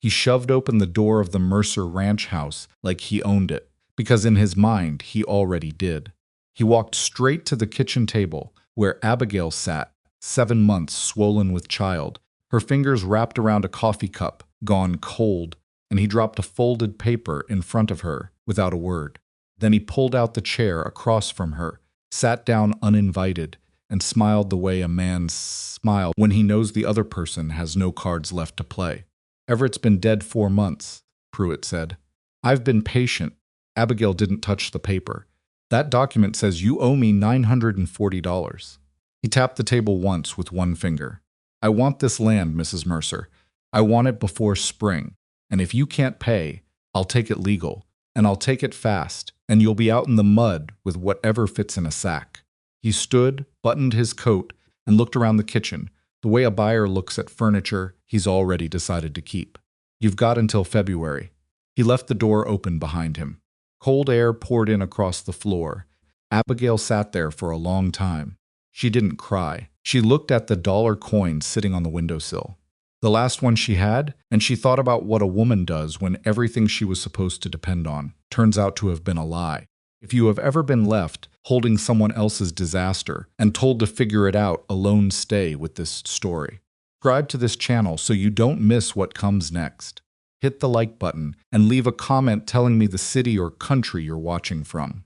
He shoved open the door of the Mercer ranch house like he owned it, because in his mind he already did. He walked straight to the kitchen table, where Abigail sat, 7 months swollen with child, her fingers wrapped around a coffee cup, gone cold, and he dropped a folded paper in front of her without a word. Then he pulled out the chair across from her, sat down uninvited, and smiled the way a man smiles when he knows the other person has no cards left to play. "Everett's been dead 4 months, Pruitt said. "I've been patient." Abigail didn't touch the paper. "That document says you owe me $940. He tapped the table once with one finger. "I want this land, Mrs. Mercer. I want it before spring. And if you can't pay, I'll take it legal. And I'll take it fast, and you'll be out in the mud with whatever fits in a sack." He stood, buttoned his coat, and looked around the kitchen, the way a buyer looks at furniture he's already decided to keep. "You've got until February." He left the door open behind him. Cold air poured in across the floor. Abigail sat there for a long time. She didn't cry. She looked at the dollar coin sitting on the windowsill. The last one she had, and she thought about what a woman does when everything she was supposed to depend on turns out to have been a lie. If you have ever been left holding someone else's disaster and told to figure it out alone, stay with this story. Subscribe to this channel so you don't miss what comes next. Hit the like button and leave a comment telling me the city or country you're watching from.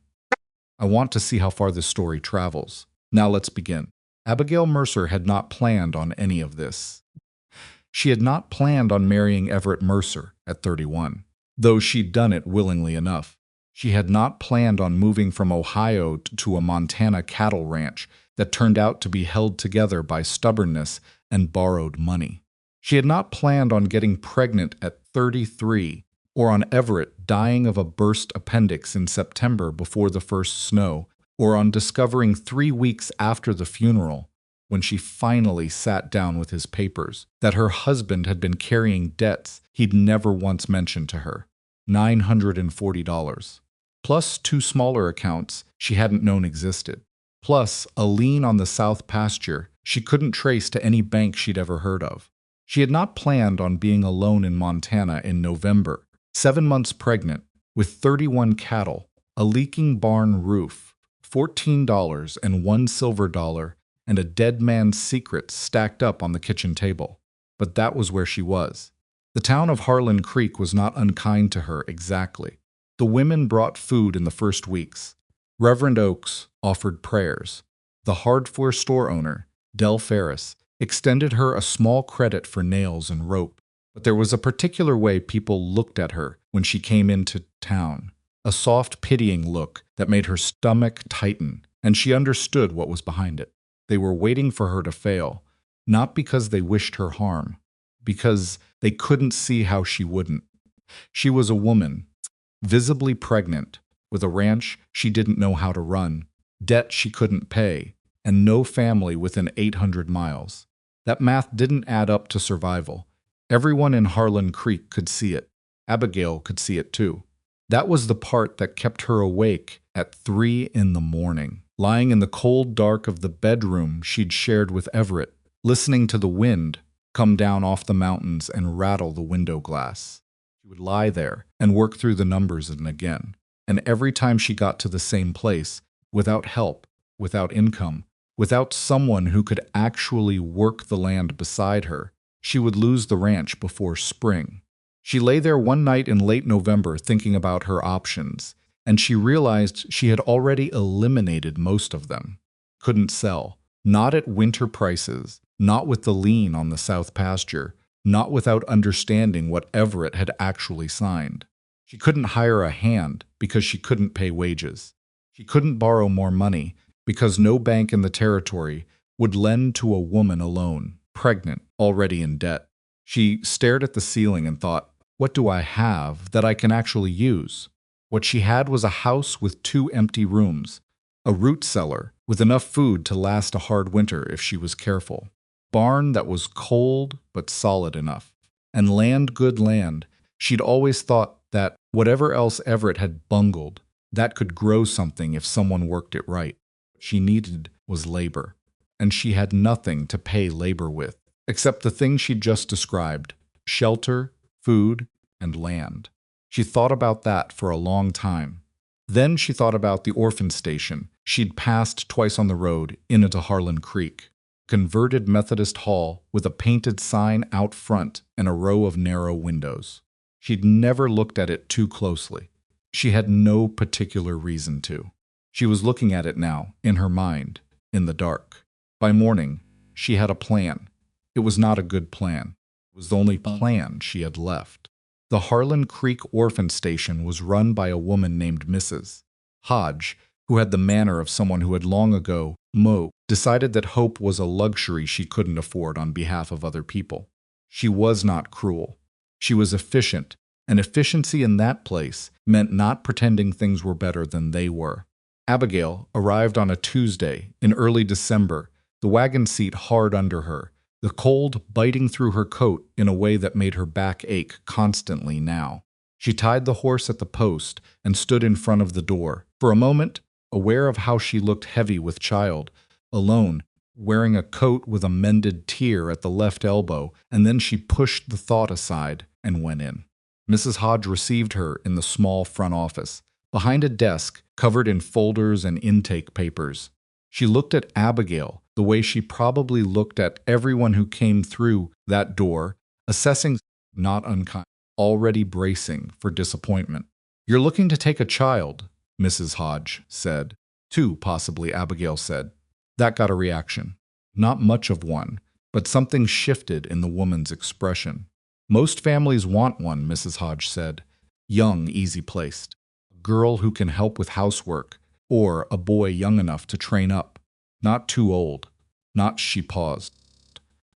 I want to see how far this story travels. Now let's begin. Abigail Mercer had not planned on any of this. She had not planned on marrying Everett Mercer at 31, though she'd done it willingly enough. She had not planned on moving from Ohio to a Montana cattle ranch that turned out to be held together by stubbornness and borrowed money. She had not planned on getting pregnant at 33, or on Everett dying of a burst appendix in September before the first snow, or on discovering 3 weeks after the funeral, when she finally sat down with his papers, that her husband had been carrying debts he'd never once mentioned to her, $940, plus 2 smaller accounts she hadn't known existed, plus a lien on the south pasture she couldn't trace to any bank she'd ever heard of. She had not planned on being alone in Montana in November, 7 months pregnant, with 31 cattle, a leaking barn roof, $14 and 1 silver dollar, and a dead man's secrets stacked up on the kitchen table. But that was where she was. The town of Harlan Creek was not unkind to her exactly. The women brought food in the first weeks. Reverend Oakes offered prayers. The hardware store owner, Del Ferris, extended her a small credit for nails and rope. But there was a particular way people looked at her when she came into town, a soft, pitying look that made her stomach tighten, and she understood what was behind it. They were waiting for her to fail, not because they wished her harm, because they couldn't see how she wouldn't. She was a woman, visibly pregnant, with a ranch she didn't know how to run, debt she couldn't pay, and no family within 800 miles. That math didn't add up to survival. Everyone in Harlan Creek could see it. Abigail could see it too. That was the part that kept her awake at 3 in the morning, lying in the cold dark of the bedroom she'd shared with Everett, listening to the wind come down off the mountains and rattle the window glass. She would lie there and work through the numbers again. And every time she got to the same place, without help, without income, without someone who could actually work the land beside her, she would lose the ranch before spring. She lay there one night in late November thinking about her options, and she realized she had already eliminated most of them. Couldn't sell, not at winter prices, not with the lien on the south pasture, not without understanding what Everett had actually signed. She couldn't hire a hand because she couldn't pay wages. She couldn't borrow more money because no bank in the territory would lend to a woman alone, pregnant, already in debt. She stared at the ceiling and thought, what do I have that I can actually use? What she had was a house with 2 empty rooms, a root cellar with enough food to last a hard winter if she was careful, barn that was cold but solid enough, and good land. She'd always thought that whatever else Everett had bungled, that could grow something if someone worked it right. What she needed was labor, and she had nothing to pay labor with, except the thing she'd just described: shelter, food, and land. She thought about that for a long time. Then she thought about the orphan station she'd passed twice on the road in into Harlan Creek. Converted Methodist hall with a painted sign out front and a row of narrow windows. She'd never looked at it too closely. She had no particular reason to. She was looking at it now, in her mind, in the dark. By morning, she had a plan. It was not a good plan. It was the only plan she had left. The Harlan Creek Orphan Station was run by a woman named Mrs. Hodge, who had the manner of someone who had long ago, decided that hope was a luxury she couldn't afford on behalf of other people. She was not cruel. She was efficient, and efficiency in that place meant not pretending things were better than they were. Abigail arrived on a Tuesday in early December, the wagon seat hard under her, the cold biting through her coat in a way that made her back ache constantly now. She tied the horse at the post and stood in front of the door. For a moment, aware of how she looked heavy with child, alone, wearing a coat with a mended tear at the left elbow, and then she pushed the thought aside and went in. Mrs. Hodge received her in the small front office, behind a desk covered in folders and intake papers. She looked at Abigail the way she probably looked at everyone who came through that door, assessing, not unkind, already bracing for disappointment. "You're looking to take a child," Mrs. Hodge said. "Two, possibly," Abigail said. That got a reaction. Not much of one, but something shifted in the woman's expression. "Most families want one," Mrs. Hodge said. "Young, easy-placed. A girl who can help with housework, or a boy young enough to train up. Not too old. Not," she paused.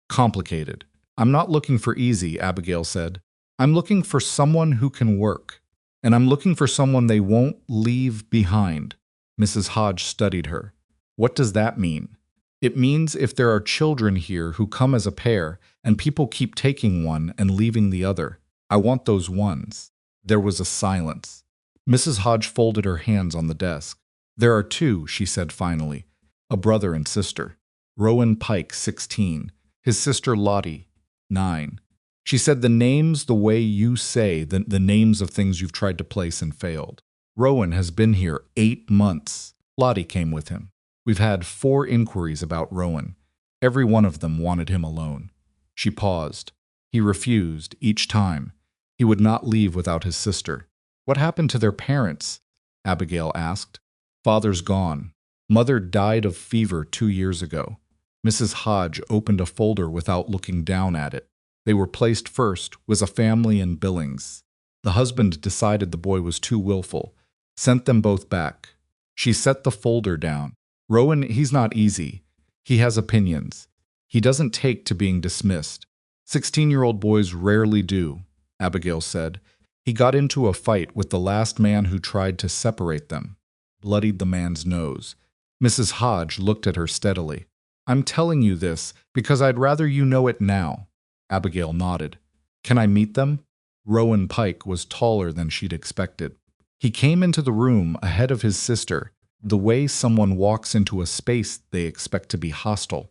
"Complicated. I'm not looking for easy," Abigail said. "I'm looking for someone who can work. And I'm looking for someone they won't leave behind." Mrs. Hodge studied her. "What does that mean?" "It means if there are children here who come as a pair, and people keep taking one and leaving the other, I want those ones." There was a silence. Mrs. Hodge folded her hands on the desk. "There are two," she said finally. "A brother and sister. Rowan Pike, 16. His sister Lottie, 9. She said the names the way you say the names of things you've tried to place and failed. Rowan has been here 8 months. Lottie came with him. We've had 4 inquiries about Rowan. Every one of them wanted him alone." She paused. He refused, each time. He would not leave without his sister. "What happened to their parents?" Abigail asked. "Father's gone. Mother died of fever 2 years ago." Mrs. Hodge opened a folder without looking down at it. They were placed first, was a family in Billings. The husband decided the boy was too willful, sent them both back. She set the folder down. "Rowan, he's not easy. He has opinions. He doesn't take to being dismissed. 16-year-old boys rarely do," Abigail said. "He got into a fight with the last man who tried to separate them. Bloodied the man's nose." Mrs. Hodge looked at her steadily. "I'm telling you this because I'd rather you know it now." Abigail nodded. "Can I meet them?" Rowan Pike was taller than she'd expected. He came into the room ahead of his sister, the way someone walks into a space they expect to be hostile.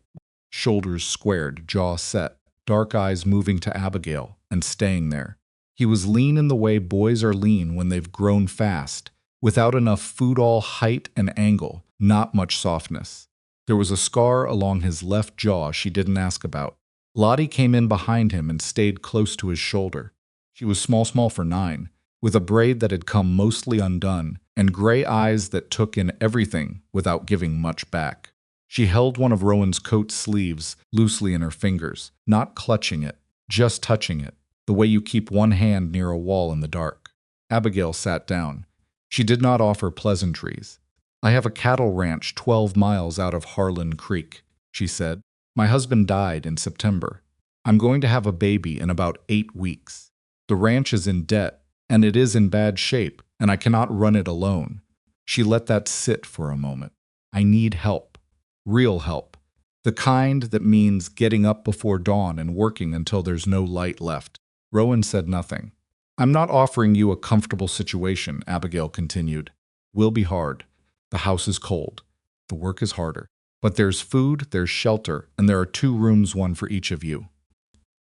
Shoulders squared, jaw set, dark eyes moving to Abigail and staying there. He was lean in the way boys are lean when they've grown fast, without enough food-all height and angle, not much softness. There was a scar along his left jaw she didn't ask about. Lottie came in behind him and stayed close to his shoulder. She was small for 9, with a braid that had come mostly undone, and gray eyes that took in everything without giving much back. She held one of Rowan's coat sleeves loosely in her fingers, not clutching it, just touching it, the way you keep one hand near a wall in the dark. Abigail sat down. She did not offer pleasantries. "I have a cattle ranch 12 miles out of Harlan Creek," she said. "My husband died in September. I'm going to have a baby in about 8 weeks. The ranch is in debt, and it is in bad shape, and I cannot run it alone." She let that sit for a moment. "I need help. Real help. The kind that means getting up before dawn and working until there's no light left." Rowan said nothing. "I'm not offering you a comfortable situation," Abigail continued. "Will be hard. The house is cold. The work is harder. But there's food, there's shelter, and there are 2 rooms, one for each of you,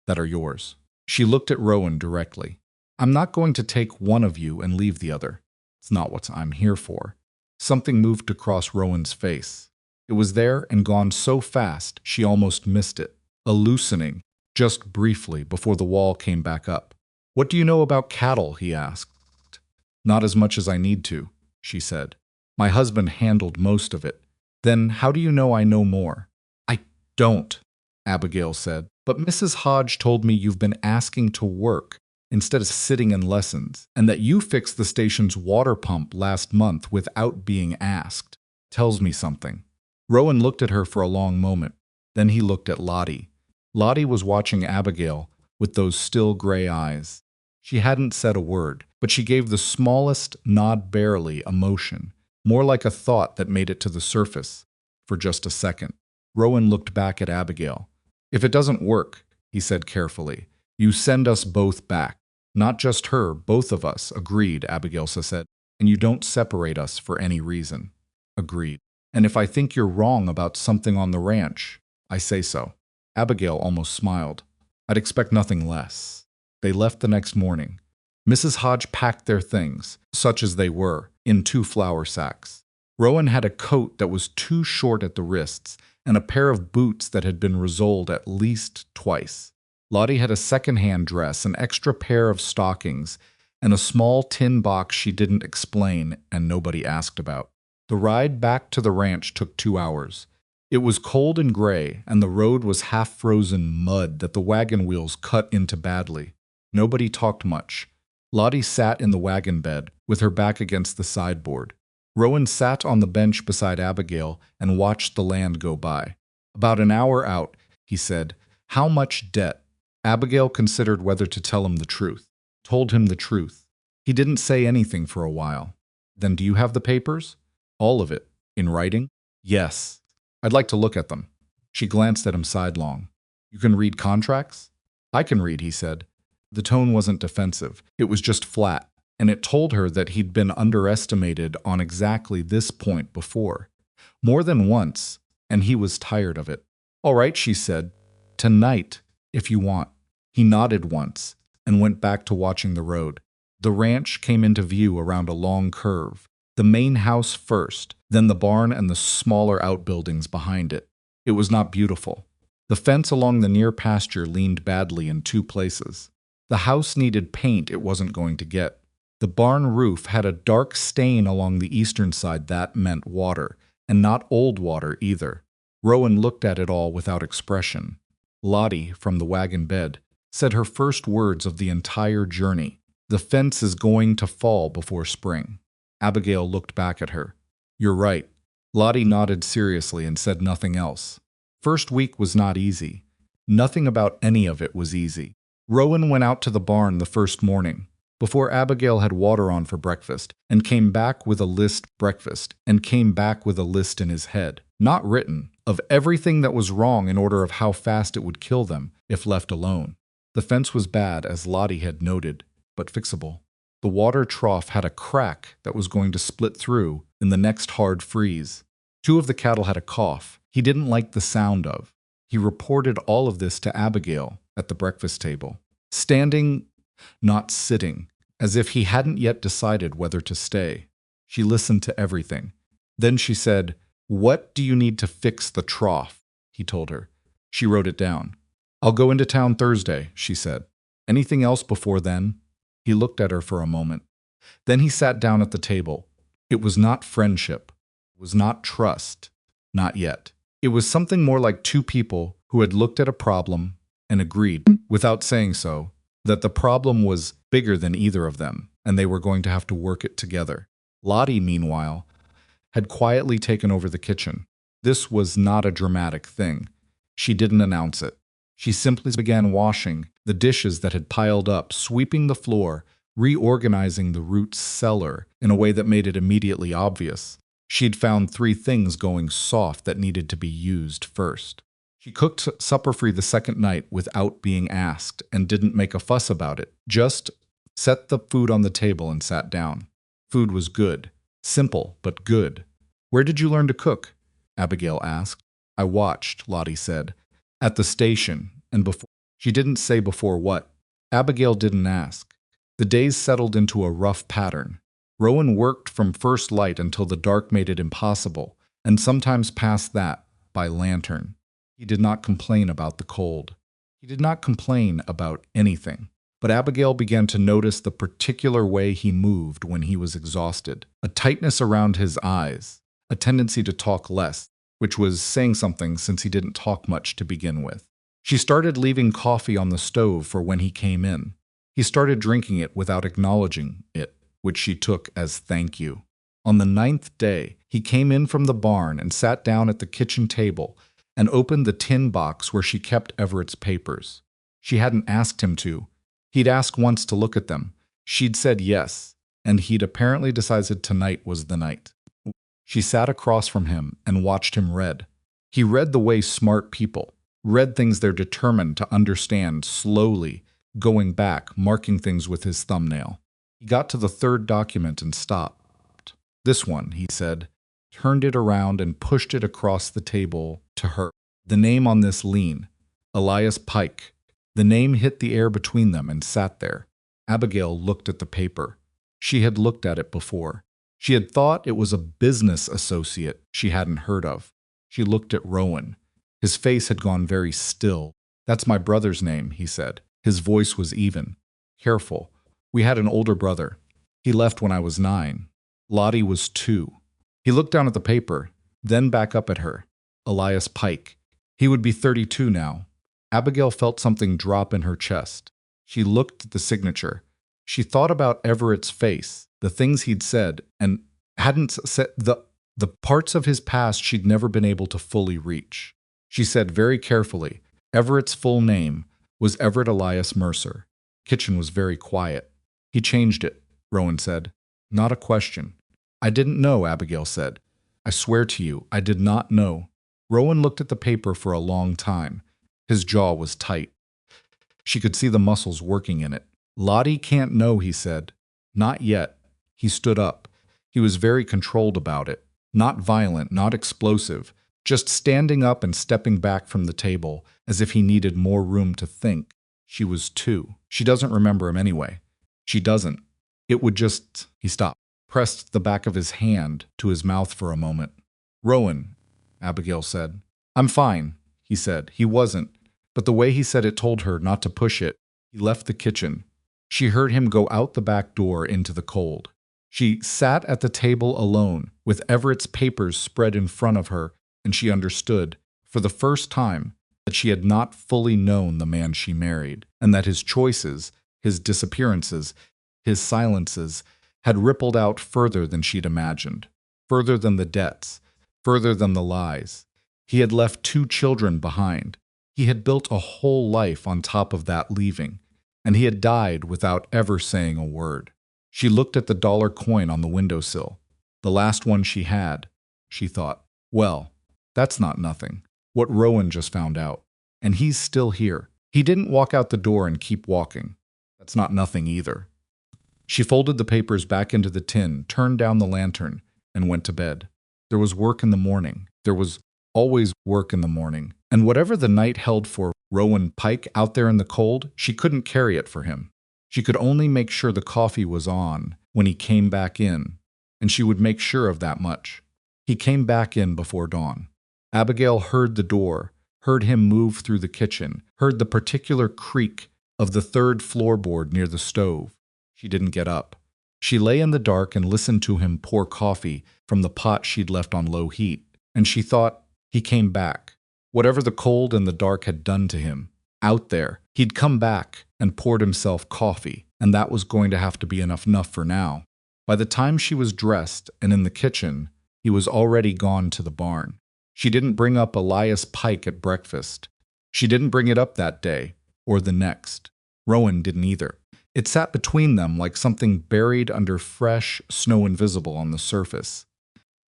that are yours." She looked at Rowan directly. I'm not going to take one of you and leave the other. It's not what I'm here for. Something moved across Rowan's face. It was there and gone so fast she almost missed it, a loosening, just briefly before the wall came back up. What do you know about cattle? He asked. Not as much as I need to, she said. My husband handled most of it. Then how do you know I know more? I don't, Abigail said. But Mrs. Hodge told me you've been asking to work instead of sitting in lessons, and that you fixed the station's water pump last month without being asked. Tells me something. Rowan looked at her for a long moment. Then he looked at Lottie. Lottie was watching Abigail with those still gray eyes. She hadn't said a word, but she gave the smallest nod, barely a motion, more like a thought that made it to the surface for just a second. Rowan looked back at Abigail. If it doesn't work, he said carefully, you send us both back. Not just her, both of us, agreed, Abigail said, and you don't separate us for any reason. Agreed. And if I think you're wrong about something on the ranch, I say so. Abigail almost smiled. I'd expect nothing less. They left the next morning. Mrs. Hodge packed their things, such as they were, in 2 flour sacks. Rowan had a coat that was too short at the wrists and a pair of boots that had been resoled at least twice. Lottie had a second-hand dress, an extra pair of stockings, and a small tin box she didn't explain and nobody asked about. The ride back to the ranch took 2 hours. It was cold and gray, and the road was half-frozen mud that the wagon wheels cut into badly. Nobody talked much. Lottie sat in the wagon bed, with her back against the sideboard. Rowan sat on the bench beside Abigail and watched the land go by. About an hour out, he said, How much debt? Abigail considered whether to tell him the truth. Told him the truth. He didn't say anything for a while. Then do you have the papers? All of it. In writing? Yes. I'd like to look at them. She glanced at him sidelong. You can read contracts? I can read, he said. The tone wasn't defensive. It was just flat, and it told her that he'd been underestimated on exactly this point before. More than once, and he was tired of it. All right, she said. Tonight, if you want. He nodded once and went back to watching the road. The ranch came into view around a long curve. The main house first, then the barn and the smaller outbuildings behind it. It was not beautiful. The fence along the near pasture leaned badly in 2 places. The house needed paint it wasn't going to get. The barn roof had a dark stain along the eastern side that meant water, and not old water either. Rowan looked at it all without expression. Lottie, from the wagon bed, said her first words of the entire journey. The fence is going to fall before spring. Abigail looked back at her. You're right. Lottie nodded seriously and said nothing else. First week was not easy. Nothing about any of it was easy. Rowan went out to the barn the first morning, before Abigail had water on for breakfast, and came back with a list in his head, not written, of everything that was wrong in order of how fast it would kill them if left alone. The fence was bad, as Lottie had noted, but fixable. The water trough had a crack that was going to split through in the next hard freeze. 2 of the cattle had a cough he didn't like the sound of. He reported all of this to Abigail at the breakfast table, standing, not sitting, as if he hadn't yet decided whether to stay. She listened to everything. Then she said, What do you need to fix the trough? He told her. She wrote it down. I'll go into town Thursday, she said. Anything else before then? He looked at her for a moment. Then he sat down at the table. It was not friendship. It was not trust. Not yet. It was something more like 2 people who had looked at a problem and agreed, without saying so, that the problem was bigger than either of them, and they were going to have to work it together. Lottie, meanwhile, had quietly taken over the kitchen. This was not a dramatic thing. She didn't announce it. She simply began washing the dishes that had piled up, sweeping the floor, reorganizing the root cellar in a way that made it immediately obvious. She'd found 3 things going soft that needed to be used first. She cooked supper free the second night without being asked and didn't make a fuss about it, just set the food on the table and sat down. Food was good. Simple, but good. Where did you learn to cook? Abigail asked. I watched, Lottie said. At the station, and before. She didn't say before what. Abigail didn't ask. The days settled into a rough pattern. Rowan worked from first light until the dark made it impossible, and sometimes past that, by lantern. He did not complain about the cold. He did not complain about anything. But Abigail began to notice the particular way he moved when he was exhausted. A tightness around his eyes, a tendency to talk less, which was saying something since he didn't talk much to begin with. She started leaving coffee on the stove for when he came in. He started drinking it without acknowledging it, which she took as thank you. On the 9th day, he came in from the barn and sat down at the kitchen table and opened the tin box where she kept Everett's papers. She hadn't asked him to. He'd asked once to look at them. She'd said yes, and he'd apparently decided tonight was the night. She sat across from him and watched him read. He read the way smart people read things they're determined to understand, slowly, going back, marking things with his thumbnail. He got to the 3rd document and stopped. This one, he said, turned it around and pushed it across the table to her. The name on this lien, Elias Pike. The name hit the air between them and sat there. Abigail looked at the paper. She had looked at it before. She had thought it was a business associate she hadn't heard of. She looked at Rowan. His face had gone very still. "That's my brother's name," he said. His voice was even. "Careful. We had an older brother. He left when I was 9. Lottie was 2. He looked down at the paper, then back up at her. Elias Pike. He would be 32 now. Abigail felt something drop in her chest. She looked at the signature. She thought about Everett's face, the things he'd said, and hadn't said the parts of his past she'd never been able to fully reach. She said very carefully, Everett's full name was Everett Elias Mercer. Kitchen was very quiet. "He changed it," Rowan said. "Not a question." "I didn't know," Abigail said. "I swear to you, I did not know." Rowan looked at the paper for a long time. His jaw was tight. She could see the muscles working in it. "Lottie can't know," he said. "Not yet." He stood up. He was very controlled about it. Not violent, not explosive. Just standing up and stepping back from the table, as if he needed more room to think. She was 2. She doesn't remember him anyway. She doesn't. It would just... He stopped, pressed the back of his hand to his mouth for a moment. "Rowan," Abigail said. "I'm fine," he said. He wasn't, but the way he said it told her not to push it. He left the kitchen. She heard him go out the back door into the cold. She sat at the table alone, with Everett's papers spread in front of her, and she understood, for the first time, that she had not fully known the man she married, and that his choices, his disappearances, his silences, had rippled out further than she'd imagined, further than the debts, further than the lies. He had left 2 children behind. He had built a whole life on top of that leaving, and he had died without ever saying a word. She looked at the dollar coin on the windowsill, the last one she had. She thought, well, that's not nothing. What Rowan just found out. And he's still here. He didn't walk out the door and keep walking. That's not nothing either. She folded the papers back into the tin, turned down the lantern, and went to bed. There was work in the morning. There was always work in the morning. And whatever the night held for Rowan Pike out there in the cold, she couldn't carry it for him. She could only make sure the coffee was on when he came back in, and she would make sure of that much. He came back in before dawn. Abigail heard the door, heard him move through the kitchen, heard the particular creak of the 3rd floorboard near the stove. She didn't get up. She lay in the dark and listened to him pour coffee from the pot she'd left on low heat, and she thought, he came back. Whatever the cold and the dark had done to him, out there, he'd come back and poured himself coffee, and that was going to have to be enough for now. By the time she was dressed and in the kitchen, he was already gone to the barn. She didn't bring up Elias Pike at breakfast. She didn't bring it up that day, or the next. Rowan didn't either. It sat between them like something buried under fresh snow invisible on the surface.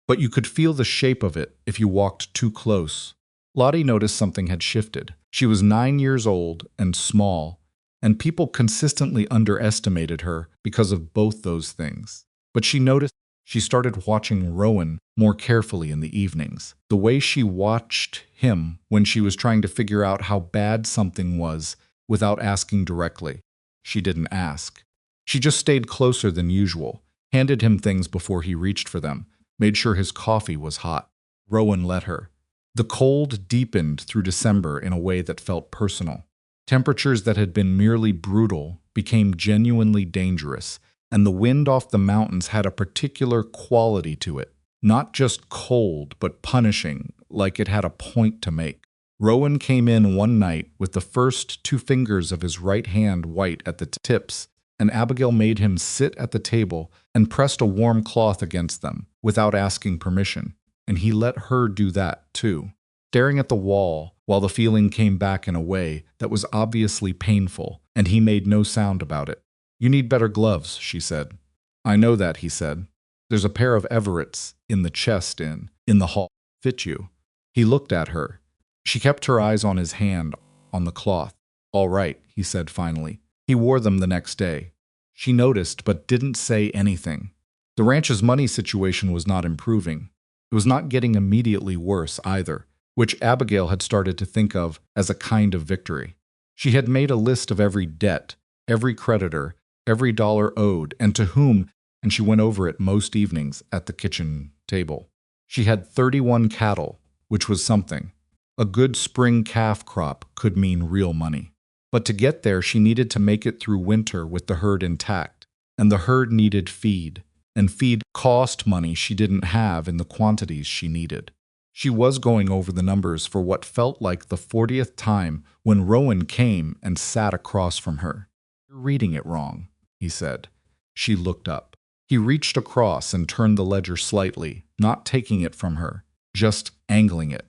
But you could feel the shape of it if you walked too close. Lottie noticed something had shifted. She was 9 years old and small, and people consistently underestimated her because of both those things. But she noticed she started watching Rowan more carefully in the evenings. The way she watched him when she was trying to figure out how bad something was without asking directly. She didn't ask. She just stayed closer than usual, handed him things before he reached for them, made sure his coffee was hot. Rowan let her. The cold deepened through December in a way that felt personal. Temperatures that had been merely brutal became genuinely dangerous, and the wind off the mountains had a particular quality to it. Not just cold, but punishing, like it had a point to make. Rowan came in one night with the first two fingers of his right hand white at the tips, and Abigail made him sit at the table and pressed a warm cloth against them without asking permission, and he let her do that too, staring at the wall while the feeling came back in a way that was obviously painful, and he made no sound about it. "You need better gloves," she said. "I know that," he said. "There's a pair of Everett's in the chest in the hall. Fit you." He looked at her. She kept her eyes on his hand, on the cloth. "All right," he said finally. He wore them the next day. She noticed, but didn't say anything. The ranch's money situation was not improving. It was not getting immediately worse either, which Abigail had started to think of as a kind of victory. She had made a list of every debt, every creditor, every dollar owed, and to whom, and she went over it most evenings at the kitchen table. She had 31 cattle, which was something. A good spring calf crop could mean real money. But to get there, she needed to make it through winter with the herd intact, and the herd needed feed, and feed cost money she didn't have in the quantities she needed. She was going over the numbers for what felt like the 40th time when Rowan came and sat across from her. "You're reading it wrong," he said. She looked up. He reached across and turned the ledger slightly, not taking it from her, just angling it.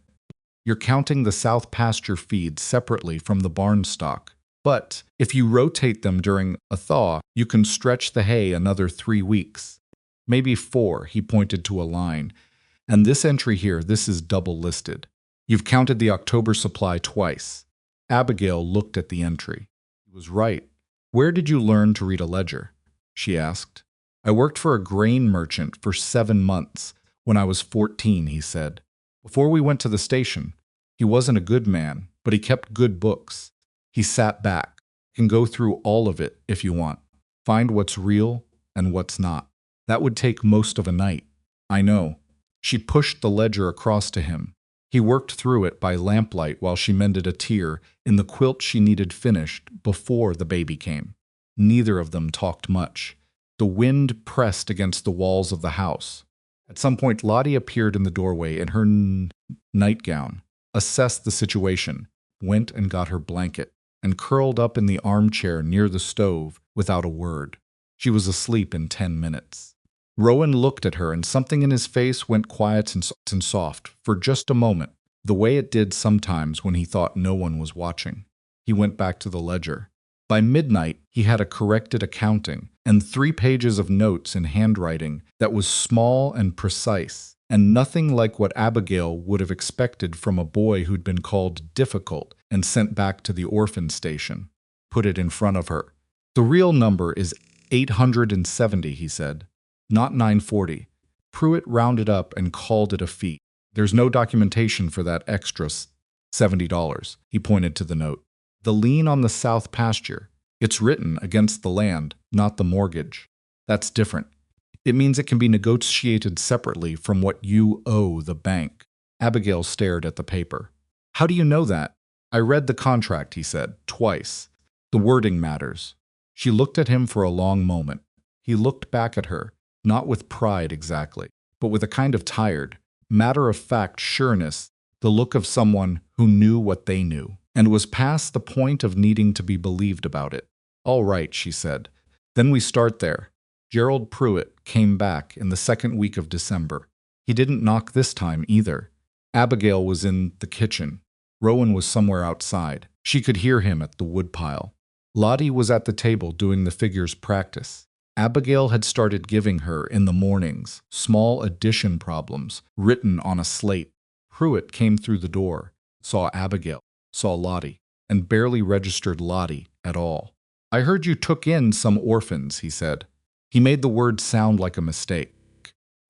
"You're counting the south pasture feed separately from the barn stock. But if you rotate them during a thaw, you can stretch the hay another 3 weeks. Maybe 4, he pointed to a line. And this entry here, this is double listed. You've counted the October supply twice." Abigail looked at the entry. He was right. "Where did you learn to read a ledger?" she asked. "I worked for a grain merchant for 7 months when I was 14, he said. "Before we went to the station. He wasn't a good man, but he kept good books." He sat back. "Can go through all of it if you want. Find what's real and what's not. That would take most of a night." "I know." She pushed the ledger across to him. He worked through it by lamplight while she mended a tear in the quilt she needed finished before the baby came. Neither of them talked much. The wind pressed against the walls of the house. At some point, Lottie appeared in the doorway in her nightgown, assessed the situation, went and got her blanket, and curled up in the armchair near the stove without a word. She was asleep in 10 minutes. Rowan looked at her, and something in his face went quiet and soft for just a moment, the way it did sometimes when he thought no one was watching. He went back to the ledger. By midnight, he had a corrected accounting and 3 pages of notes in handwriting that was small and precise, and nothing like what Abigail would have expected from a boy who'd been called difficult and sent back to the orphan station. Put it in front of her. "The real number is 870, he said. "Not 940. Pruitt rounded up and called it a fee. There's no documentation for that extra $70. He pointed to the note. "The lien on the south pasture. It's written against the land, not the mortgage. That's different. It means it can be negotiated separately from what you owe the bank." Abigail stared at the paper. "How do you know that?" "I read the contract," he said, "twice. The wording matters." She looked at him for a long moment. He looked back at her, not with pride exactly, but with a kind of tired, matter-of-fact sureness, the look of someone who knew what they knew, and was past the point of needing to be believed about it. "All right," she said. "Then we start there. Gerald Pruitt came back in the 2nd week of December. He didn't knock this time either. Abigail was in the kitchen. Rowan was somewhere outside. She could hear him at the woodpile. Lottie was at the table doing the figures practice. Abigail had started giving her, in the mornings, small addition problems written on a slate. Pruitt came through the door, saw Abigail, saw Lottie, and barely registered Lottie at all. "I heard you took in some orphans," he said. He made the word sound like a mistake.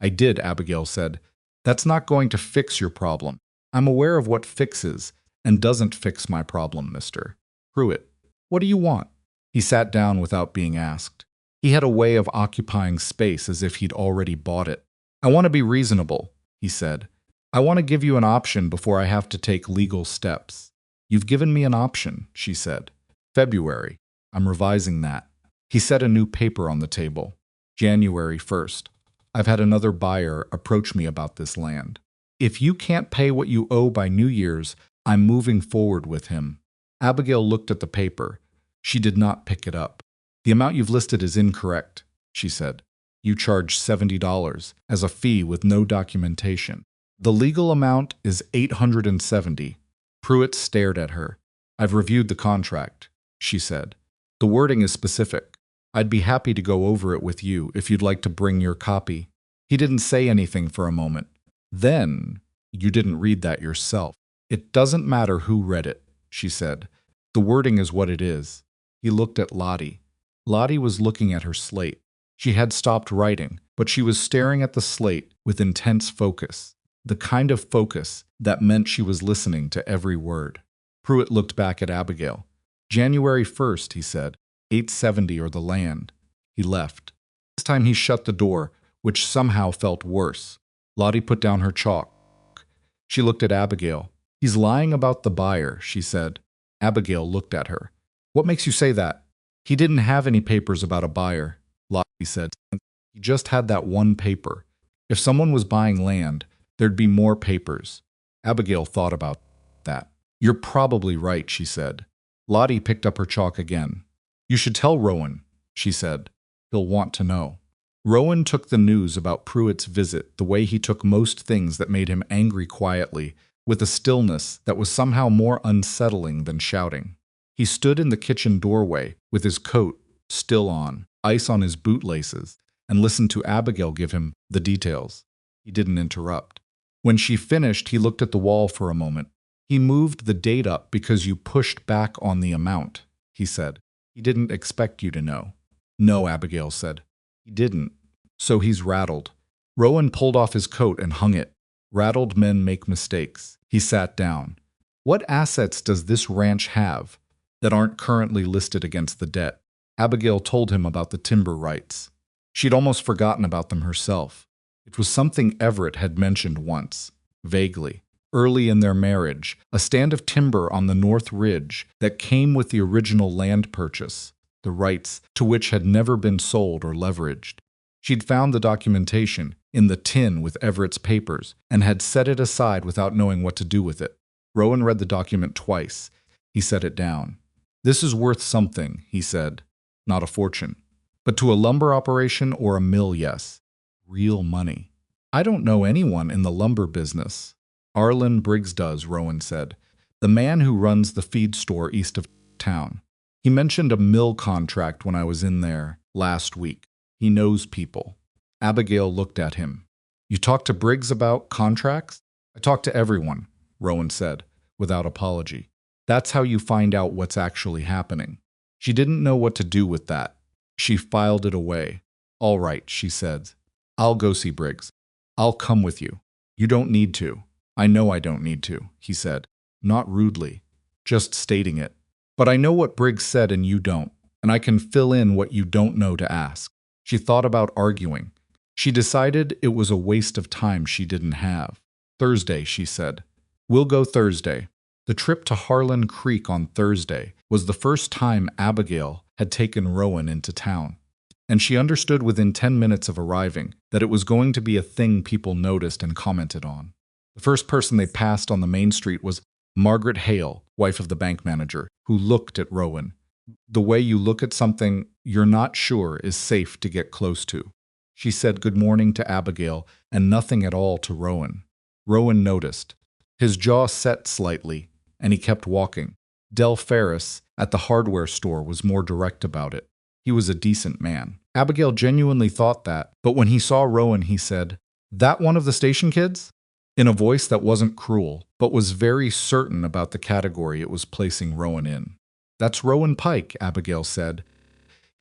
"I did," Abigail said. "That's not going to fix your problem. I'm aware of what fixes and doesn't fix my problem, Mr. Pruitt. What do you want?" He sat down without being asked. He had a way of occupying space as if he'd already bought it. I want to be reasonable, he said. I want to give you an option before I have to take legal steps. You've given me an option, she said. February. I'm revising that. He set a new paper on the table. January 1st. I've had another buyer approach me about this land. If you can't pay what you owe by New Year's, I'm moving forward with him. Abigail looked at the paper. She did not pick it up. The amount you've listed is incorrect, she said. You charge $70 as a fee with no documentation. The legal amount is $870. Pruitt stared at her. I've reviewed the contract, she said. The wording is specific. I'd be happy to go over it with you if you'd like to bring your copy. He didn't say anything for a moment. Then, you didn't read that yourself. It doesn't matter who read it, she said. The wording is what it is. He looked at Lottie. Lottie was looking at her slate. She had stopped writing, but she was staring at the slate with intense focus, the kind of focus that meant she was listening to every word. Pruitt looked back at Abigail. January 1st, he said, 870 or the land. He left. This time he shut the door, which somehow felt worse. Lottie put down her chalk. She looked at Abigail. He's lying about the buyer, she said. Abigail looked at her. What makes you say that? He didn't have any papers about a buyer, Lottie said. He just had that one paper. If someone was buying land, there'd be more papers. Abigail thought about that. You're probably right, she said. Lottie picked up her chalk again. You should tell Rowan, she said. He'll want to know. Rowan took the news about Pruitt's visit the way he took most things that made him angry quietly, with a stillness that was somehow more unsettling than shouting. He stood in the kitchen doorway with his coat still on, ice on his bootlaces, and listened to Abigail give him the details. He didn't interrupt. When she finished, he looked at the wall for a moment. He moved the date up because you pushed back on the amount, he said. He didn't expect you to know. No, Abigail said. He didn't. So he's rattled. Rowan pulled off his coat and hung it. Rattled men make mistakes. He sat down. What assets does this ranch have that aren't currently listed against the debt? Abigail told him about the timber rights. She'd almost forgotten about them herself. It was something Everett had mentioned once, vaguely, early in their marriage, a stand of timber on the North Ridge that came with the original land purchase, the rights to which had never been sold or leveraged. She'd found the documentation in the tin with Everett's papers and had set it aside without knowing what to do with it. Rowan read the document twice. He set it down. This is worth something, he said. Not a fortune. But to a lumber operation or a mill, yes. Real money. I don't know anyone in the lumber business. Arlen Briggs does, Rowan said. The man who runs the feed store east of town. He mentioned a mill contract when I was in there last week. He knows people. Abigail looked at him. You talked to Briggs about contracts? I talked to everyone, Rowan said, without apology. That's how you find out what's actually happening. She didn't know what to do with that. She filed it away. All right, she said. I'll go see Briggs. I'll come with you. You don't need to. I know I don't need to, he said. Not rudely, just stating it. But I know what Briggs said and you don't, and I can fill in what you don't know to ask. She thought about arguing. She decided it was a waste of time she didn't have. Thursday, she said. We'll go Thursday. The trip to Harlan Creek on Thursday was the first time Abigail had taken Rowan into town, and she understood within 10 minutes of arriving that it was going to be a thing people noticed and commented on. The first person they passed on the main street was Margaret Hale, wife of the bank manager, who looked at Rowan. The way you look at something you're not sure is safe to get close to. She said good morning to Abigail and nothing at all to Rowan. Rowan noticed. His jaw set slightly, and he kept walking. Del Ferris at the hardware store was more direct about it. He was a decent man. Abigail genuinely thought that, but when he saw Rowan, he said, "That one of the station kids?" in a voice that wasn't cruel, but was very certain about the category it was placing Rowan in. "That's Rowan Pike," Abigail said.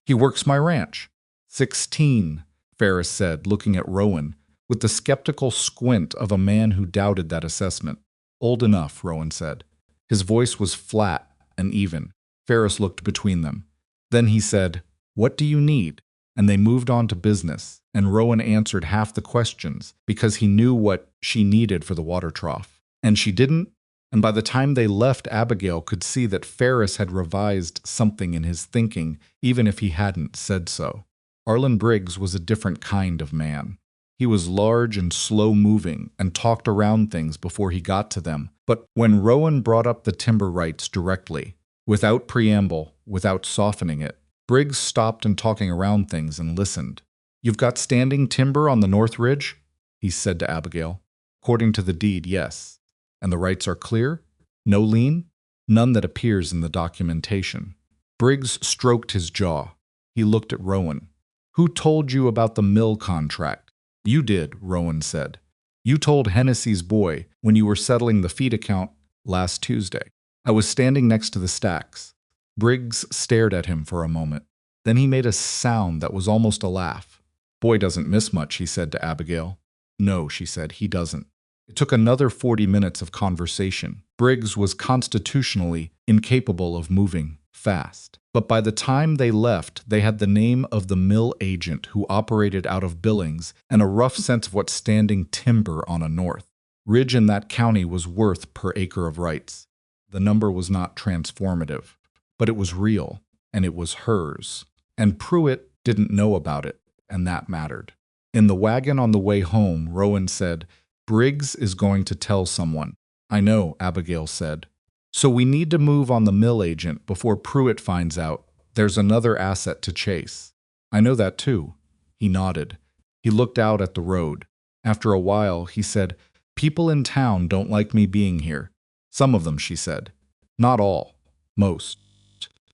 "He works my ranch." 16, Ferris said, looking at Rowan, with the skeptical squint of a man who doubted that assessment. "Old enough," Rowan said. His voice was flat and even. Ferris looked between them. Then he said, "What do you need?" And they moved on to business, and Rowan answered half the questions because he knew what she needed for the water trough. And she didn't, and by the time they left, Abigail could see that Ferris had revised something in his thinking, even if he hadn't said so. Arlen Briggs was a different kind of man. He was large and slow-moving and talked around things before he got to them. But when Rowan brought up the timber rights directly, without preamble, without softening it, Briggs stopped in talking around things and listened. "You've got standing timber on the North Ridge?" he said to Abigail. "According to the deed, yes. And the rights are clear? No lien?" "None that appears in the documentation." Briggs stroked his jaw. He looked at Rowan. "Who told you about the mill contract?" "You did," Rowan said. "You told Hennessy's boy when you were settling the feed account last Tuesday." "I was standing next to the stacks." Briggs stared at him for a moment. Then he made a sound that was almost a laugh. "Boy doesn't miss much," he said to Abigail. "No," she said, "he doesn't." It took another 40 minutes of conversation. Briggs was constitutionally incapable of moving fast. But by the time they left, they had the name of the mill agent who operated out of Billings and a rough sense of what standing timber on a North Ridge in that county was worth per acre of rights. The number was not transformative, but it was real, and it was hers. And Pruitt didn't know about it, and that mattered. In the wagon on the way home, Rowan said, "Briggs is going to tell someone." "I know," Abigail said. "So we need to move on the mill agent before Pruitt finds out there's another asset to chase." "I know that too." He nodded. He looked out at the road. After a while, he said, "People in town don't like me being here." "Some of them," she said. "Not all. Most."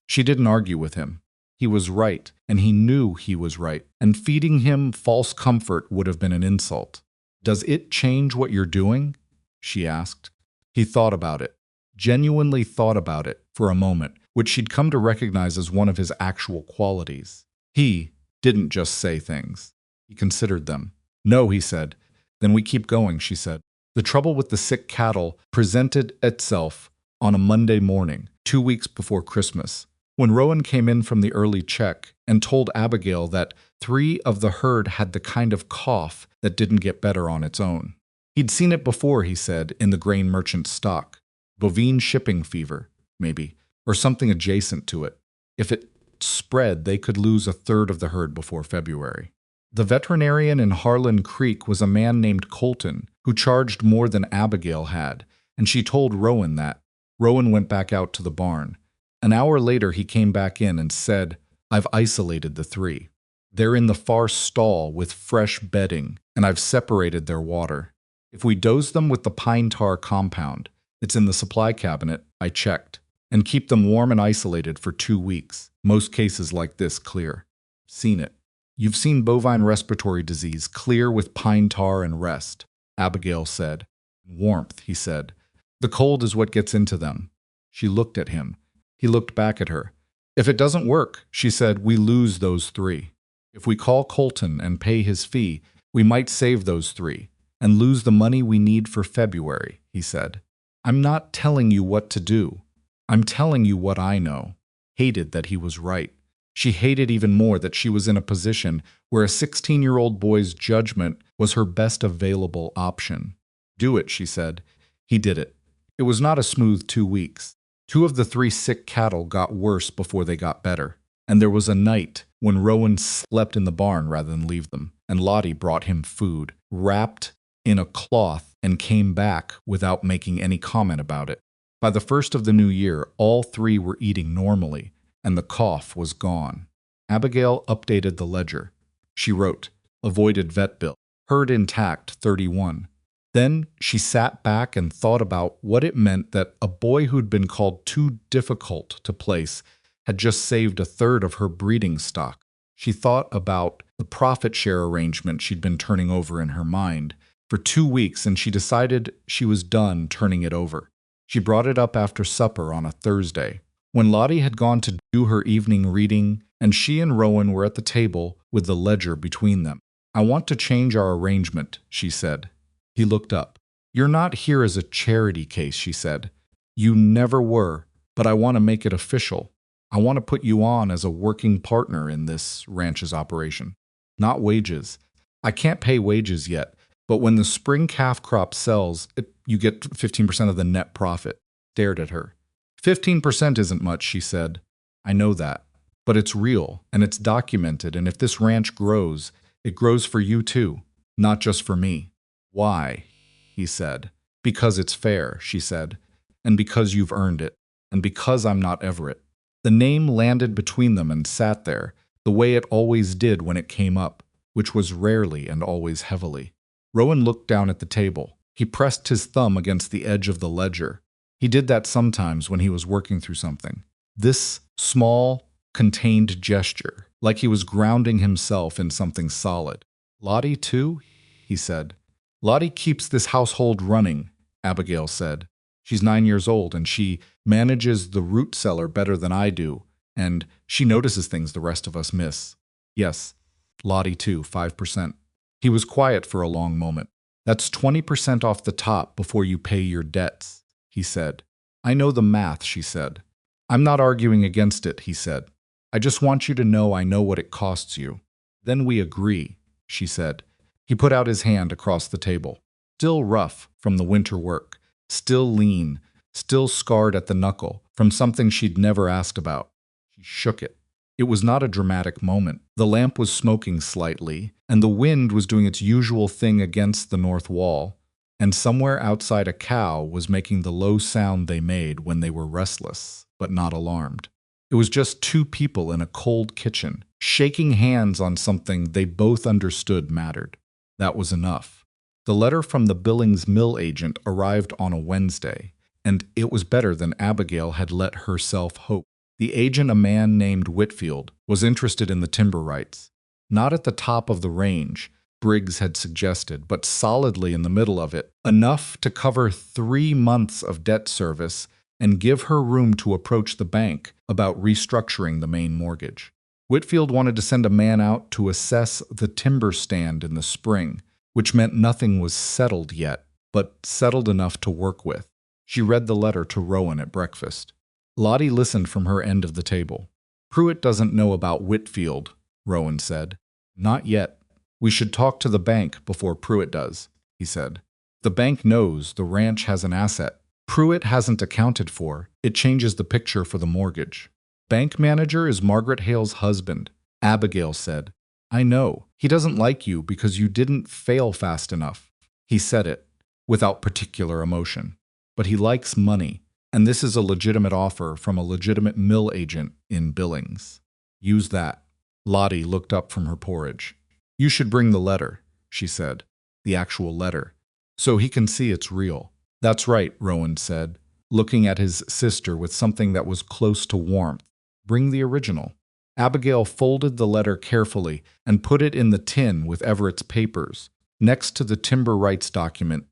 She didn't argue with him. He was right, and he knew he was right, and feeding him false comfort would have been an insult. "Does it change what you're doing?" she asked. He thought about it, genuinely thought about it for a moment, which she'd come to recognize as one of his actual qualities. He didn't just say things. He considered them. "No," he said. "Then we keep going," she said. The trouble with the sick cattle presented itself on a Monday morning, 2 weeks before Christmas, when Rowan came in from the early check and told Abigail that 3 of the herd had the kind of cough that didn't get better on its own. He'd seen it before, he said, in the grain merchant's stock. Bovine shipping fever, maybe, or something adjacent to it. If it spread, they could lose a third of the herd before February. The veterinarian in Harlan Creek was a man named Colton, who charged more than Abigail had, and she told Rowan that. Rowan went back out to the barn. An hour later, he came back in and said, "I've isolated the 3. They're in the far stall with fresh bedding, and I've separated their water. If we dose them with the pine tar compound, it's in the supply cabinet, I checked, and keep them warm and isolated for 2 weeks. Most cases like this clear." "Seen it." "You've seen bovine respiratory disease clear with pine tar and rest," Abigail said. "Warmth," he said. "The cold is what gets into them." She looked at him. He looked back at her. "If it doesn't work," she said, "we lose those 3. If we call Colton and pay his fee, we might save those 3 and lose the money we need for February," he said. "I'm not telling you what to do. I'm telling you what I know." Hated that he was right. She hated even more that she was in a position where a 16-year-old boy's judgment was her best available option. "Do it," she said. He did it. It was not a smooth 2 weeks. 2 of the 3 sick cattle got worse before they got better. And there was a night when Rowan slept in the barn rather than leave them, and Lottie brought him food, wrapped in a cloth, and came back without making any comment about it. By the first of the new year, all 3 were eating normally, and the cough was gone. Abigail updated the ledger. She wrote, "Avoided vet bill. Herd intact, 31. Then she sat back and thought about what it meant that a boy who'd been called too difficult to place had just saved a third of her breeding stock. She thought about the profit share arrangement she'd been turning over in her mind for 2 weeks, and she decided she was done turning it over. She brought it up after supper on a Thursday, when Lottie had gone to do her evening reading, and she and Rowan were at the table with the ledger between them. "I want to change our arrangement," she said. He looked up. "You're not here as a charity case," she said. "You never were, but I want to make it official. I want to put you on as a working partner in this ranch's operation. Not wages. I can't pay wages yet, but when the spring calf crop sells, you get 15% of the net profit. Stared at her. 15% isn't much, she said. I know that. But it's real, and it's documented, and if this ranch grows, it grows for you too, not just for me. Why? He said. Because it's fair, she said, and because you've earned it, and because I'm not Everett. The name landed between them and sat there, the way it always did when it came up, which was rarely and always heavily. Rowan looked down at the table. He pressed his thumb against the edge of the ledger. He did that sometimes when he was working through something. This small, contained gesture, like he was grounding himself in something solid. Lottie, too? He said. Lottie keeps this household running, Abigail said. She's 9 years old, and she manages the root cellar better than I do, and she notices things the rest of us miss. Yes, Lottie too, 5%. He was quiet for a long moment. That's 20% off the top before you pay your debts, he said. I know the math, she said. I'm not arguing against it, he said. I just want you to know I know what it costs you. Then we agree, she said. He put out his hand across the table. Still rough from the winter work, still lean, still scarred at the knuckle from something she'd never asked about. She shook it. It was not a dramatic moment. The lamp was smoking slightly, and the wind was doing its usual thing against the north wall, and somewhere outside a cow was making the low sound they made when they were restless, but not alarmed. It was just two people in a cold kitchen, shaking hands on something they both understood mattered. That was enough. The letter from the Billings mill agent arrived on a Wednesday, and it was better than Abigail had let herself hope. The agent, a man named Whitfield, was interested in the timber rights. Not at the top of the range, Briggs had suggested, but solidly in the middle of it, enough to cover 3 months of debt service and give her room to approach the bank about restructuring the main mortgage. Whitfield wanted to send a man out to assess the timber stand in the spring, which meant nothing was settled yet, but settled enough to work with. She read the letter to Rowan at breakfast. Lottie listened from her end of the table. Pruitt doesn't know about Whitfield, Rowan said. Not yet. We should talk to the bank before Pruitt does, he said. The bank knows the ranch has an asset Pruitt hasn't accounted for. It changes the picture for the mortgage. Bank manager is Margaret Hale's husband, Abigail said. I know. He doesn't like you because you didn't fail fast enough. He said it, without particular emotion. But he likes money. And this is a legitimate offer from a legitimate mill agent in Billings. Use that. Lottie looked up from her porridge. You should bring the letter, she said. The actual letter. So he can see it's real. That's right, Rowan said, looking at his sister with something that was close to warmth. Bring the original. Abigail folded the letter carefully and put it in the tin with Everett's papers, next to the timber rights document,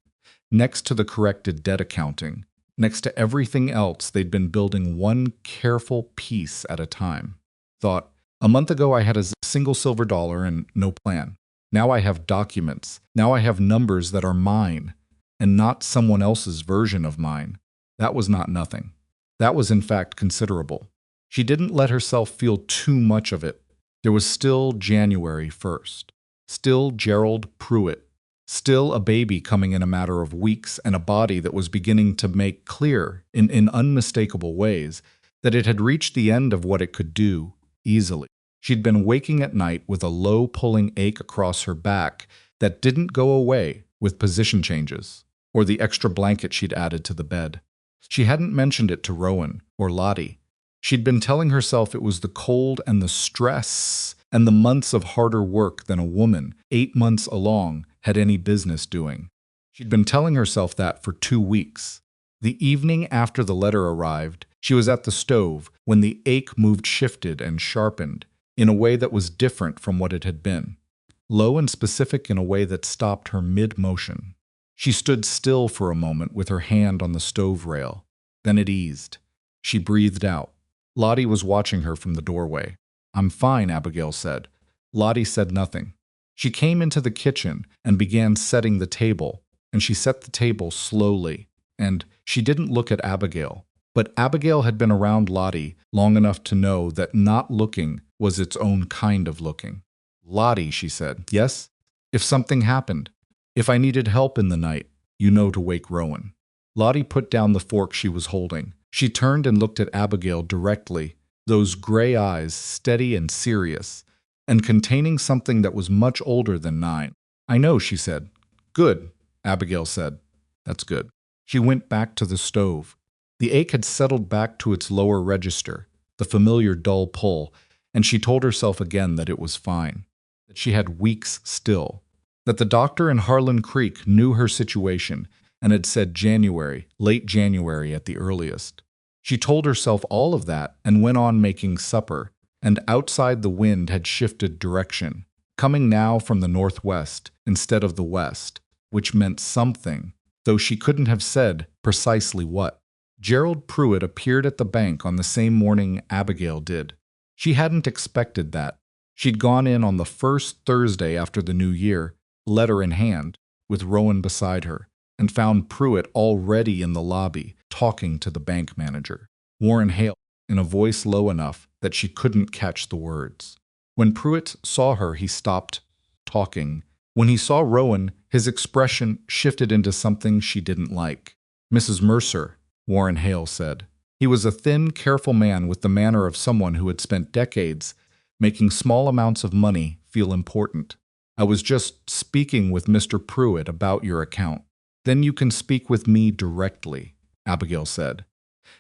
next to the corrected debt accounting. Next to everything else, they'd been building one careful piece at a time. Thought, a month ago I had a single silver dollar and no plan. Now I have documents. Now I have numbers that are mine, and not someone else's version of mine. That was not nothing. That was in fact considerable. She didn't let herself feel too much of it. There was still January 1st. Still Gerald Pruitt. Still a baby coming in a matter of weeks and a body that was beginning to make clear, in unmistakable ways, that it had reached the end of what it could do, easily. She'd been waking at night with a low pulling ache across her back that didn't go away with position changes, or the extra blanket she'd added to the bed. She hadn't mentioned it to Rowan or Lottie. She'd been telling herself it was the cold and the stress and the months of harder work than a woman, 8 months along, had any business doing. She'd been telling herself that for 2 weeks. The evening after the letter arrived, she was at the stove when the ache shifted and sharpened in a way that was different from what it had been, low and specific in a way that stopped her mid-motion. She stood still for a moment with her hand on the stove rail. Then it eased. She breathed out. Lottie was watching her from the doorway. I'm fine, Abigail said. Lottie said nothing. She came into the kitchen and began setting the table, and she set the table slowly, and she didn't look at Abigail. But Abigail had been around Lottie long enough to know that not looking was its own kind of looking. Lottie, she said, yes? If something happened, if I needed help in the night, you know to wake Rowan. Lottie put down the fork she was holding. She turned and looked at Abigail directly, those gray eyes steady and serious, and containing something that was much older than 9. I know, she said. Good, Abigail said. That's good. She went back to the stove. The ache had settled back to its lower register, the familiar dull pull, and she told herself again that it was fine, that she had weeks still, that the doctor in Harlan Creek knew her situation and had said January, late January at the earliest. She told herself all of that and went on making supper, and outside the wind had shifted direction, coming now from the northwest instead of the west, which meant something, though she couldn't have said precisely what. Gerald Pruitt appeared at the bank on the same morning Abigail did. She hadn't expected that. She'd gone in on the first Thursday after the new year, letter in hand, with Rowan beside her, and found Pruitt already in the lobby, talking to the bank manager. Warren hailed, in a voice low enough that she couldn't catch the words. When Pruitt saw her, he stopped talking. When he saw Rowan, his expression shifted into something she didn't like. Mrs. Mercer, Warren Hale said. He was a thin, careful man with the manner of someone who had spent decades making small amounts of money feel important. I was just speaking with Mr. Pruitt about your account. Then you can speak with me directly, Abigail said.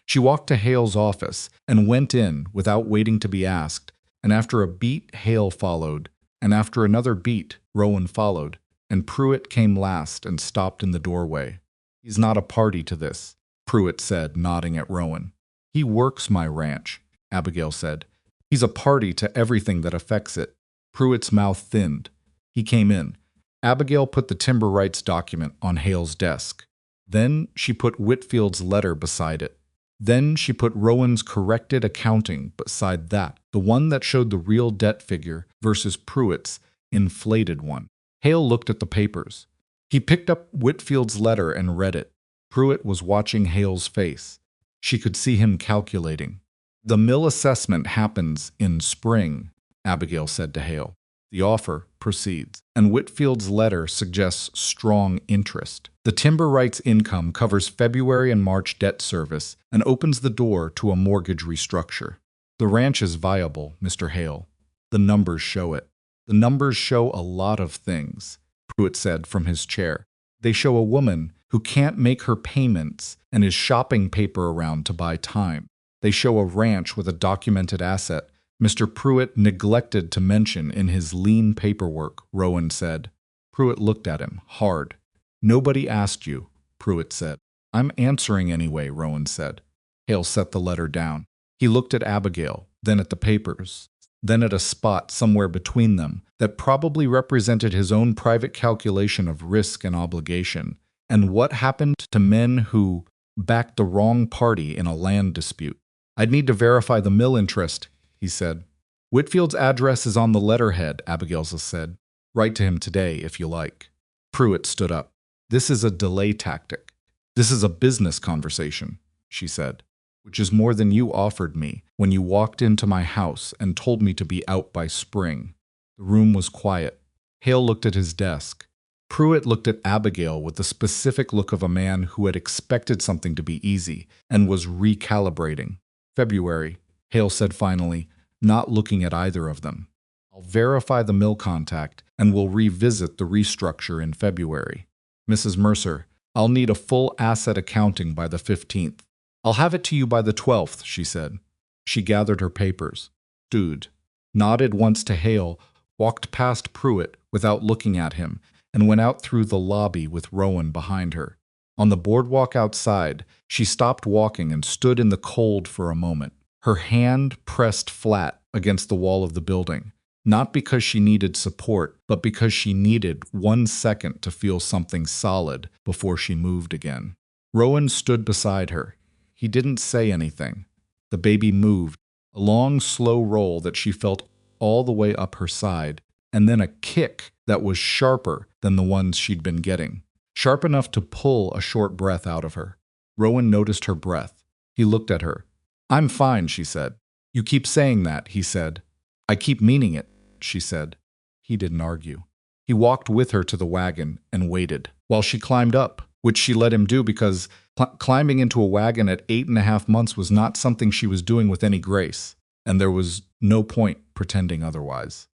She walked to Hale's office and went in without waiting to be asked, and after a beat, Hale followed, and after another beat, Rowan followed, and Pruitt came last and stopped in the doorway. He's not a party to this, Pruitt said, nodding at Rowan. He works my ranch, Abigail said. He's a party to everything that affects it. Pruitt's mouth thinned. He came in. Abigail put the timber rights document on Hale's desk. Then she put Whitfield's letter beside it. Then she put Rowan's corrected accounting beside that, the one that showed the real debt figure versus Pruitt's inflated one. Hale looked at the papers. He picked up Whitfield's letter and read it. Pruitt was watching Hale's face. She could see him calculating. The mill assessment happens in spring, Abigail said to Hale. The offer proceeds, and Whitfield's letter suggests strong interest. The timber rights income covers February and March debt service and opens the door to a mortgage restructure. The ranch is viable, Mr. Hale. The numbers show it. The numbers show a lot of things, Pruitt said from his chair. They show a woman who can't make her payments and is shopping paper around to buy time. They show a ranch with a documented asset Mr. Pruitt neglected to mention in his lean paperwork, Rowan said. Pruitt looked at him, hard. Nobody asked you, Pruitt said. I'm answering anyway, Rowan said. Hale set the letter down. He looked at Abigail, then at the papers, then at a spot somewhere between them that probably represented his own private calculation of risk and obligation, and what happened to men who backed the wrong party in a land dispute. I'd need to verify the mill interest, he said. Whitfield's address is on the letterhead, Abigail said. Write to him today, if you like. Pruitt stood up. This is a delay tactic. This is a business conversation, she said, which is more than you offered me when you walked into my house and told me to be out by spring. The room was quiet. Hale looked at his desk. Pruitt looked at Abigail with the specific look of a man who had expected something to be easy and was recalibrating. February, Hale said finally, not looking at either of them. I'll verify the mill contact and we'll revisit the restructure in February. Mrs. Mercer, I'll need a full asset accounting by the 15th. I'll have it to you by the 12th, she said. She gathered her papers, stood, nodded once to Hale, walked past Pruitt without looking at him, and went out through the lobby with Rowan behind her. On the boardwalk outside, she stopped walking and stood in the cold for a moment, her hand pressed flat against the wall of the building, not because she needed support, but because she needed 1 second to feel something solid before she moved again. Rowan stood beside her. He didn't say anything. The baby moved, a long, slow roll that she felt all the way up her side, and then a kick that was sharper than the ones she'd been getting, sharp enough to pull a short breath out of her. Rowan noticed her breath. He looked at her. "I'm fine," she said. "You keep saying that," he said. "I keep meaning it," she said. He didn't argue. He walked with her to the wagon and waited while she climbed up, which she let him do because climbing into a wagon at 8.5 months was not something she was doing with any grace, and there was no point pretending otherwise.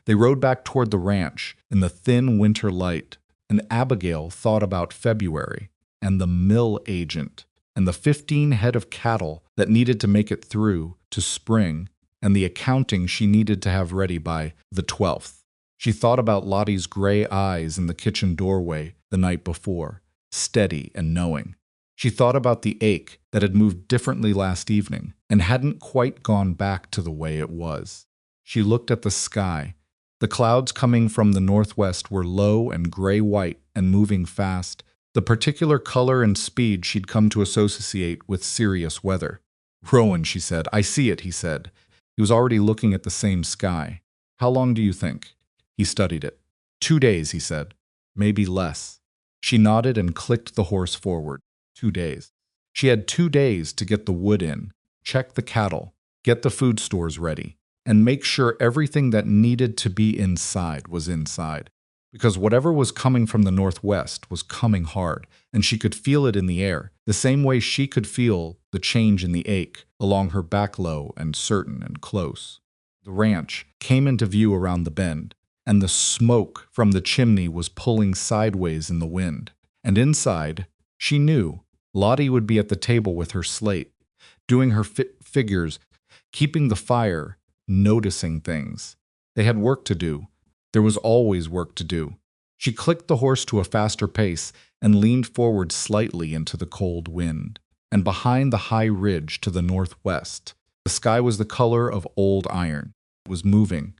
They rode back toward the ranch in the thin winter light, and Abigail thought about February and the mill agent and the 15 head of cattle that needed to make it through to spring and the accounting she needed to have ready by the 12th. She thought about Lottie's gray eyes in the kitchen doorway the night before, steady and knowing. She thought about the ache that had moved differently last evening and hadn't quite gone back to the way it was. She looked at the sky. The clouds coming from the northwest were low and gray-white and moving fast, the particular color and speed she'd come to associate with serious weather. "Rowan," she said. "I see it," he said. He was already looking at the same sky. "How long do you think?" He studied it. 2 days, he said. "Maybe less." She nodded and clicked the horse forward. 2 days. She had 2 days to get the wood in, check the cattle, get the food stores ready, and make sure everything that needed to be inside was inside. Because whatever was coming from the northwest was coming hard, and she could feel it in the air, the same way she could feel the change in the ache along her back low and certain and close. The ranch came into view around the bend, and the smoke from the chimney was pulling sideways in the wind. And inside, she knew Lottie would be at the table with her slate, doing her figures, keeping the fire, noticing things. They had work to do. There was always work to do. She clicked the horse to a faster pace and leaned forward slightly into the cold wind. And behind the high ridge to the northwest, the sky was the color of old iron. It was moving,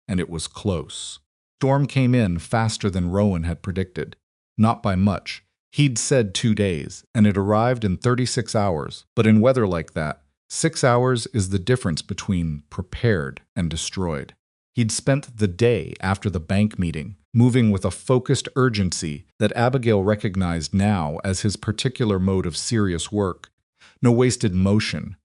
and it was close. Storm came in faster than Rowan had predicted. Not by much. He'd said 2 days, and it arrived in 36 hours. But in weather like that, 6 hours is the difference between prepared and destroyed. He'd spent the day after the bank meeting, moving with a focused urgency that Abigail recognized now as his particular mode of serious work. No wasted motion,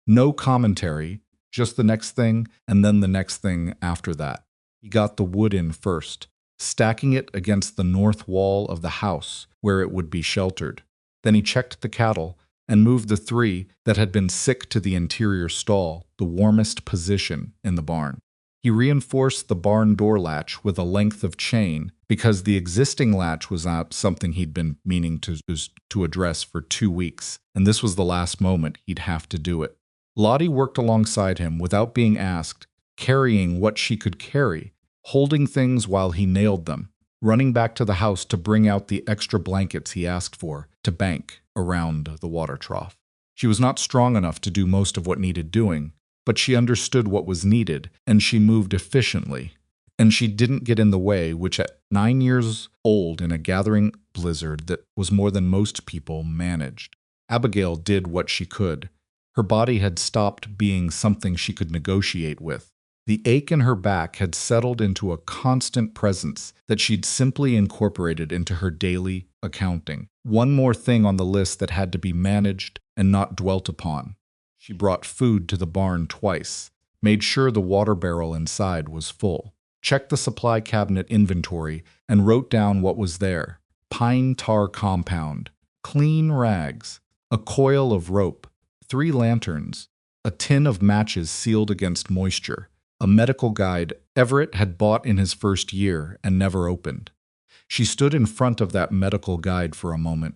no commentary, just the next thing and then the next thing after that. He got the wood in first, stacking it against the north wall of the house where it would be sheltered. Then he checked the cattle and moved the 3 that had been sick to the interior stall, the warmest position in the barn. He reinforced the barn door latch with a length of chain because the existing latch was not something he'd been meaning to address for 2 weeks, and this was the last moment he'd have to do it. Lottie worked alongside him without being asked, carrying what she could carry, holding things while he nailed them, running back to the house to bring out the extra blankets he asked for to bank around the water trough. She was not strong enough to do most of what needed doing, but she understood what was needed, and she moved efficiently. And she didn't get in the way, which at 9 years old in a gathering blizzard that was more than most people managed. Abigail did what she could. Her body had stopped being something she could negotiate with. The ache in her back had settled into a constant presence that she'd simply incorporated into her daily accounting. One more thing on the list that had to be managed and not dwelt upon. She brought food to the barn twice, made sure the water barrel inside was full, checked the supply cabinet inventory, and wrote down what was there. Pine tar compound, clean rags, a coil of rope, 3 lanterns, a tin of matches sealed against moisture, a medical guide Everett had bought in his first year and never opened. She stood in front of that medical guide for a moment.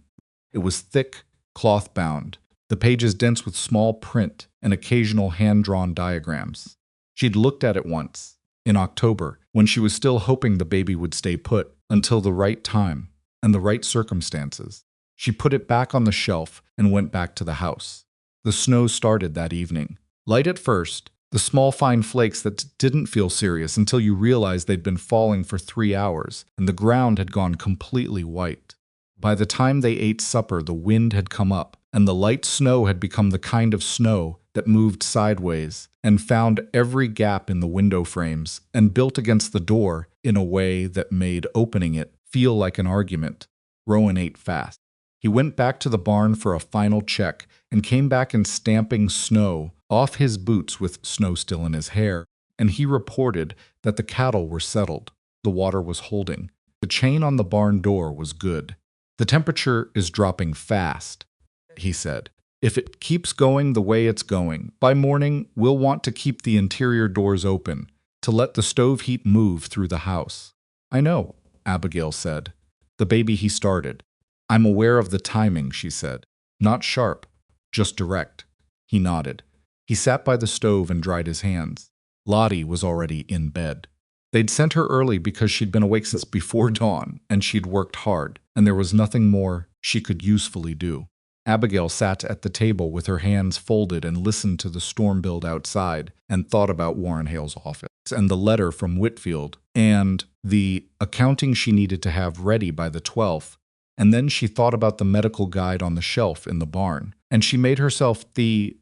It was thick, cloth-bound, the pages dense with small print and occasional hand-drawn diagrams. She'd looked at it once, in October, when she was still hoping the baby would stay put until the right time and the right circumstances. She put it back on the shelf and went back to the house. The snow started that evening. Light at first, the small fine flakes that didn't feel serious until you realized they'd been falling for 3 hours and the ground had gone completely white. By the time they ate supper, the wind had come up, and the light snow had become the kind of snow that moved sideways and found every gap in the window frames and built against the door in a way that made opening it feel like an argument. Rowan ate fast. He went back to the barn for a final check and came back in stamping snow off his boots with snow still in his hair, and he reported that the cattle were settled. The water was holding. The chain on the barn door was good. The temperature is dropping fast, he said. If it keeps going the way it's going, by morning we'll want to keep the interior doors open to let the stove heat move through the house. I know, Abigail said. The baby he started. I'm aware of the timing, she said. Not sharp, just direct. He nodded. He sat by the stove and dried his hands. Lottie was already in bed. They'd sent her early because she'd been awake since before dawn, and she'd worked hard, and there was nothing more she could usefully do. Abigail sat at the table with her hands folded and listened to the storm build outside and thought about Warren Hale's office and the letter from Whitfield and the accounting she needed to have ready by the 12th. And then she thought about the medical guide on the shelf in the barn, and she made herself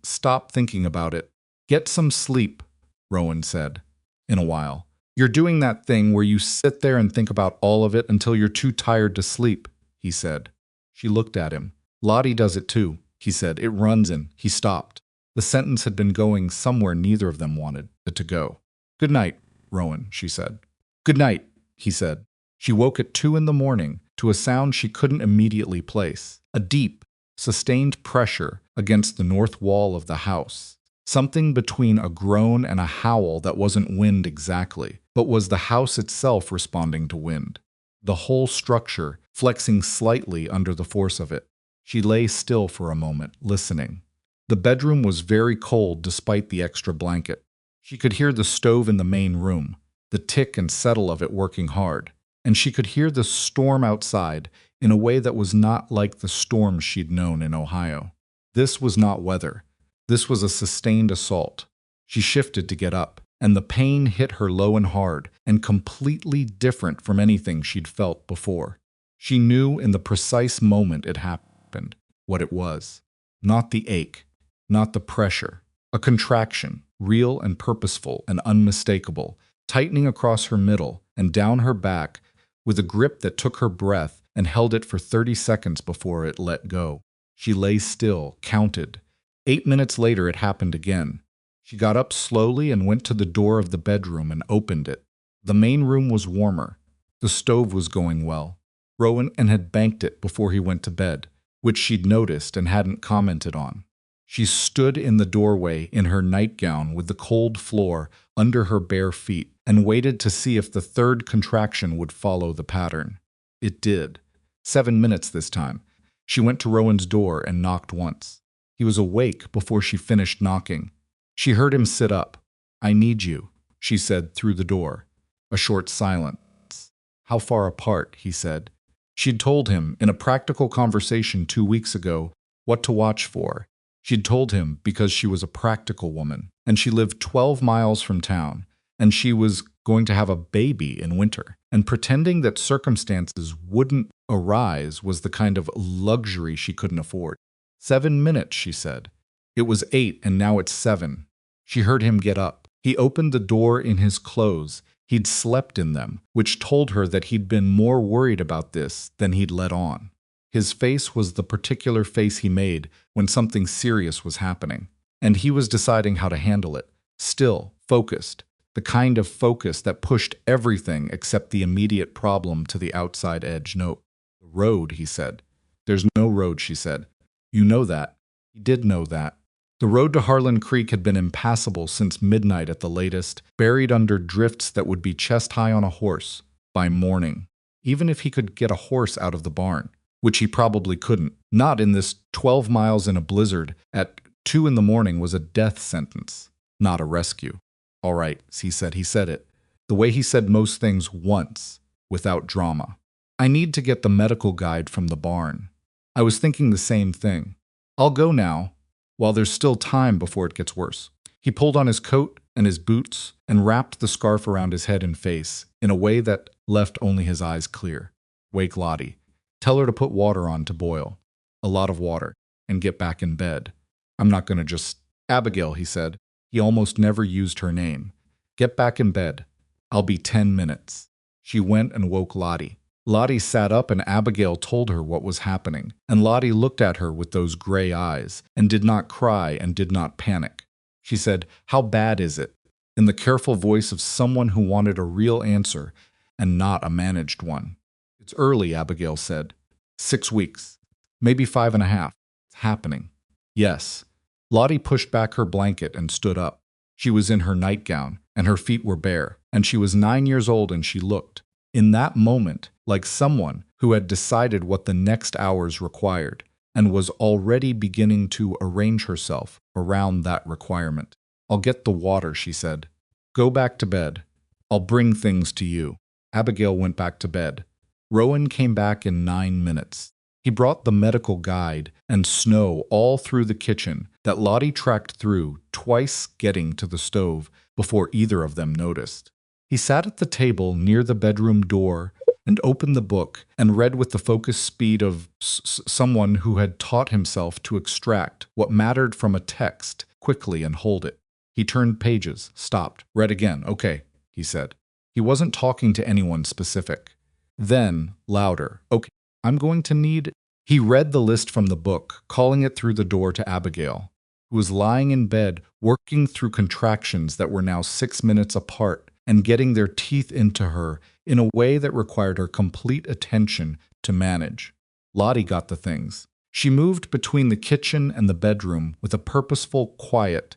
stop thinking about it. Get some sleep, Rowan said, in a while. You're doing that thing where you sit there and think about all of it until you're too tired to sleep, he said. She looked at him. Lottie does it too, he said. It runs in. He stopped. The sentence had been going somewhere neither of them wanted it to go. Good night, Rowan, she said. Good night, he said. She woke at 2 a.m. to a sound she couldn't immediately place. A deep, sustained pressure against the north wall of the house. Something between a groan and a howl that wasn't wind exactly, but was the house itself responding to wind. The whole structure flexing slightly under the force of it. She lay still for a moment, listening. The bedroom was very cold despite the extra blanket. She could hear the stove in the main room, the tick and settle of it working hard, and she could hear the storm outside in a way that was not like the storms she'd known in Ohio. This was not weather. This was a sustained assault. She shifted to get up, and the pain hit her low and hard, and completely different from anything she'd felt before. She knew in the precise moment it happened what it was. Not the ache, not the pressure. A contraction, real and purposeful and unmistakable, tightening across her middle and down her back with a grip that took her breath and held it for 30 seconds before it let go. She lay still, counted. 8 minutes later it happened again. She got up slowly and went to the door of the bedroom and opened it. The main room was warmer. The stove was going well. Rowan had banked it before he went to bed, which she'd noticed and hadn't commented on. She stood in the doorway in her nightgown with the cold floor under her bare feet and waited to see if the third contraction would follow the pattern. It did. 7 minutes this time. She went to Rowan's door and knocked once. He was awake before she finished knocking. She heard him sit up. I need you, she said through the door. A short silence. How far apart, he said. She'd told him, in a practical conversation 2 weeks ago, what to watch for. She'd told him because she was a practical woman, and she lived 12 miles from town, and she was going to have a baby in winter, and pretending that circumstances wouldn't arise was the kind of luxury she couldn't afford. 7 minutes, she said. It was 8, and now it's 7. She heard him get up. He opened the door in his clothes. He'd slept in them, which told her that he'd been more worried about this than he'd let on. His face was the particular face he made when something serious was happening, and he was deciding how to handle it. Still, focused. The kind of focus that pushed everything except the immediate problem to the outside edge. No. The road, he said. There's no road, she said. You know that. He did know that. The road to Harlan Creek had been impassable since midnight at the latest, buried under drifts that would be chest-high on a horse by morning, even if he could get a horse out of the barn, which he probably couldn't. Not in this 12 miles in a blizzard at 2 a.m. was a death sentence, not a rescue. All right, he said it. The way he said most things once, without drama. I need to get the medical guide from the barn. I was thinking the same thing. I'll go now, while there's still time before it gets worse. He pulled on his coat and his boots and wrapped the scarf around his head and face in a way that left only his eyes clear. Wake Lottie. Tell her to put water on to boil. A lot of water. And get back in bed. I'm not going to just... Abigail, he said. He almost never used her name. Get back in bed. I'll be 10 minutes. She went and woke Lottie. Lottie sat up and Abigail told her what was happening, and Lottie looked at her with those gray eyes and did not cry and did not panic. She said, "How bad is it?" in the careful voice of someone who wanted a real answer and not a managed one. "It's early," Abigail said. 6 weeks. Maybe 5.5. It's happening. Yes. Lottie pushed back her blanket and stood up. She was in her nightgown, and her feet were bare, and she was 9 years old, and she looked, in that moment, like someone who had decided what the next hours required, and was already beginning to arrange herself around that requirement. "I'll get the water," she said. "Go back to bed. I'll bring things to you." Abigail went back to bed. Rowan came back in 9 minutes. He brought the medical guide and snow all through the kitchen that Lottie tracked through, twice getting to the stove before either of them noticed. He sat at the table near the bedroom door and opened the book and read with the focused speed of someone who had taught himself to extract what mattered from a text quickly and hold it. He turned pages, stopped, read again. "Okay," he said. He wasn't talking to anyone specific. Then, louder, "Okay, I'm going to need..." He read the list from the book, calling it through the door to Abigail, who was lying in bed, working through contractions that were now 6 minutes apart and getting their teeth into her in a way that required her complete attention to manage. Lottie got the things. She moved between the kitchen and the bedroom with a purposeful quiet,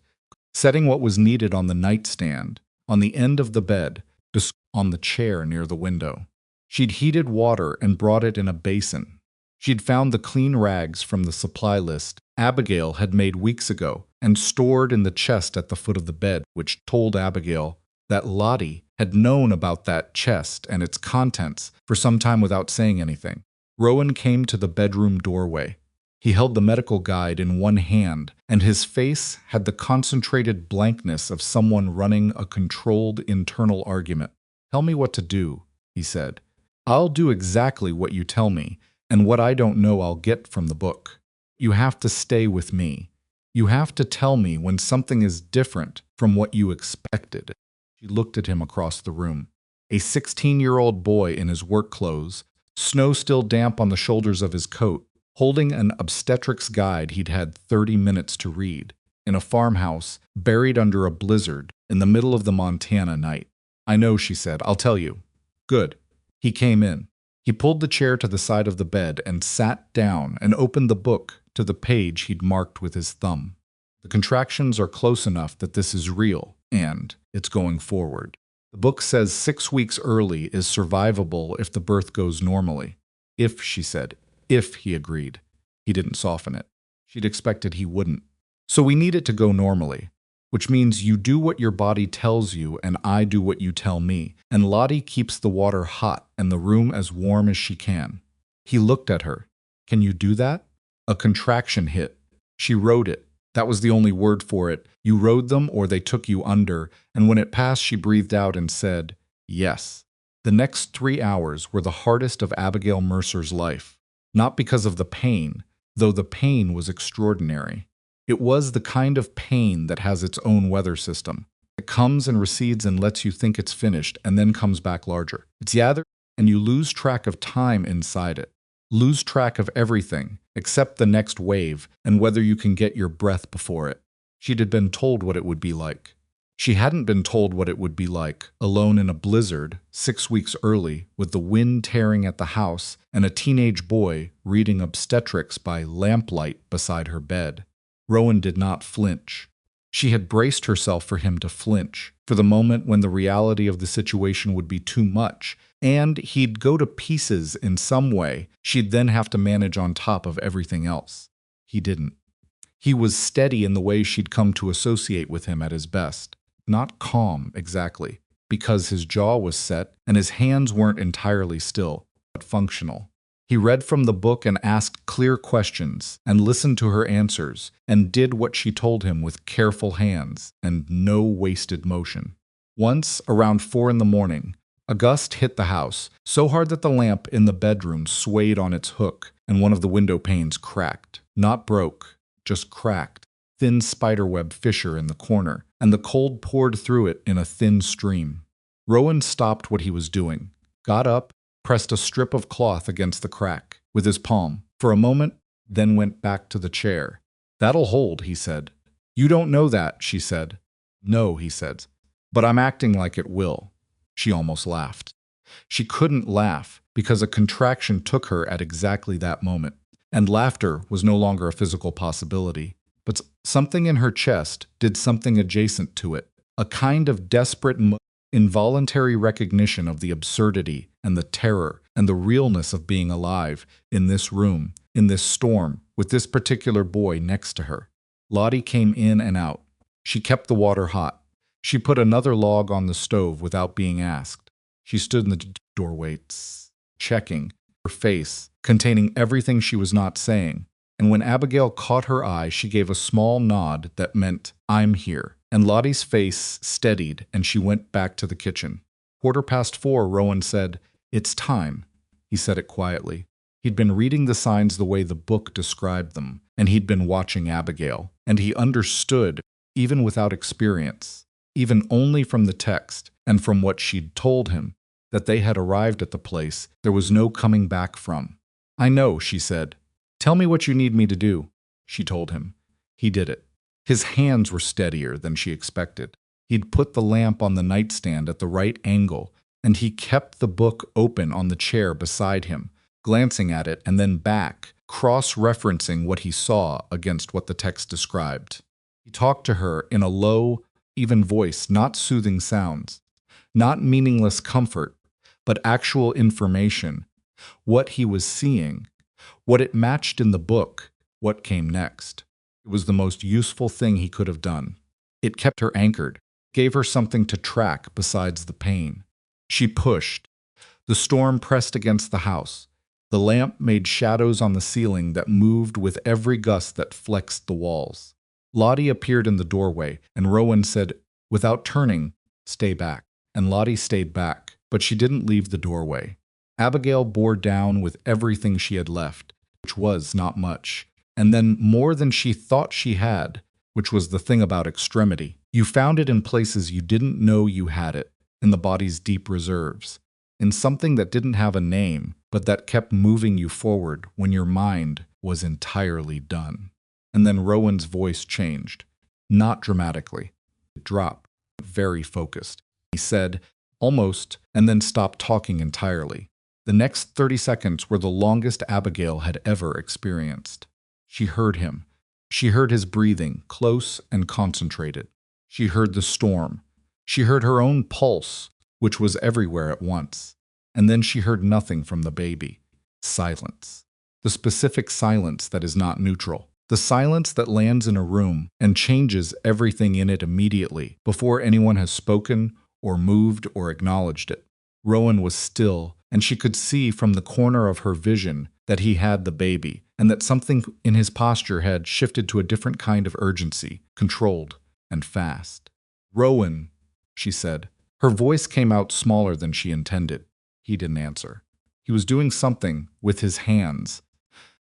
setting what was needed on the nightstand, on the end of the bed, on the chair near the window. She'd heated water and brought it in a basin. She'd found the clean rags from the supply list Abigail had made weeks ago and stored in the chest at the foot of the bed, which told Abigail that Lottie had known about that chest and its contents for some time without saying anything. Rowan came to the bedroom doorway. He held the medical guide in one hand, and his face had the concentrated blankness of someone running a controlled internal argument. "Tell me what to do," he said. "I'll do exactly what you tell me, and what I don't know I'll get from the book. You have to stay with me. You have to tell me when something is different from what you expected." She looked at him across the room. A 16-year-old boy in his work clothes, snow still damp on the shoulders of his coat, holding an obstetrics guide he'd had 30 minutes to read, in a farmhouse buried under a blizzard in the middle of the Montana night. "I know," she said. "I'll tell you." "Good." He came in. He pulled the chair to the side of the bed and sat down and opened the book to the page he'd marked with his thumb. "The contractions are close enough that this is real, and it's going forward. The book says 6 weeks early is survivable if the birth goes normally." "If," she said. "If," he agreed. He didn't soften it. She'd expected he wouldn't. "So we need it to go normally, which means you do what your body tells you and I do what you tell me, and Lottie keeps the water hot and the room as warm as she can." He looked at her. "Can you do that?" A contraction hit. She rode it. That was the only word for it. You rode them or they took you under, and when it passed she breathed out and said, "Yes." The next 3 hours were the hardest of Abigail Mercer's life. Not because of the pain, though the pain was extraordinary. It was the kind of pain that has its own weather system. It comes and recedes and lets you think it's finished and then comes back larger. It's the other, and you lose track of time inside it. Lose track of everything except the next wave and whether you can get your breath before it. She'd had been told what it would be like. She hadn't been told what it would be like, alone in a blizzard, 6 weeks early, with the wind tearing at the house and a teenage boy reading obstetrics by lamplight beside her bed. Rowan did not flinch. She had braced herself for him to flinch, for the moment when the reality of the situation would be too much, and he'd go to pieces in some way she'd then have to manage on top of everything else. He didn't. He was steady in the way she'd come to associate with him at his best. Not calm, exactly, because his jaw was set and his hands weren't entirely still, but functional. He read from the book and asked clear questions and listened to her answers and did what she told him with careful hands and no wasted motion. Once, around 4 in the morning, a gust hit the house, so hard that the lamp in the bedroom swayed on its hook and one of the window panes cracked. Not broke, just cracked. Thin spiderweb fissure in the corner, and the cold poured through it in a thin stream. Rowan stopped what he was doing, got up, pressed a strip of cloth against the crack with his palm for a moment, then went back to the chair. "That'll hold," he said. "You don't know that," she said. "No," he said, "but I'm acting like it will." She almost laughed. She couldn't laugh because a contraction took her at exactly that moment, and laughter was no longer a physical possibility. But something in her chest did something adjacent to it, a kind of desperate, involuntary recognition of the absurdity and the terror and the realness of being alive in this room, in this storm, with this particular boy next to her. Lottie came in and out. She kept the water hot. She put another log on the stove without being asked. She stood in the doorway, checking her face, containing everything she was not saying. And when Abigail caught her eye, she gave a small nod that meant, "I'm here." And Lottie's face steadied, and she went back to the kitchen. 4:15, Rowan said, "It's time." He said it quietly. He'd been reading the signs the way the book described them, and he'd been watching Abigail, and he understood, even without experience, even only from the text and from what she'd told him, that they had arrived at the place there was no coming back from. "I know," she said. "Tell me what you need me to do," she told him. He did it. His hands were steadier than she expected. He'd put the lamp on the nightstand at the right angle, and he kept the book open on the chair beside him, glancing at it and then back, cross-referencing what he saw against what the text described. He talked to her in a low, even voice, not soothing sounds, not meaningless comfort, but actual information, what he was seeing, what it matched in the book, what came next. It was the most useful thing he could have done. It kept her anchored, gave her something to track besides the pain. She pushed. The storm pressed against the house. The lamp made shadows on the ceiling that moved with every gust that flexed the walls. Lottie appeared in the doorway, and Rowan said, without turning, "Stay back." And Lottie stayed back, but she didn't leave the doorway. Abigail bore down with everything she had left, which was not much, and then more than she thought she had, which was the thing about extremity. You found it in places you didn't know you had it, in the body's deep reserves, in something that didn't have a name, but that kept moving you forward when your mind was entirely done. And then Rowan's voice changed, not dramatically. It dropped, very focused. He said, almost, and then stopped talking entirely. The next 30 seconds were the longest Abigail had ever experienced. She heard him. She heard his breathing, close and concentrated. She heard the storm. She heard her own pulse, which was everywhere at once. And then she heard nothing from the baby. Silence. The specific silence that is not neutral. The silence that lands in a room and changes everything in it immediately, before anyone has spoken or moved or acknowledged it. Rowan was still, and she could see from the corner of her vision that he had the baby, and that something in his posture had shifted to a different kind of urgency, controlled and fast. "Rowan," she said. Her voice came out smaller than she intended. He didn't answer. He was doing something with his hands,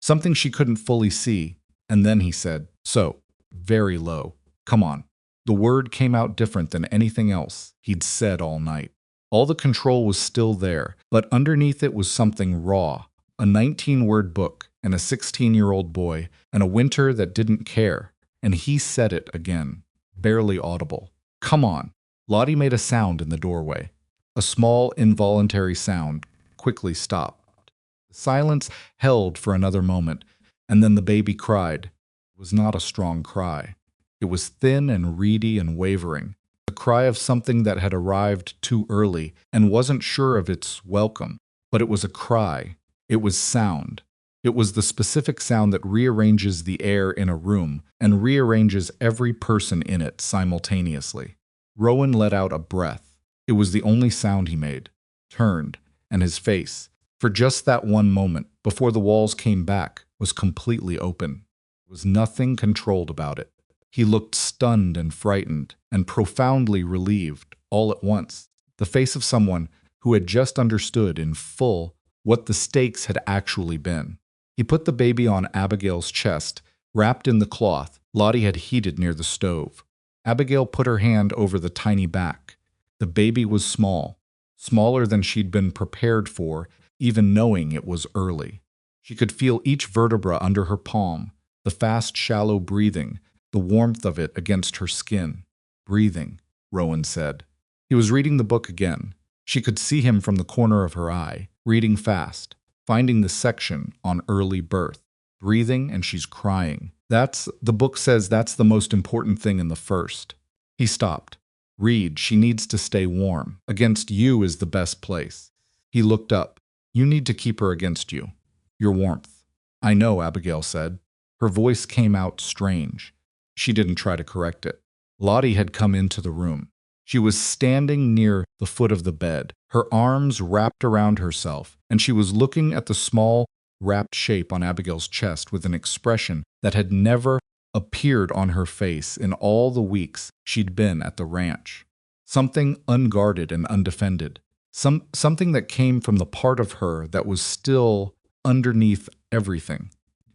something she couldn't fully see, and then he said, "So," very low, "come on." The word came out different than anything else he'd said all night. All the control was still there, but underneath it was something raw, a 19-word book, and a 16-year-old boy, and a winter that didn't care, and he said it again, barely audible. "Come on." Lottie made a sound in the doorway. A small, involuntary sound, quickly stopped. The silence held for another moment, and then the baby cried. It was not a strong cry. It was thin and reedy and wavering, the cry of something that had arrived too early and wasn't sure of its welcome. But it was a cry. It was sound. It was the specific sound that rearranges the air in a room and rearranges every person in it simultaneously. Rowan let out a breath. It was the only sound he made. Turned, and his face, for just that one moment, before the walls came back, was completely open. There was nothing controlled about it. He looked stunned and frightened, and profoundly relieved, all at once. The face of someone who had just understood in full what the stakes had actually been. He put the baby on Abigail's chest, wrapped in the cloth Lottie had heated near the stove. Abigail put her hand over the tiny back. The baby was small, smaller than she'd been prepared for, even knowing it was early. She could feel each vertebra under her palm, the fast, shallow breathing, the warmth of it against her skin. Breathing, Rowan said. He was reading the book again. She could see him from the corner of her eye, reading fast, finding the section on early birth. Breathing, and she's crying. The book says that's the most important thing in the first. He stopped. Read, she needs to stay warm. Against you is the best place. He looked up. You need to keep her against you. Your warmth. I know, Abigail said. Her voice came out strange. She didn't try to correct it. Lottie had come into the room. She was standing near the foot of the bed, her arms wrapped around herself, and she was looking at the small, wrapped shape on Abigail's chest with an expression that had never appeared on her face in all the weeks she'd been at the ranch. Something unguarded and undefended. Something that came from the part of her that was still underneath everything.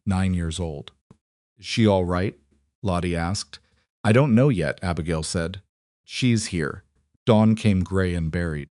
9 years old. Is she all right? Lottie asked. I don't know yet, Abigail said. She's here. Dawn came gray and buried.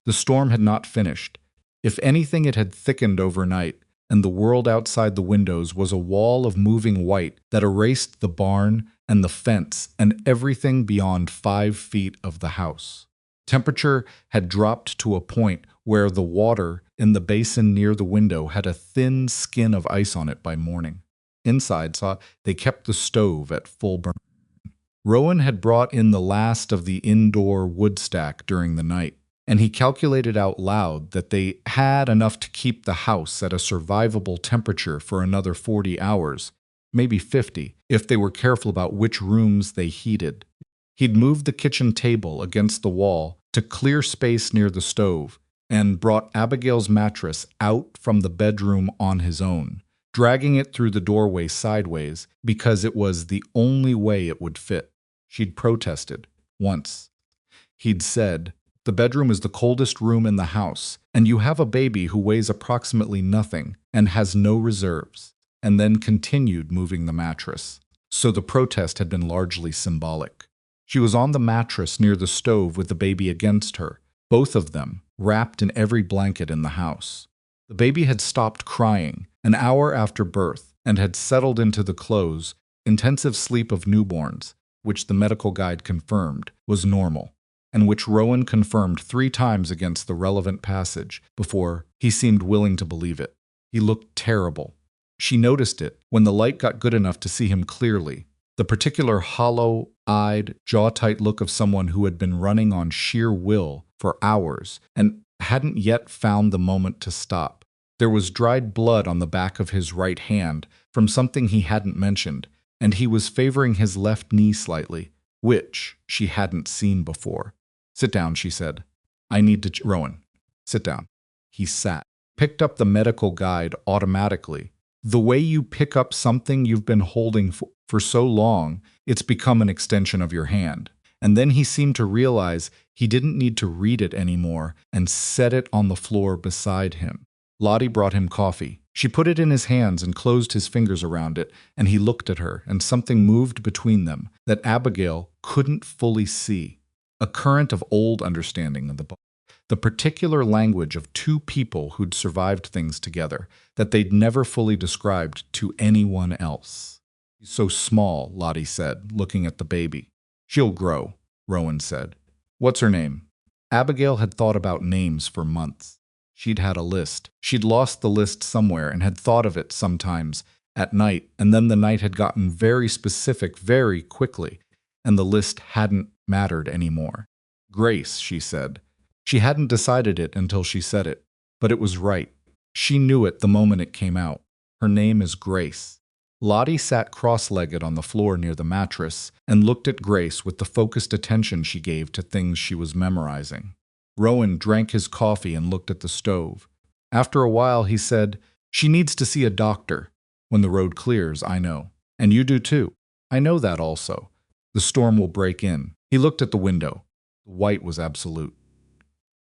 The storm had not finished. If anything, it had thickened overnight, and the world outside the windows was a wall of moving white that erased the barn and the fence and everything beyond 5 feet of the house. Temperature had dropped to a point where the water in the basin near the window had a thin skin of ice on it by morning. Inside, they kept the stove at full burn. Rowan had brought in the last of the indoor wood stack during the night, and he calculated out loud that they had enough to keep the house at a survivable temperature for another 40 hours, maybe 50, if they were careful about which rooms they heated. He'd moved the kitchen table against the wall to clear space near the stove, and brought Abigail's mattress out from the bedroom on his own, dragging it through the doorway sideways because it was the only way it would fit. She'd protested, once. He'd said, the bedroom is the coldest room in the house, and you have a baby who weighs approximately nothing and has no reserves, and then continued moving the mattress. So the protest had been largely symbolic. She was on the mattress near the stove with the baby against her, both of them wrapped in every blanket in the house. The baby had stopped crying an hour after birth and had settled into the close, intensive sleep of newborns, which the medical guide confirmed was normal, and which Rowan confirmed 3 times against the relevant passage before he seemed willing to believe it. He looked terrible. She noticed it when the light got good enough to see him clearly, the particular hollow-eyed, jaw-tight look of someone who had been running on sheer will for hours and hadn't yet found the moment to stop. There was dried blood on the back of his right hand from something he hadn't mentioned, and he was favoring his left knee slightly, which she hadn't seen before. Sit down, she said. I need to... Rowan, sit down. He sat, picked up the medical guide automatically. The way you pick up something you've been holding for so long, it's become an extension of your hand. And then he seemed to realize he didn't need to read it anymore and set it on the floor beside him. Lottie brought him coffee. She put it in his hands and closed his fingers around it, and he looked at her, and something moved between them that Abigail couldn't fully see. A current of old understanding of the particular language of 2 people who'd survived things together that they'd never fully described to anyone else. He's so small, Lottie said, looking at the baby. She'll grow, Rowan said. What's her name? Abigail had thought about names for months. She'd had a list. She'd lost the list somewhere and had thought of it sometimes at night, and then the night had gotten very specific very quickly, and the list hadn't mattered anymore. Grace, she said. She hadn't decided it until she said it, but it was right. She knew it the moment it came out. Her name is Grace. Lottie sat cross-legged on the floor near the mattress and looked at Grace with the focused attention she gave to things she was memorizing. Rowan drank his coffee and looked at the stove. After a while, he said, She needs to see a doctor. When the road clears, I know. And you do too. I know that also. The storm will break in. He looked at the window. The white was absolute.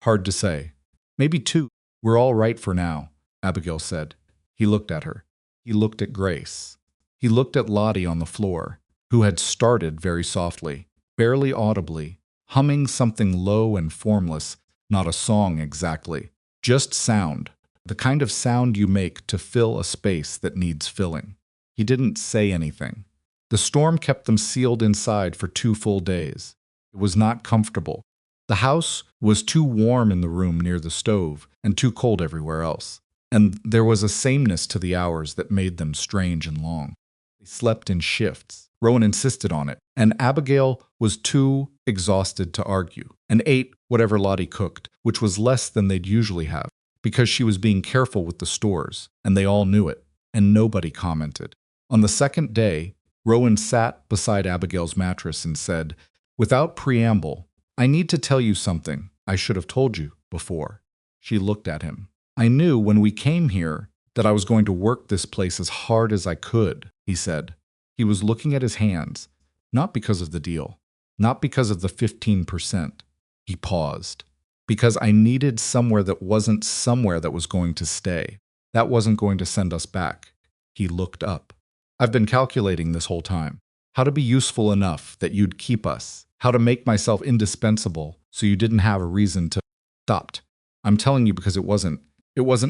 Hard to say. Maybe 2. We're all right for now, Abigail said. He looked at her. He looked at Grace. He looked at Lottie on the floor, who had started very softly, barely audibly, humming something low and formless, not a song exactly, just sound, The kind of sound you make to fill a space that needs filling. He didn't say anything. The storm kept them sealed inside for 2 full days. It was not comfortable. The house was too warm in the room near the stove and too cold everywhere else. And there was a sameness to the hours that made them strange and long. They slept in shifts. Rowan insisted on it, and Abigail was too exhausted to argue, and ate whatever Lottie cooked, which was less than they'd usually have, because she was being careful with the stores, and they all knew it, and nobody commented. On the second day, Rowan sat beside Abigail's mattress and said, without preamble, "I need to tell you something I should have told you before." She looked at him. "I knew when we came here that I was going to work this place as hard as I could," he said. He was looking at his hands, not because of the deal, not because of the 15%. He paused. Because I needed somewhere that wasn't somewhere that was going to stay. That wasn't going to send us back. He looked up. "I've been calculating this whole time. How to be useful enough that you'd keep us. How to make myself indispensable so you didn't have a reason to..." Stopped. "I'm telling you because it wasn't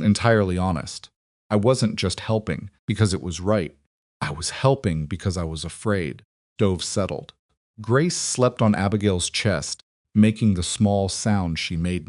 entirely honest. I wasn't just helping because it was right. I was helping because I was afraid." Stove settled. Grace slept on Abigail's chest, making the small sound she made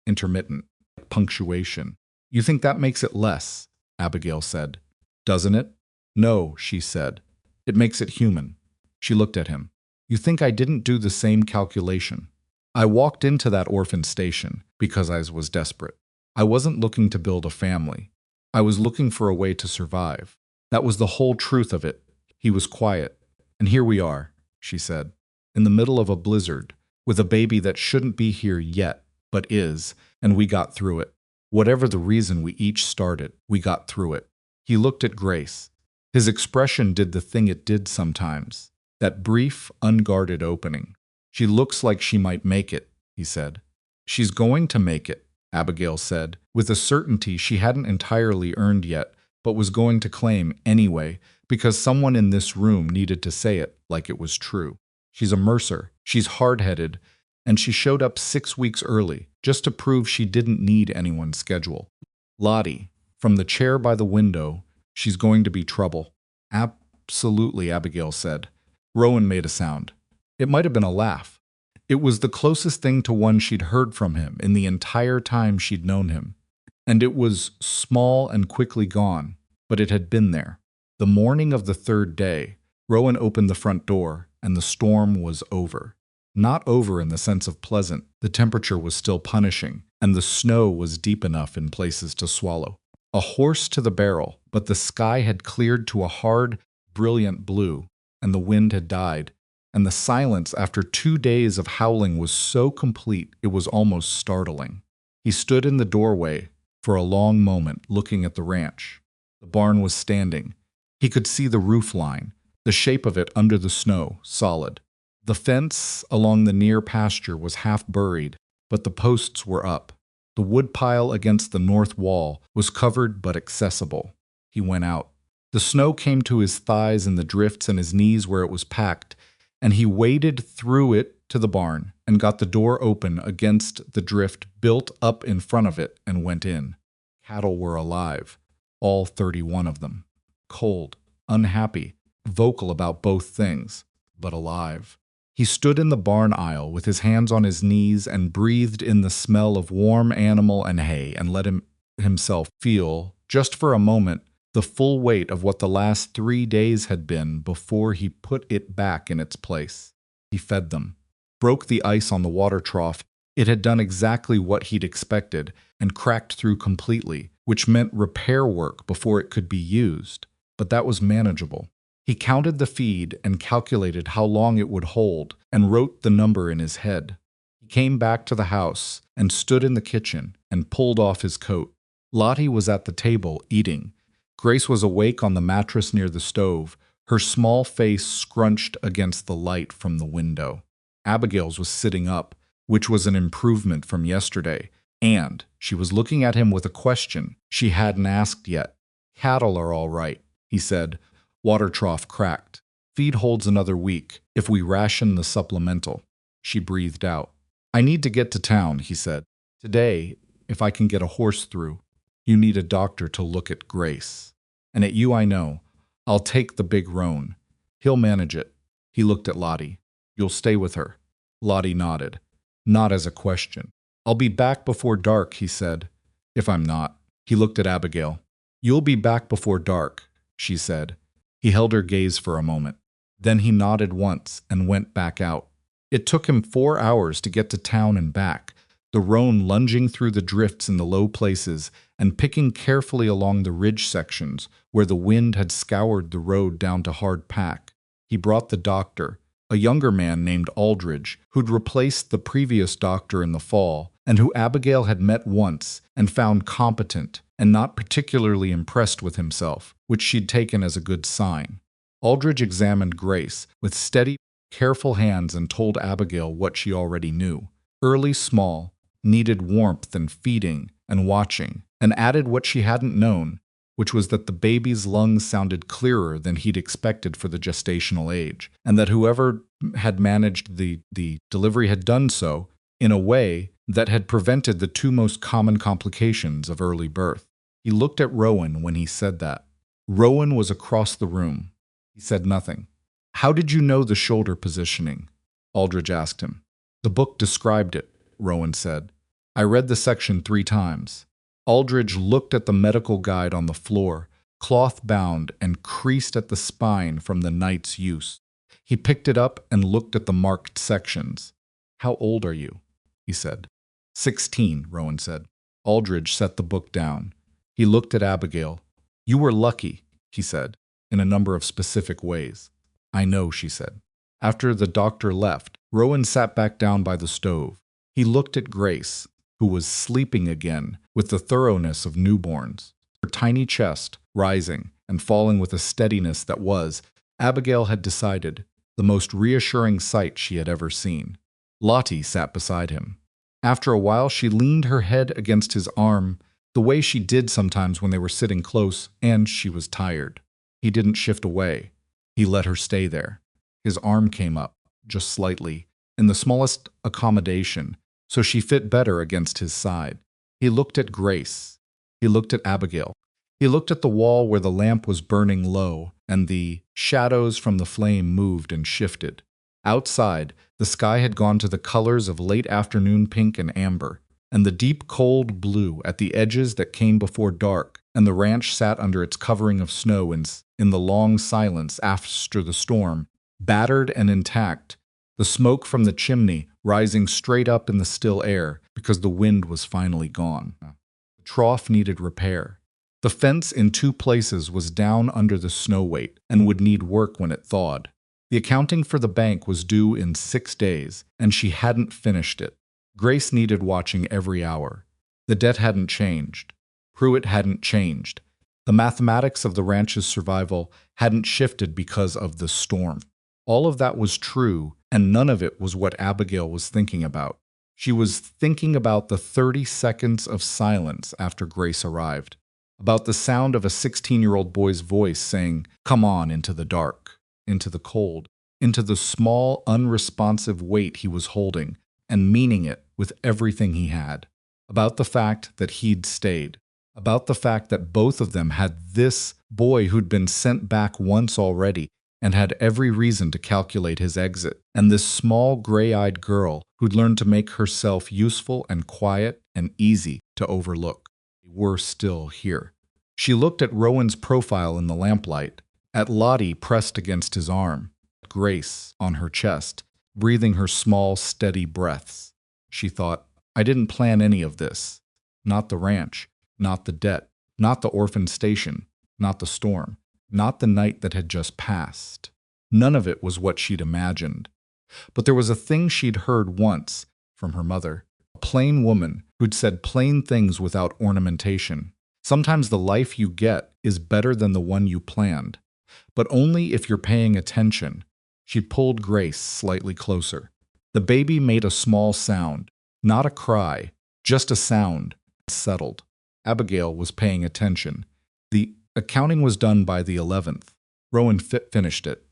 intermittent, punctuation. "You think that makes it less," Abigail said. "Doesn't it?" "No," she said. "It makes it human." She looked at him. "You think I didn't do the same calculation? I walked into that orphan station because I was desperate. I wasn't looking to build a family. I was looking for a way to survive. That was the whole truth of it." He was quiet. "And here we are," she said, "in the middle of a blizzard, with a baby that shouldn't be here yet, but is, and we got through it. Whatever the reason we each started, we got through it." He looked at Grace. His expression did the thing it did sometimes, that brief, unguarded opening. "She looks like she might make it," he said. "She's going to make it," Abigail said, with a certainty she hadn't entirely earned yet, but was going to claim anyway, because someone in this room needed to say it like it was true. "She's a Mercer, she's hard-headed, and she showed up 6 weeks early, just to prove she didn't need anyone's schedule. Lottie, from the chair by the window, she's going to be trouble." "Absolutely," Abigail said. Rowan made a sound. It might have been a laugh. It was the closest thing to one she'd heard from him in the entire time she'd known him. And it was small and quickly gone, but it had been there. The morning of the 3rd day, Rowan opened the front door, and the storm was over. Not over in the sense of pleasant. The temperature was still punishing, and the snow was deep enough in places to swallow. A horse to the barrel, but the sky had cleared to a hard, brilliant blue, and the wind had died, and the silence after 2 days of howling was so complete it was almost startling. He stood in the doorway for a long moment, looking at the ranch. The barn was standing. He could see the roof line, the shape of it under the snow, solid. The fence along the near pasture was half buried, but the posts were up. The woodpile against the north wall was covered but accessible. He went out. The snow came to his thighs and the drifts and his knees where it was packed, and he waded through it to the barn and got the door open against the drift built up in front of it and went in. Cattle were alive, all 31 of them. Cold, unhappy, vocal about both things, but alive. He stood in the barn aisle with his hands on his knees and breathed in the smell of warm animal and hay and let himself feel, just for a moment, the full weight of what the last 3 days had been before he put it back in its place. He fed them, broke the ice on the water trough. It had done exactly what he'd expected and cracked through completely, which meant repair work before it could be used, but that was manageable. He counted the feed and calculated how long it would hold and wrote the number in his head. He came back to the house and stood in the kitchen and pulled off his coat. Lottie was at the table, eating. Grace was awake on the mattress near the stove, her small face scrunched against the light from the window. Abigail's was sitting up, which was an improvement from yesterday, and she was looking at him with a question she hadn't asked yet. "Cattle are all right," he said. "Water trough cracked. Feed holds another week, if we ration the supplemental." She breathed out. "I need to get to town," he said. "Today, if I can get a horse through." You need a doctor to look at Grace. And at you I know. I'll take the big roan. He'll manage it. He looked at Lottie. You'll stay with her. Lottie nodded. Not as a question. I'll be back before dark, he said. If I'm not. He looked at Abigail. You'll be back before dark, she said. He held her gaze for a moment. Then he nodded once and went back out. It took him 4 hours to get to town and back, the roan lunging through the drifts in the low places and picking carefully along the ridge sections where the wind had scoured the road down to hard pack. He brought the doctor, a younger man named Aldridge, who'd replaced the previous doctor in the fall, and who Abigail had met once and found competent and not particularly impressed with himself, which she'd taken as a good sign. Aldridge examined Grace with steady, careful hands and told Abigail what she already knew. Early small, needed warmth and feeding and watching, and added what she hadn't known, which was that the baby's lungs sounded clearer than he'd expected for the gestational age, and that whoever had managed the delivery had done so in a way that had prevented the two most common complications of early birth. He looked at Rowan when he said that. Rowan was across the room. He said nothing. How did you know the shoulder positioning? Aldridge asked him. The book described it, Rowan said. I read the section 3 times. Aldridge looked at the medical guide on the floor, cloth-bound and creased at the spine from the night's use. He picked it up and looked at the marked sections. How old are you? He said. 16, Rowan said. Aldridge set the book down. He looked at Abigail. You were lucky, he said, in a number of specific ways. I know, she said. After the doctor left, Rowan sat back down by the stove. He looked at Grace, who was sleeping again with the thoroughness of newborns. Her tiny chest, rising and falling with a steadiness that was, Abigail had decided, the most reassuring sight she had ever seen. Lottie sat beside him. After a while, she leaned her head against his arm, the way she did sometimes when they were sitting close, and she was tired. He didn't shift away. He let her stay there. His arm came up, just slightly, in the smallest accommodation, so she fit better against his side. He looked at Grace. He looked at Abigail. He looked at the wall where the lamp was burning low, and the shadows from the flame moved and shifted. Outside, the sky had gone to the colors of late afternoon pink and amber, and the deep cold blue at the edges that came before dark, and the ranch sat under its covering of snow in the long silence after the storm, battered and intact, the smoke from the chimney rising straight up in the still air because the wind was finally gone. The trough needed repair. The fence in 2 places was down under the snow weight and would need work when it thawed. The accounting for the bank was due in 6 days, and she hadn't finished it. Grace needed watching every hour. The debt hadn't changed. Pruitt hadn't changed. The mathematics of the ranch's survival hadn't shifted because of the storm. All of that was true, and none of it was what Abigail was thinking about. She was thinking about the 30 seconds of silence after Grace arrived, about the sound of a 16-year-old boy's voice saying, "Come on," into the dark, into the cold, into the small, unresponsive weight he was holding, and meaning it with everything he had, about the fact that he'd stayed, about the fact that both of them had this boy who'd been sent back once already and had every reason to calculate his exit, and this small gray-eyed girl who'd learned to make herself useful and quiet and easy to overlook. They were still here. She looked at Rowan's profile in the lamplight, at Lottie pressed against his arm, at Grace on her chest, breathing her small, steady breaths. She thought, I didn't plan any of this. Not the ranch, not the debt, not the orphan station, not the storm, not the night that had just passed. None of it was what she'd imagined. But there was a thing she'd heard once from her mother, a plain woman who'd said plain things without ornamentation. Sometimes the life you get is better than the one you planned, but only if you're paying attention. She pulled Grace slightly closer. The baby made a small sound, not a cry, just a sound, settled. Abigail was paying attention. The accounting was done by the 11th. Rowan finished it.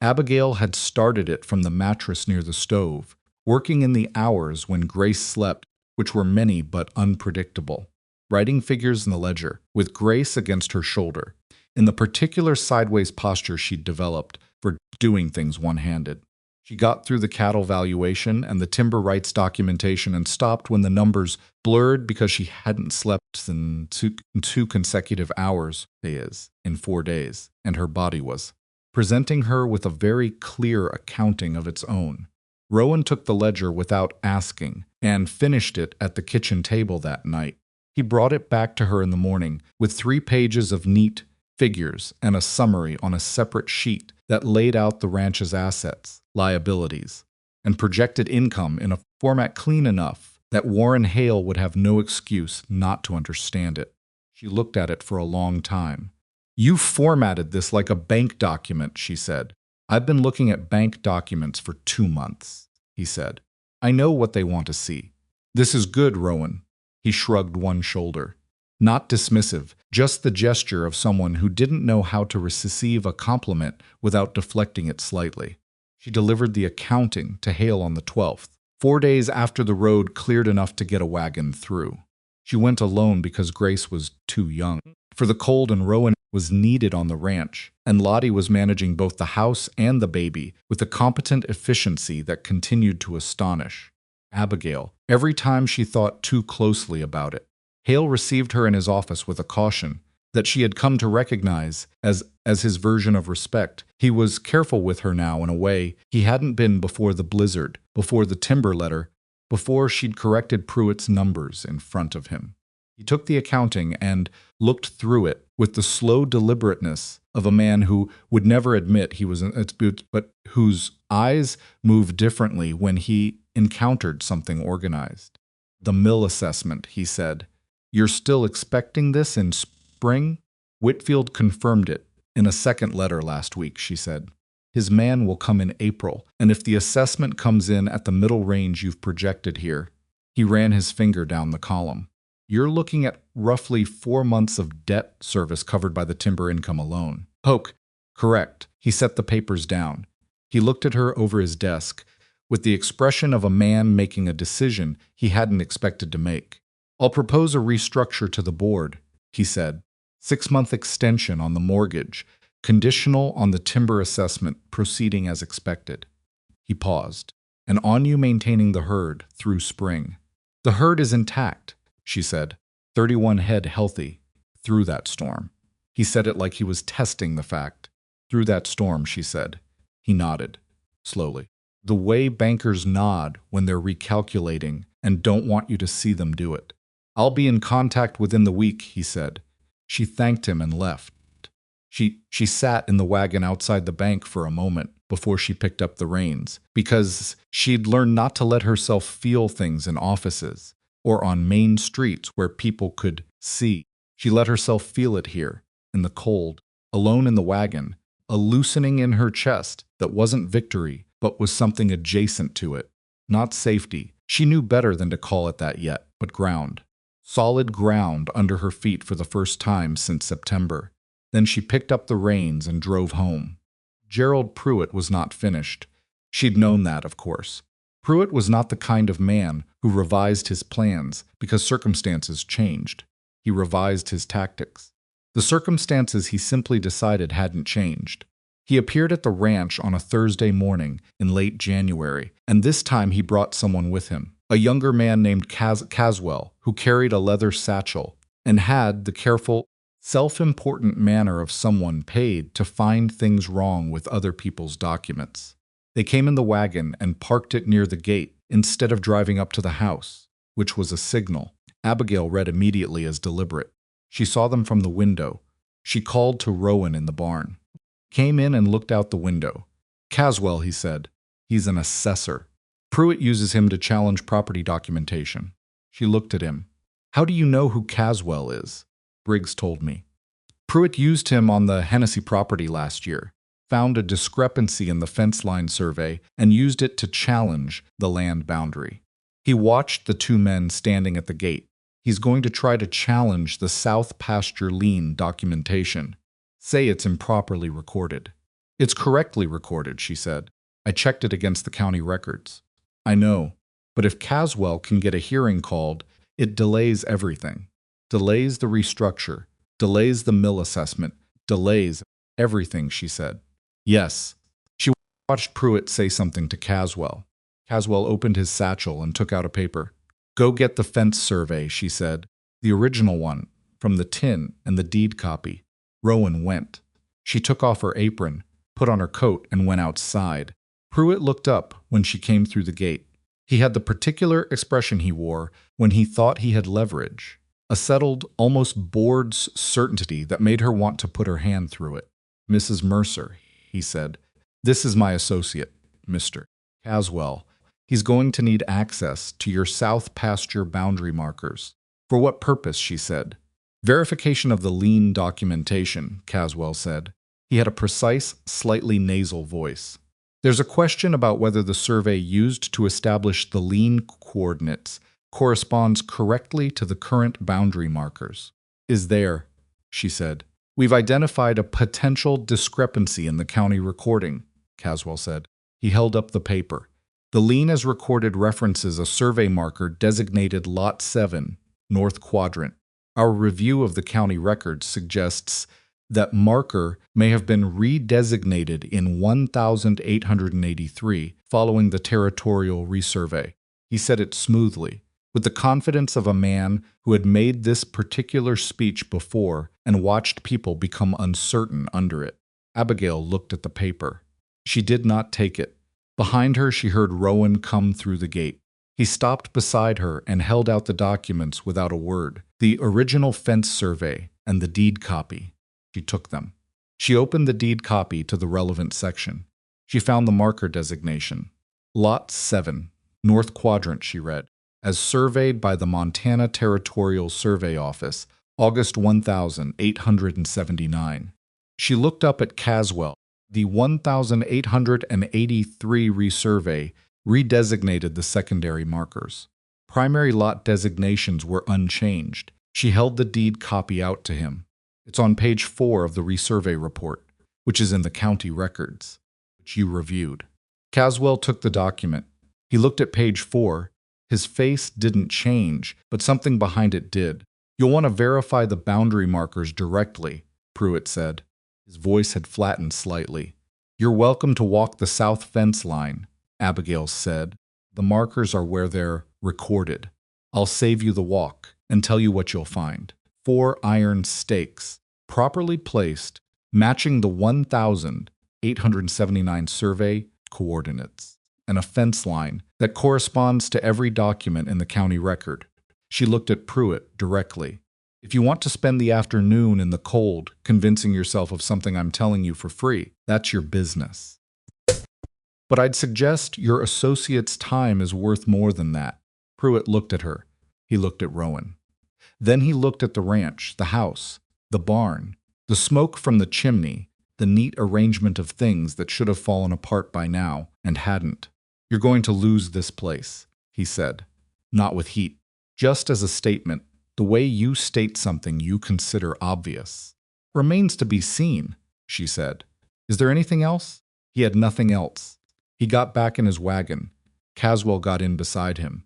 Abigail had started it from the mattress near the stove, working in the hours when Grace slept, which were many but unpredictable. writing figures in the ledger, with Grace against her shoulder, in the particular sideways posture she'd developed for doing things one-handed. She got through the cattle valuation and the timber rights documentation and stopped when the numbers blurred because she hadn't slept in two consecutive hours, in 4 days, and her body was presenting her with a very clear accounting of its own. Rowan took the ledger without asking and finished it at the kitchen table that night. He brought it back to her in the morning with 3 pages of neat figures and a summary on a separate sheet that laid out the ranch's assets, liabilities, and projected income in a format clean enough that Warren Hale would have no excuse not to understand it. She looked at it for a long time. "You formatted this like a bank document," she said. "I've been looking at bank documents for 2 months," he said. "I know what they want to see." "This is good, Rowan." He shrugged one shoulder. Not dismissive, just the gesture of someone who didn't know how to receive a compliment without deflecting it slightly. She delivered the accounting to Hale on the 12th, 4 days after the road cleared enough to get a wagon through. She went alone because Grace was too young for the cold and Rowan was needed on the ranch, and Lottie was managing both the house and the baby with a competent efficiency that continued to astonish Abigail every time she thought too closely about it. Hale received her in his office with a caution that she had come to recognize as his version of respect. He was careful with her now in a way he hadn't been before the blizzard, before the timber letter, before she'd corrected Pruitt's numbers in front of him. He took the accounting and looked through it with the slow deliberateness of a man who would never admit he was but whose eyes moved differently when he encountered something organized. "The mill assessment," he said. "You're still expecting this in spring?" Whitfield confirmed it in a second letter last week, she said. "His man will come in April, and if the assessment comes in at the middle range you've projected here," he ran his finger down the column, "you're looking at roughly 4 months of debt service covered by the timber income alone." Hoke, correct. He set the papers down. He looked at her over his desk with the expression of a man making a decision he hadn't expected to make. "I'll propose a restructure to the board," he said. 6-month extension on the mortgage, conditional on the timber assessment proceeding as expected. He paused. "And on you maintaining the herd through spring." "The herd is intact," she said. 31 head healthy through that storm. He said it like he was testing the fact. "Through that storm," she said. He nodded, slowly. The way bankers nod when they're recalculating and don't want you to see them do it. "I'll be in contact within the week," he said. She thanked him and left. She sat in the wagon outside the bank for a moment before she picked up the reins, because she'd learned not to let herself feel things in offices or on main streets where people could see. She let herself feel it here, in the cold, alone in the wagon, a loosening in her chest that wasn't victory, but was something adjacent to it. Not safety. She knew better than to call it that yet, but ground. Solid ground under her feet for the first time since September. Then she picked up the reins and drove home. Gerald Pruitt was not finished. She'd known that, of course. Pruitt was not the kind of man who revised his plans because circumstances changed. He revised his tactics. The circumstances he simply decided hadn't changed. He appeared at the ranch on a Thursday morning in late January, and this time he brought someone with him, a younger man named Caswell, who carried a leather satchel and had the careful, self-important manner of someone paid to find things wrong with other people's documents. They came in the wagon and parked it near the gate instead of driving up to the house, which was a signal Abigail read immediately as deliberate. She saw them from the window. She called to Rowan in the barn. Came in and looked out the window. "Caswell," he said. "He's an assessor. Pruitt uses him to challenge property documentation." She looked at him. "How do you know who Caswell is?" "Briggs told me." "Pruitt used him on the Hennessy property last year, found a discrepancy in the fence line survey, and used it to challenge the land boundary. He watched the 2 men standing at the gate. He's going to try to challenge the South Pasture lien documentation. Say it's improperly recorded." "It's correctly recorded," she said. "I checked it against the county records." "I know, but if Caswell can get a hearing called, it delays everything." Delays the restructure. Delays the mill assessment. Delays everything, she said. Yes. She watched Pruitt say something to Caswell. Caswell opened his satchel and took out a paper. Go get the fence survey, she said. The original one, from the tin and the deed copy. Rowan went. She took off her apron, put on her coat, and went outside. Pruitt looked up when she came through the gate. He had the particular expression he wore when he thought he had leverage, a settled, almost bored certainty that made her want to put her hand through it. Mrs. Mercer, he said, this is my associate, Mr. Caswell. He's going to need access to your south pasture boundary markers. For what purpose, she said. Verification of the lien documentation, Caswell said. He had a precise, slightly nasal voice. There's a question about whether the survey used to establish the lien coordinates corresponds correctly to the current boundary markers. Is there, she said. We've identified a potential discrepancy in the county recording, Caswell said. He held up the paper. The lien as recorded references a survey marker designated Lot 7, North Quadrant. Our review of the county records suggests that marker may have been redesignated in 1883 following the territorial resurvey. He said it smoothly, with the confidence of a man who had made this particular speech before and watched people become uncertain under it. Abigail looked at the paper. She did not take it. Behind her, she heard Rowan come through the gate. He stopped beside her and held out the documents without a word, the original fence survey and the deed copy. She took them. She opened the deed copy to the relevant section. She found the marker designation. Lot 7, North Quadrant, she read, as surveyed by the Montana Territorial Survey Office, August 1879. She looked up at Caswell. The 1883 resurvey redesignated the secondary markers. Primary lot designations were unchanged. She held the deed copy out to him. It's on page 4 of the resurvey report, which is in the county records, which you reviewed. Caswell took the document. He looked at page 4. His face didn't change, but something behind it did. You'll want to verify the boundary markers directly, Pruitt said. His voice had flattened slightly. You're welcome to walk the south fence line, Abigail said. The markers are where they're recorded. I'll save you the walk and tell you what you'll find. 4 iron stakes, properly placed, matching the 1879 survey coordinates, and a fence line that corresponds to every document in the county record. She looked at Pruitt directly. If you want to spend the afternoon in the cold convincing yourself of something I'm telling you for free, that's your business. But I'd suggest your associate's time is worth more than that. Pruitt looked at her. He looked at Rowan. Then he looked at the ranch, the house, the barn, the smoke from the chimney, the neat arrangement of things that should have fallen apart by now and hadn't. You're going to lose this place, he said. Not with heat. Just as a statement, the way you state something you consider obvious. Remains to be seen, she said. Is there anything else? He had nothing else. He got back in his wagon. Caswell got in beside him.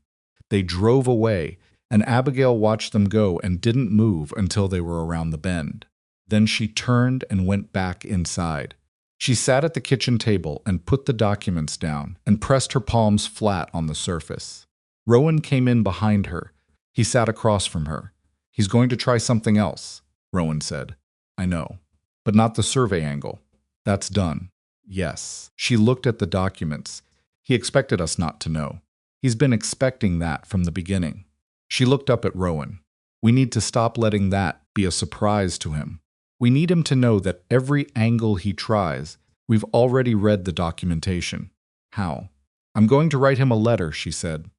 They drove away, and Abigail watched them go and didn't move until they were around the bend. Then she turned and went back inside. She sat at the kitchen table and put the documents down and pressed her palms flat on the surface. Rowan came in behind her. He sat across from her. He's going to try something else, Rowan said. I know. But not the survey angle. That's done. Yes. She looked at the documents. He expected us not to know. He's been expecting that from the beginning. She looked up at Rowan. We need to stop letting that be a surprise to him. We need him to know that every angle he tries, we've already read the documentation. How? I'm going to write him a letter, she said.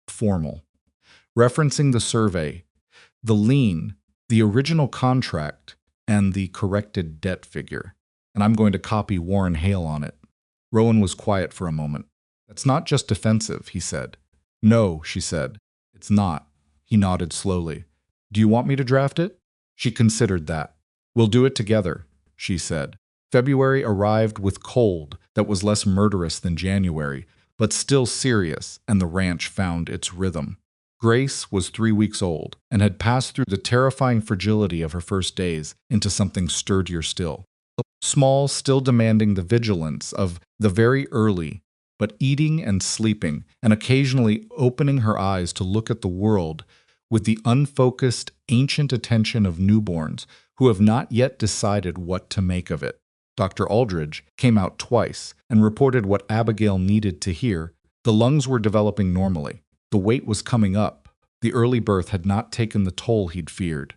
Formal. Referencing the survey, the lien, the original contract, and the corrected debt figure. And I'm going to copy Warren Hale on it. Rowan was quiet for a moment. That's not just defensive, he said. No, she said. It's not. He nodded slowly. Do you want me to draft it? She considered that. We'll do it together, she said. February arrived with cold that was less murderous than January, but still serious, and the ranch found its rhythm. Grace was 3 weeks old and had passed through the terrifying fragility of her first days into something sturdier still. Small, still demanding the vigilance of the very early, but eating and sleeping, and occasionally opening her eyes to look at the world with the unfocused, ancient attention of newborns who have not yet decided what to make of it. Dr. Aldridge came out twice and reported what Abigail needed to hear. The lungs were developing normally. The weight was coming up. The early birth had not taken the toll he'd feared.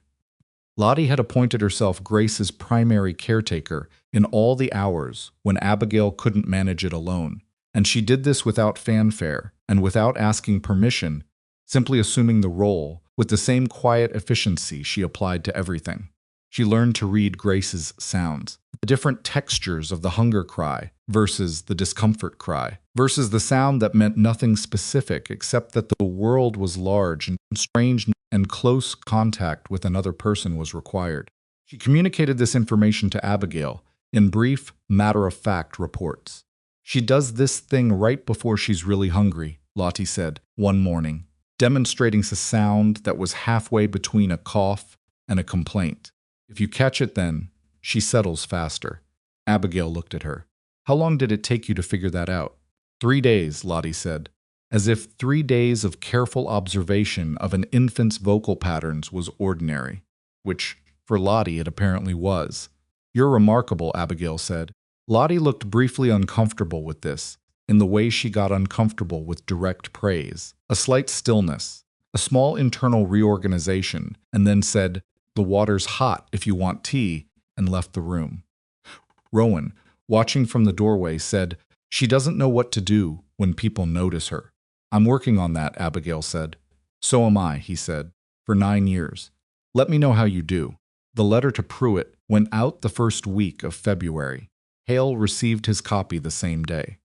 Lottie had appointed herself Grace's primary caretaker in all the hours when Abigail couldn't manage it alone, and she did this without fanfare and without asking permission, simply assuming the role with the same quiet efficiency she applied to everything. She learned to read Grace's sounds, the different textures of the hunger cry versus the discomfort cry, versus the sound that meant nothing specific except that the world was large and strange and close contact with another person was required. She communicated this information to Abigail in brief, matter-of-fact reports. "She does this thing right before she's really hungry," Lottie said one morning, demonstrating a sound that was halfway between a cough and a complaint. "If you catch it then, she settles faster." Abigail looked at her. "How long did it take you to figure that out?" 3 days, Lottie said, as if 3 days of careful observation of an infant's vocal patterns was ordinary, which, for Lottie, it apparently was. "You're remarkable," Abigail said. Lottie looked briefly uncomfortable with this, in the way she got uncomfortable with direct praise. A slight stillness, a small internal reorganization, and then said, "The water's hot if you want tea," and left the room. Rowan, watching from the doorway, said, "She doesn't know what to do when people notice her." "I'm working on that," Abigail said. "So am I," he said, "for 9 years. Let me know how you do." The letter to Pruitt went out the first week of February. Hale received his copy the same day.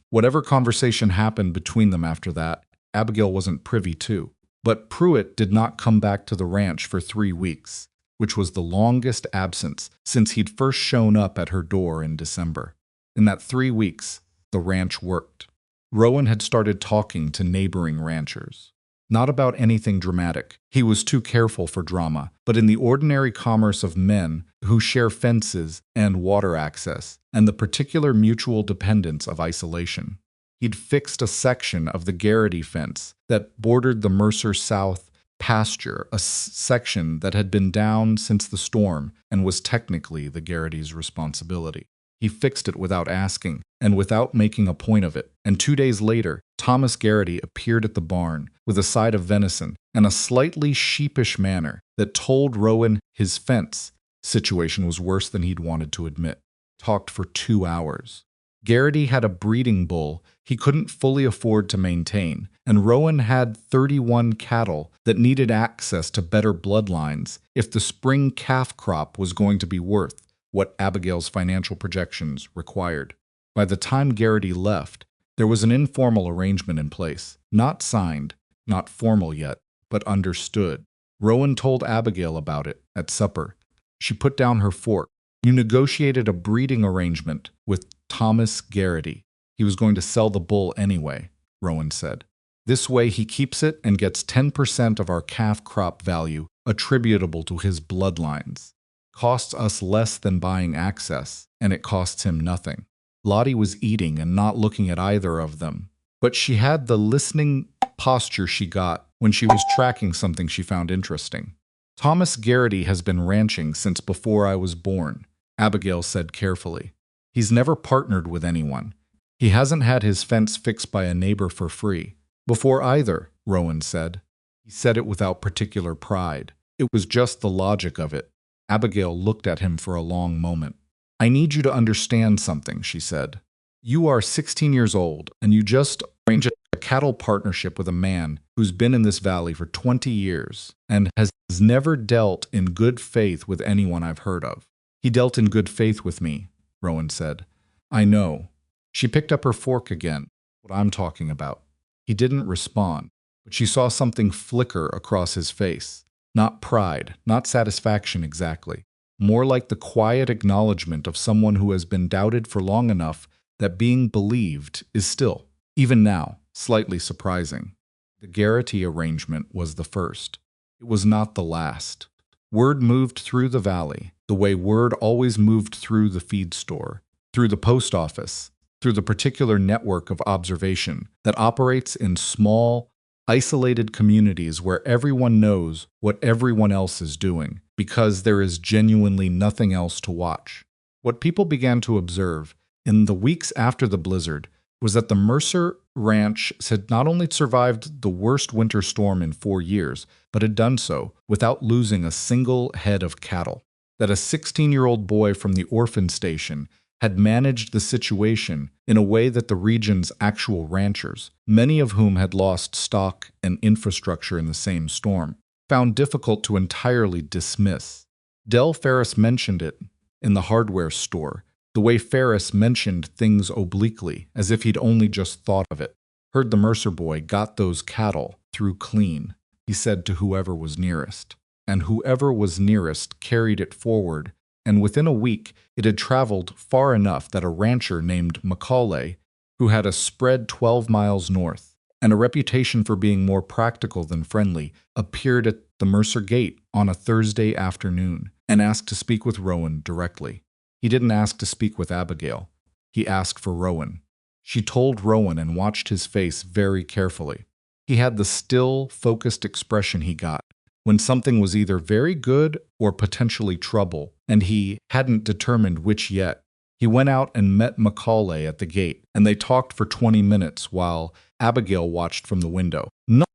Whatever conversation happened between them after that, Abigail wasn't privy to. But Pruitt did not come back to the ranch for 3 weeks, which was the longest absence since he'd first shown up at her door in December. In that 3 weeks, the ranch worked. Rowan had started talking to neighboring ranchers. Not about anything dramatic. He was too careful for drama, but in the ordinary commerce of men who share fences and water access, and the particular mutual dependence of isolation. He'd fixed a section of the Garrity fence that bordered the Mercer South pasture, a section that had been down since the storm and was technically the Garrity's responsibility. He fixed it without asking and without making a point of it, and 2 days later, Thomas Garrity appeared at the barn with a side of venison and a slightly sheepish manner that told Rowan his fence situation was worse than he'd wanted to admit. Talked for 2 hours. Garrity had a breeding bull he couldn't fully afford to maintain, and Rowan had 31 cattle that needed access to better bloodlines if the spring calf crop was going to be worth what Abigail's financial projections required. By the time Garrity left, there was an informal arrangement in place, not signed, not formal yet, but understood. Rowan told Abigail about it at supper. She put down her fork. "You negotiated a breeding arrangement with Thomas Garrity. He was going to sell the bull anyway," Rowan said. "This way he keeps it and gets 10% of our calf crop value attributable to his bloodlines. Costs us less than buying access, and it costs him nothing." Lottie was eating and not looking at either of them, but she had the listening posture she got when she was tracking something she found interesting. "Thomas Garrity has been ranching since before I was born," Abigail said carefully. "He's never partnered with anyone. He hasn't had his fence fixed by a neighbor for free. Before either," Rowan said. He said it without particular pride. It was just the logic of it. Abigail looked at him for a long moment. "I need you to understand something," she said. "You are 16 years old, and you just arranged a cattle partnership with a man who's been in this valley for 20 years and has never dealt in good faith with anyone I've heard of." "He dealt in good faith with me," Rowan said. "I know." She picked up her fork again. "What I'm talking about." He didn't respond, but she saw something flicker across his face. Not pride, not satisfaction exactly. More like the quiet acknowledgement of someone who has been doubted for long enough that being believed is still, even now, slightly surprising. The Garrity arrangement was the first. It was not the last. Word moved through the valley, the way word always moved through the feed store, through the post office, through the particular network of observation that operates in small, isolated communities where everyone knows what everyone else is doing, because there is genuinely nothing else to watch. What people began to observe in the weeks after the blizzard was that the Mercer Ranch had not only survived the worst winter storm in 4 years, but had done so without losing a single head of cattle. That a 16-year-old boy from the orphan station had managed the situation in a way that the region's actual ranchers, many of whom had lost stock and infrastructure in the same storm, found difficult to entirely dismiss. Del Ferris mentioned it in the hardware store, the way Ferris mentioned things obliquely, as if he'd only just thought of it. Heard the Mercer boy got those cattle through clean, he said to whoever was nearest. And whoever was nearest carried it forward, and within a week it had traveled far enough that a rancher named Macaulay, who had a spread 12 miles north, and a reputation for being more practical than friendly, appeared at the Mercer gate on a Thursday afternoon and asked to speak with Rowan directly. He didn't ask to speak with Abigail. He asked for Rowan. She told Rowan and watched his face very carefully. He had the still, focused expression he got when something was either very good or potentially trouble, and he hadn't determined which yet. He went out and met Macaulay at the gate, and they talked for 20 minutes while Abigail watched from the window.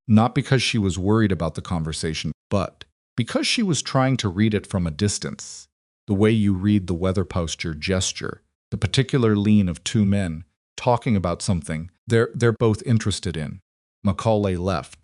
Not because she was worried about the conversation, but because she was trying to read it from a distance. The way you read the weather posture gesture, the particular lean of two men talking about something they're both interested in. Macaulay left.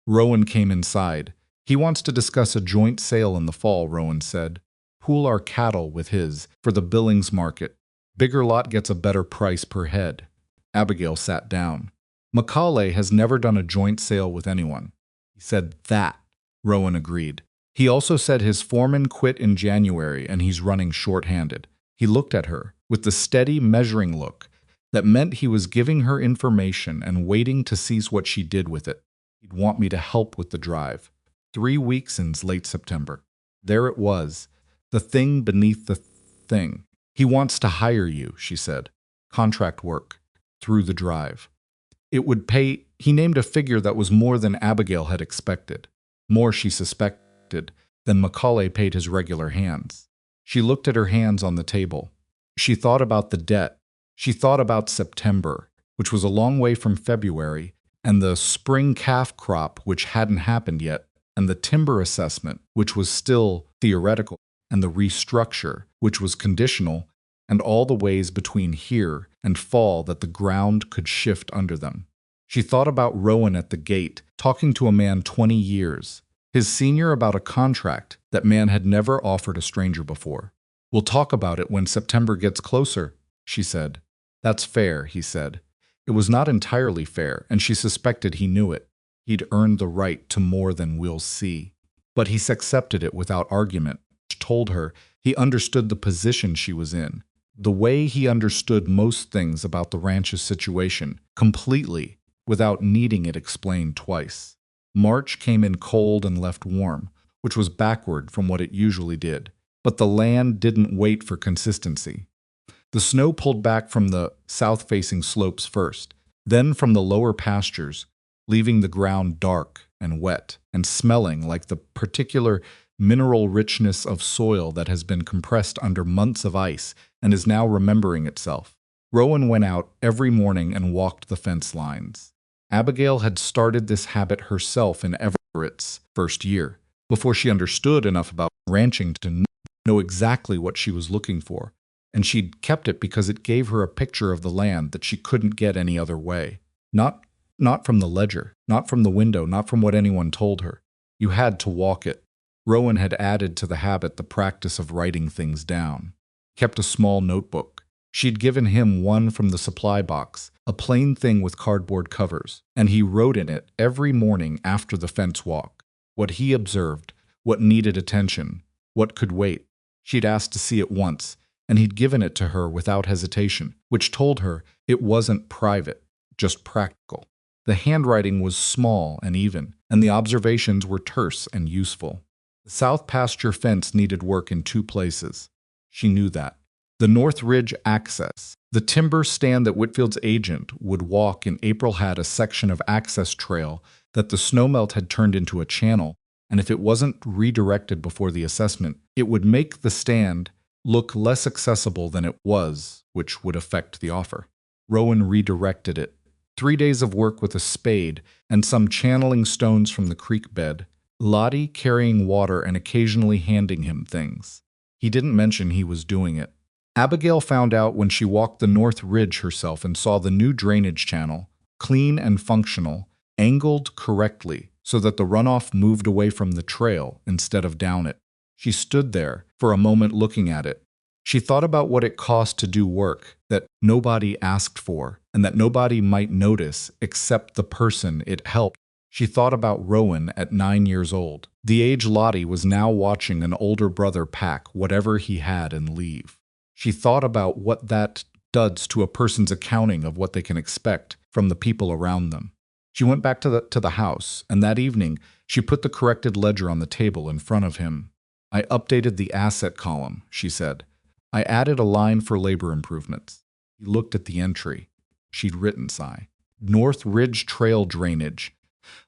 Rowan came inside. He wants to discuss a joint sale in the fall, Rowan said. Pool our cattle with his for the Billings market. Bigger lot gets a better price per head. Abigail sat down. Macaulay has never done a joint sale with anyone. He said that. Rowan agreed. He also said his foreman quit in January and he's running short-handed. He looked at her with the steady, measuring look that meant he was giving her information and waiting to see what she did with it. He'd want me to help with the drive. 3 weeks in late September. There it was, the thing beneath the thing. He wants to hire you, she said. Contract work. Through the drive. It would pay. He named a figure that was more than Abigail had expected. More, she suspected, than Macaulay paid his regular hands. She looked at her hands on the table. She thought about the debt. She thought about September, which was a long way from February, and the spring calf crop, which hadn't happened yet, and the timber assessment, which was still theoretical, and the restructure, which was conditional, and all the ways between here and fall that the ground could shift under them. She thought about Rowan at the gate, talking to a man 20 years, his senior, about a contract that man had never offered a stranger before. We'll talk about it when September gets closer, she said. That's fair, he said. It was not entirely fair, and she suspected he knew it. He'd earned the right to more than we'll see. But he accepted it without argument, told her he understood the position she was in, the way he understood most things about the ranch's situation, completely, without needing it explained twice. March came in cold and left warm, which was backward from what it usually did, but the land didn't wait for consistency. The snow pulled back from the south-facing slopes first, then from the lower pastures, leaving the ground dark and wet and smelling like the particular mineral richness of soil that has been compressed under months of ice and is now remembering itself. Rowan went out every morning and walked the fence lines. Abigail had started this habit herself in Everett's first year, before she understood enough about ranching to know exactly what she was looking for, and she'd kept it because it gave her a picture of the land that she couldn't get any other way. Not from the ledger, not from the window, not from what anyone told her. You had to walk it. Rowan had added to the habit the practice of writing things down. Kept a small notebook. She'd given him one from the supply box, a plain thing with cardboard covers, and he wrote in it every morning after the fence walk. What he observed, what needed attention, what could wait. She'd asked to see it once, and he'd given it to her without hesitation, which told her it wasn't private, just practical. The handwriting was small and even, and the observations were terse and useful. The south pasture fence needed work in 2 places. She knew that. The North Ridge access. The timber stand that Whitfield's agent would walk in April had a section of access trail that the snowmelt had turned into a channel, and if it wasn't redirected before the assessment, it would make the stand look less accessible than it was, which would affect the offer. Rowan redirected it. 3 days of work with a spade and some channeling stones from the creek bed, Lottie carrying water and occasionally handing him things. He didn't mention he was doing it. Abigail found out when she walked the North Ridge herself and saw the new drainage channel, clean and functional, angled correctly so that the runoff moved away from the trail instead of down it. She stood there for a moment looking at it. She thought about what it cost to do work that nobody asked for and that nobody might notice except the person it helped. She thought about Rowan at 9 years old, the age Lottie was now watching an older brother pack whatever he had and leave. She thought about what that does to a person's accounting of what they can expect from the people around them. She went back to the house, and that evening she put the corrected ledger on the table in front of him. I updated the asset column, she said. I added a line for labor improvements. He looked at the entry. She'd written, North Ridge Trail Drainage.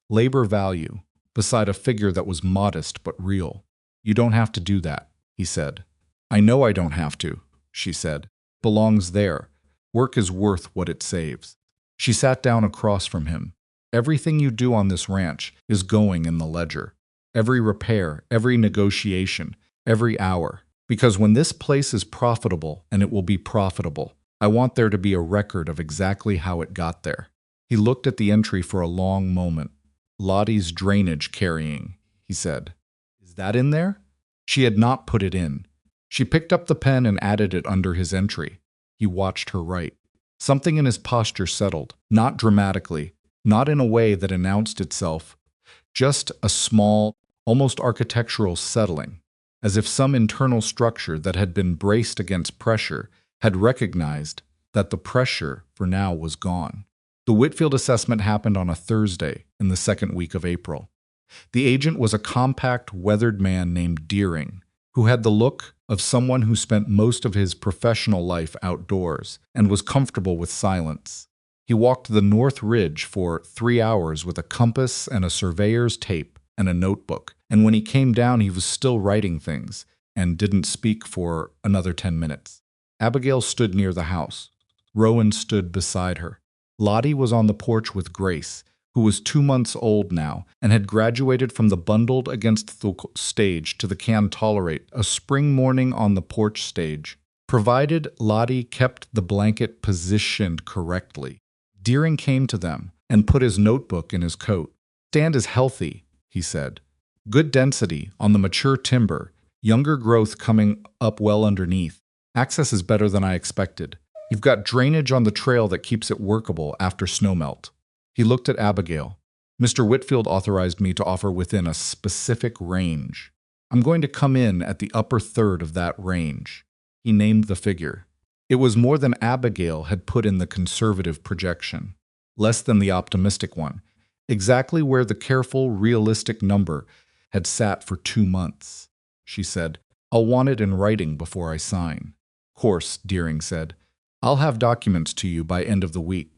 Labor value, beside a figure that was modest but real. You don't have to do that, he said. I know I don't have to, she said. Belongs there. Work is worth what it saves. She sat down across from him. Everything you do on this ranch is going in the ledger. Every repair, every negotiation, every hour. Because when this place is profitable, and it will be profitable, I want there to be a record of exactly how it got there. He looked at the entry for a long moment. Lottie's drainage carrying, he said. Is that in there? She had not put it in. She picked up the pen and added it under his entry. He watched her write. Something in his posture settled, not dramatically, not in a way that announced itself, just a small, almost architectural settling, as if some internal structure that had been braced against pressure had recognized that the pressure for now was gone. The Whitfield assessment happened on a Thursday in the 2nd week of April. The agent was a compact, weathered man named Deering, who had the look of someone who spent most of his professional life outdoors and was comfortable with silence. He walked the North Ridge for 3 hours with a compass and a surveyor's tape and a notebook, and when he came down he was still writing things and didn't speak for another 10 minutes. Abigail stood near the house. Rowan stood beside her. Lottie was on the porch with Grace, who was 2 months old now and had graduated from the bundled against the stage to the can tolerate a spring morning on the porch stage, provided Lottie kept the blanket positioned correctly. Deering came to them and put his notebook in his coat. Stand is healthy, he said. Good density on the mature timber, younger growth coming up well underneath. Access is better than I expected. You've got drainage on the trail that keeps it workable after snowmelt. He looked at Abigail. Mr. Whitfield authorized me to offer within a specific range. I'm going to come in at the upper third of that range. He named the figure. It was more than Abigail had put in the conservative projection, less than the optimistic one, exactly where the careful, realistic number had sat for 2 months. She said, I'll want it in writing before I sign. Course, Deering said. I'll have documents to you by end of the week.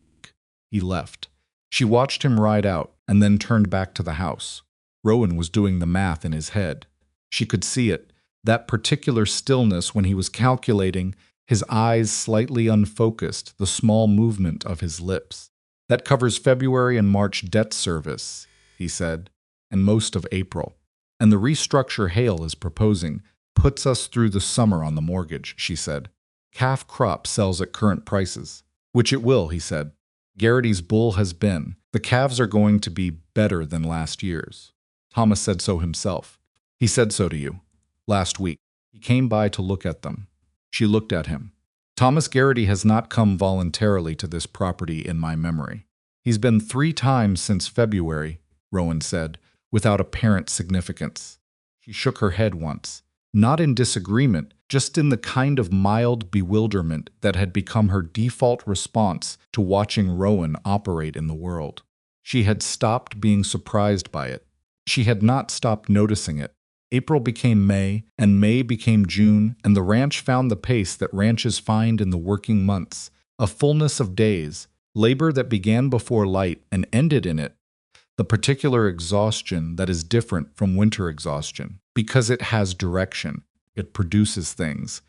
He left. She watched him ride out and then turned back to the house. Rowan was doing the math in his head. She could see it, that particular stillness when he was calculating, his eyes slightly unfocused, the small movement of his lips. That covers February and March debt service, he said, and most of April. And the restructure Hale is proposing puts us through the summer on the mortgage, she said. Calf crop sells at current prices, which it will, he said. Garrity's bull has been. The calves are going to be better than last year's. Thomas said so himself. He said so to you. Last week. He came by to look at them. She looked at him. Thomas Garrity has not come voluntarily to this property in my memory. He's been 3 times since February, Rowan said, without apparent significance. She shook her head once. Not in disagreement, just in the kind of mild bewilderment that had become her default response to watching Rowan operate in the world. She had stopped being surprised by it. She had not stopped noticing it. April became May, and May became June, and the ranch found the pace that ranches find in the working months, a fullness of days, labor that began before light and ended in it, the particular exhaustion that is different from winter exhaustion, because it has direction. It produces things.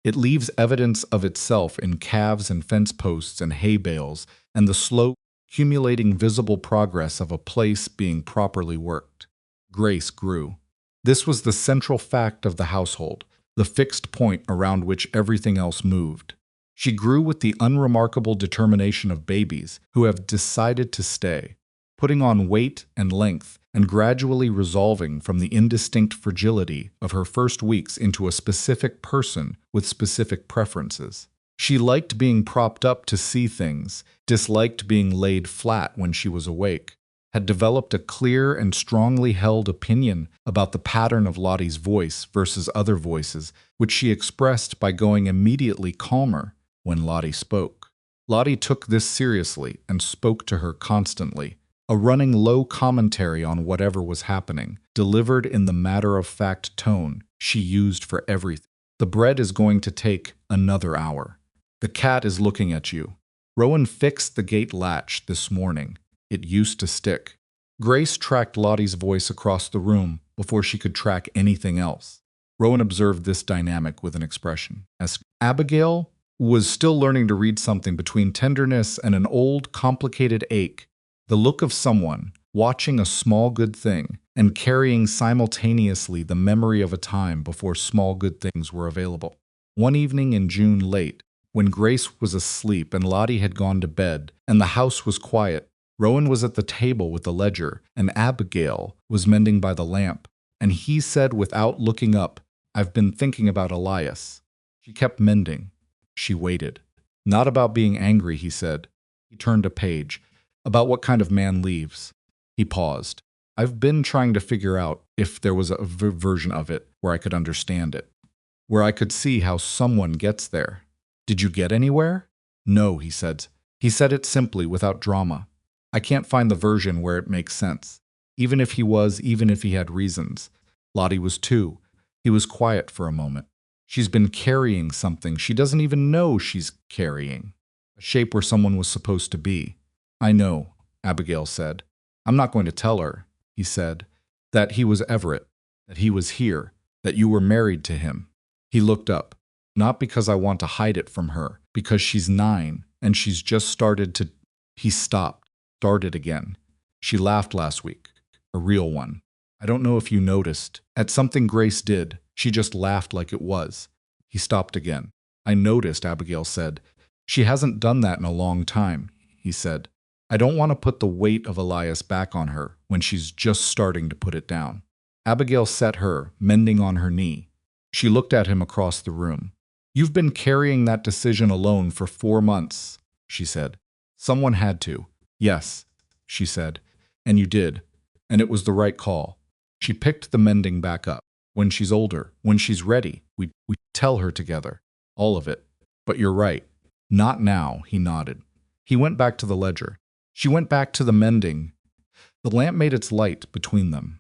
It leaves evidence of itself in calves and fence posts and hay bales, and the slow, accumulating visible progress of a place being properly worked. Grace grew. This was the central fact of the household, the fixed point around which everything else moved. She grew with the unremarkable determination of babies who have decided to stay, putting on weight and length and gradually resolving from the indistinct fragility of her first weeks into a specific person with specific preferences. She liked being propped up to see things, disliked being laid flat when she was awake, had developed a clear and strongly held opinion about the pattern of Lottie's voice versus other voices, which she expressed by going immediately calmer when Lottie spoke. Lottie took this seriously and spoke to her constantly, a running low commentary on whatever was happening, delivered in the matter-of-fact tone she used for everything. The bread is going to take another hour. The cat is looking at you. Rowan fixed the gate latch this morning. It used to stick. Grace tracked Lottie's voice across the room before she could track anything else. Rowan observed this dynamic with an expression. As Abigail was still learning to read something between tenderness and an old, complicated ache, the look of someone watching a small good thing and carrying simultaneously the memory of a time before small good things were available. One evening in June late, when Grace was asleep and Lottie had gone to bed and the house was quiet, Rowan was at the table with the ledger, and Abigail was mending by the lamp, and he said without looking up, "I've been thinking about Elias." She kept mending. She waited. "Not about being angry," he said. He turned a page. "About what kind of man leaves." He paused. "I've been trying to figure out if there was a version of it where I could understand it, where I could see how someone gets there." "Did you get anywhere?" "No," he said. He said it simply, without drama. "I can't find the version where it makes sense. Even if he had reasons." Lottie was too. He was quiet for a moment. "She's been carrying something she doesn't even know she's carrying. A shape where someone was supposed to be." "I know," Abigail said. "I'm not going to tell her," he said, "that he was Everett, that he was here, that you were married to him." He looked up. "Not because I want to hide it from her, because she's 9, and she's just started to—" He stopped, started again. "She laughed last week. A real one. I don't know if you noticed. At something Grace did, she just laughed like it was." He stopped again. "I noticed," Abigail said. "She hasn't done that in a long time," he said. "I don't want to put the weight of Elias back on her when she's just starting to put it down." Abigail set her, mending on her knee. She looked at him across the room. "You've been carrying that decision alone for 4 months," she said. "Someone had to." "Yes," she said, "and you did, and it was the right call." She picked the mending back up. "When she's older, when she's ready, we tell her together. All of it. But you're right. Not now," he nodded. He went back to the ledger. She went back to the mending. The lamp made its light between them.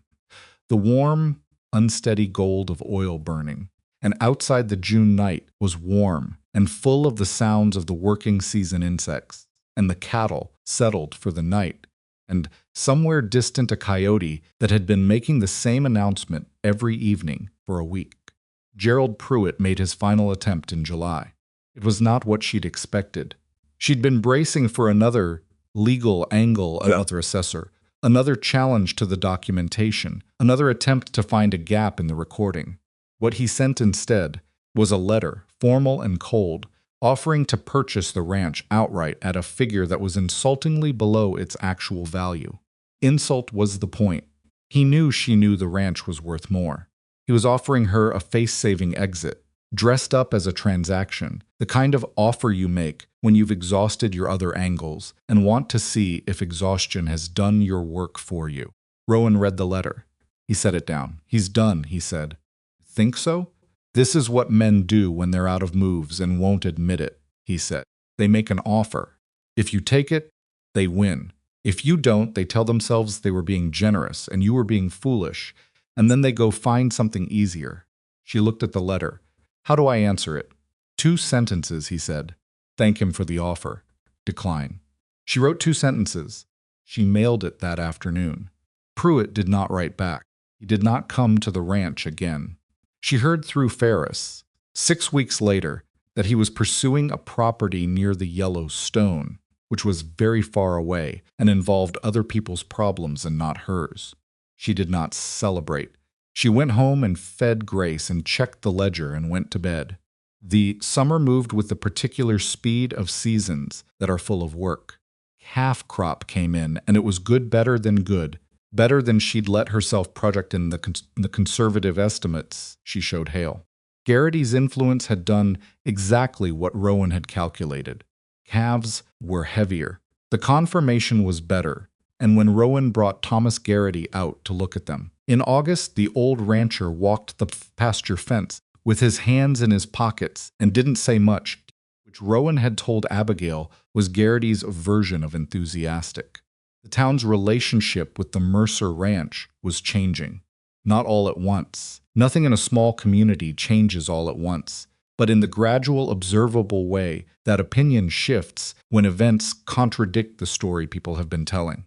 The warm, unsteady gold of oil burning. And outside the June night was warm and full of the sounds of the working season insects, and the cattle settled for the night, and somewhere distant a coyote that had been making the same announcement every evening for a week. Gerald Pruitt made his final attempt in July. It was not what she'd expected. She'd been bracing for another legal angle, another assessor, another challenge to the documentation, another attempt to find a gap in the recording. What he sent instead was a letter, formal and cold, offering to purchase the ranch outright at a figure that was insultingly below its actual value. Insult was the point. He knew she knew the ranch was worth more. He was offering her a face-saving exit, dressed up as a transaction, the kind of offer you make when you've exhausted your other angles and want to see if exhaustion has done your work for you. Rowan read the letter. He set it down. "He's done," he said. "Think so?" "This is what men do when they're out of moves and won't admit it," he said. "They make an offer. If you take it, they win. If you don't, they tell themselves they were being generous and you were being foolish, and then they go find something easier. She looked at the letter. How do I answer it? 2 sentences, he said. Thank him for the offer. Decline. She wrote 2 sentences. She mailed it that afternoon. Pruitt did not write back. He did not come to the ranch again. She heard through Ferris, 6 weeks later, that he was pursuing a property near the Yellow Stone, which was very far away and involved other people's problems and not hers. She did not celebrate. She went home and fed Grace and checked the ledger and went to bed. The summer moved with the particular speed of seasons that are full of work. Calf crop came in, and it was better than she'd let herself project in the conservative estimates she showed Hale. Garrity's influence had done exactly what Rowan had calculated. Calves were heavier. The confirmation was better, and when Rowan brought Thomas Garrity out to look at them. In August, the old rancher walked the pasture fence with his hands in his pockets and didn't say much, which Rowan had told Abigail was Garrity's version of enthusiastic. The town's relationship with the Mercer Ranch was changing. Not all at once. Nothing in a small community changes all at once, but in the gradual, observable way that opinion shifts when events contradict the story people have been telling.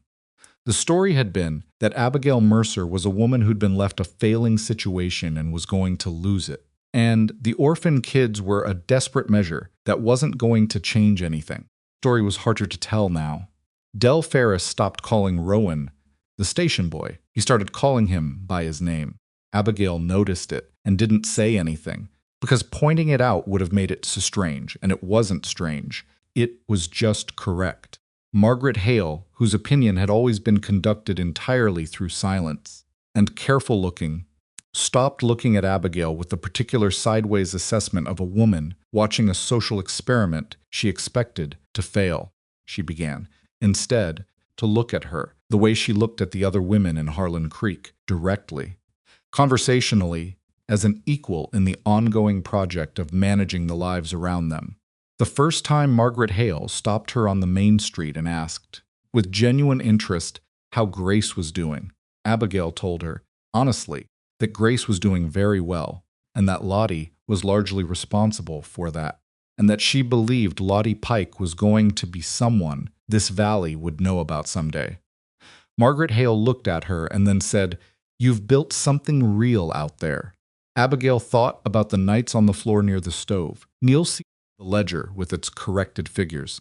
The story had been that Abigail Mercer was a woman who'd been left a failing situation and was going to lose it. And the orphan kids were a desperate measure that wasn't going to change anything. The story was harder to tell now. Del Ferris stopped calling Rowan the station boy. He started calling him by his name. Abigail noticed it and didn't say anything, because pointing it out would have made it so strange, and it wasn't strange. It was just correct. Margaret Hale, whose opinion had always been conducted entirely through silence and careful looking, stopped looking at Abigail with the particular sideways assessment of a woman watching a social experiment she expected to fail. She began, instead, to look at her the way she looked at the other women in Harlan Creek, directly, conversationally, as an equal in the ongoing project of managing the lives around them. The first time Margaret Hale stopped her on the main street and asked, with genuine interest, how Grace was doing. Abigail told her, honestly, that Grace was doing very well, and that Lottie was largely responsible for that, and that she believed Lottie Pike was going to be someone this valley would know about someday. Margaret Hale looked at her and then said, "You've built something real out there." Abigail thought about the nights on the floor near the stove. Neil sees the ledger with its corrected figures.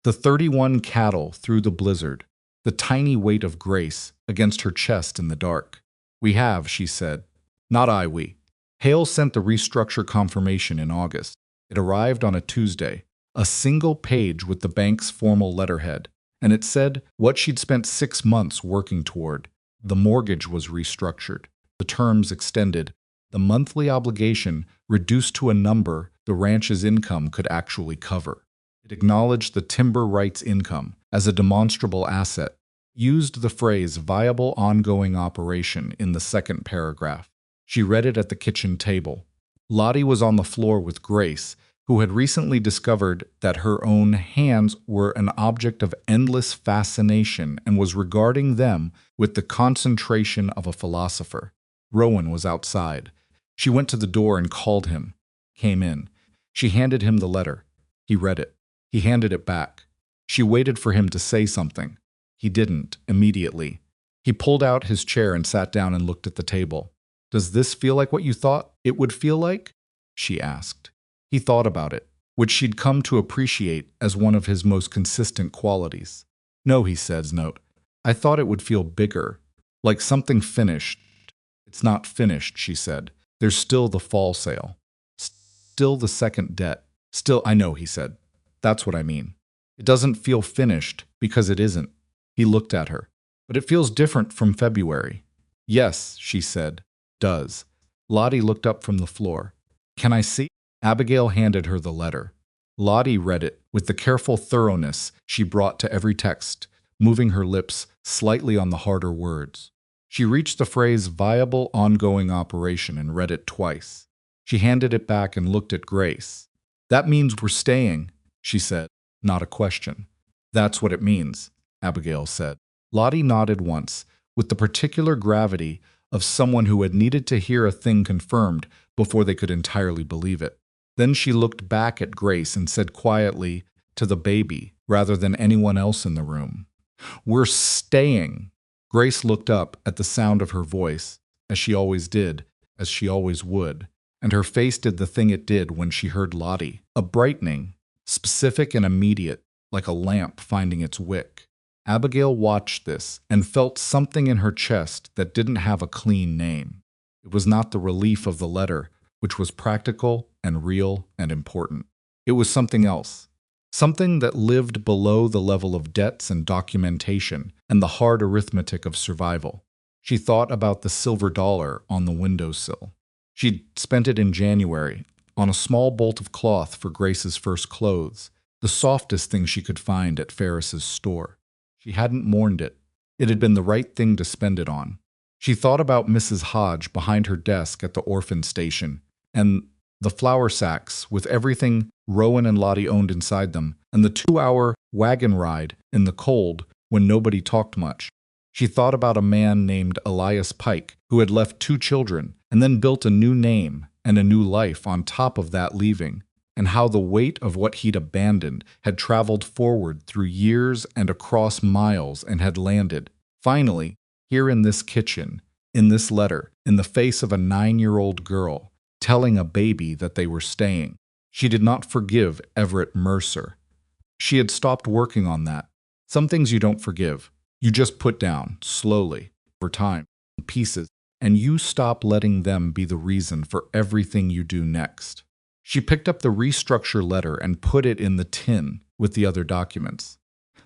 The 31 cattle through the blizzard, the tiny weight of Grace against her chest in the dark. "We have," she said. "Not I, we." Hale sent the restructure confirmation in August. It arrived on a Tuesday, a single page with the bank's formal letterhead, and it said what she'd spent 6 months working toward. The mortgage was restructured, the terms extended, the monthly obligation reduced to a number the ranch's income could actually cover. It acknowledged the timber rights income as a demonstrable asset, used the phrase viable ongoing operation in the second paragraph. She read it at the kitchen table. Lottie was on the floor with Grace, who had recently discovered that her own hands were an object of endless fascination and was regarding them with the concentration of a philosopher. Rowan was outside. She went to the door and called him. Came in. She handed him the letter. He read it. He handed it back. She waited for him to say something. He didn't, immediately. He pulled out his chair and sat down and looked at the table. "Does this feel like what you thought it would feel like?" she asked. He thought about it, which she'd come to appreciate as one of his most consistent qualities. "No," he said, note. "I thought it would feel bigger, like something finished." "It's not finished," she said. "There's still the fall sale. Still the second debt. Still," "I know," he said. "That's what I mean. It doesn't feel finished because it isn't." He looked at her. "But it feels different from February." "Yes," she said. "Does." Lottie looked up from the floor. "Can I see?" Abigail handed her the letter. Lottie read it with the careful thoroughness she brought to every text, moving her lips slightly on the harder words. She reached the phrase viable ongoing operation and read it twice. She handed it back and looked at Grace. "That means we're staying," she said, not a question. "That's what it means." Abigail said. Lottie nodded once, with the particular gravity of someone who had needed to hear a thing confirmed before they could entirely believe it. Then she looked back at Grace and said quietly to the baby, rather than anyone else in the room, "We're staying." Grace looked up at the sound of her voice, as she always did, as she always would, and her face did the thing it did when she heard Lottie, a brightening, specific and immediate, like a lamp finding its wick. Abigail watched this and felt something in her chest that didn't have a clean name. It was not the relief of the letter, which was practical and real and important. It was something else. Something that lived below the level of debts and documentation and the hard arithmetic of survival. She thought about the silver dollar on the windowsill. She'd spent it in January on a small bolt of cloth for Grace's first clothes, the softest thing she could find at Ferris's store. She hadn't mourned it. It had been the right thing to spend it on. She thought about Mrs. Hodge behind her desk at the orphan station, and the flour sacks with everything Rowan and Lottie owned inside them, and the 2-hour wagon ride in the cold when nobody talked much. She thought about a man named Elias Pike who had left 2 children and then built a new name and a new life on top of that leaving, and how the weight of what he'd abandoned had traveled forward through years and across miles and had landed, finally, here in this kitchen, in this letter, in the face of a 9-year-old girl, telling a baby that they were staying. She did not forgive Everett Mercer. She had stopped working on that. Some things you don't forgive. You just put down, slowly, over time, in pieces, and you stop letting them be the reason for everything you do next. She picked up the restructure letter and put it in the tin with the other documents.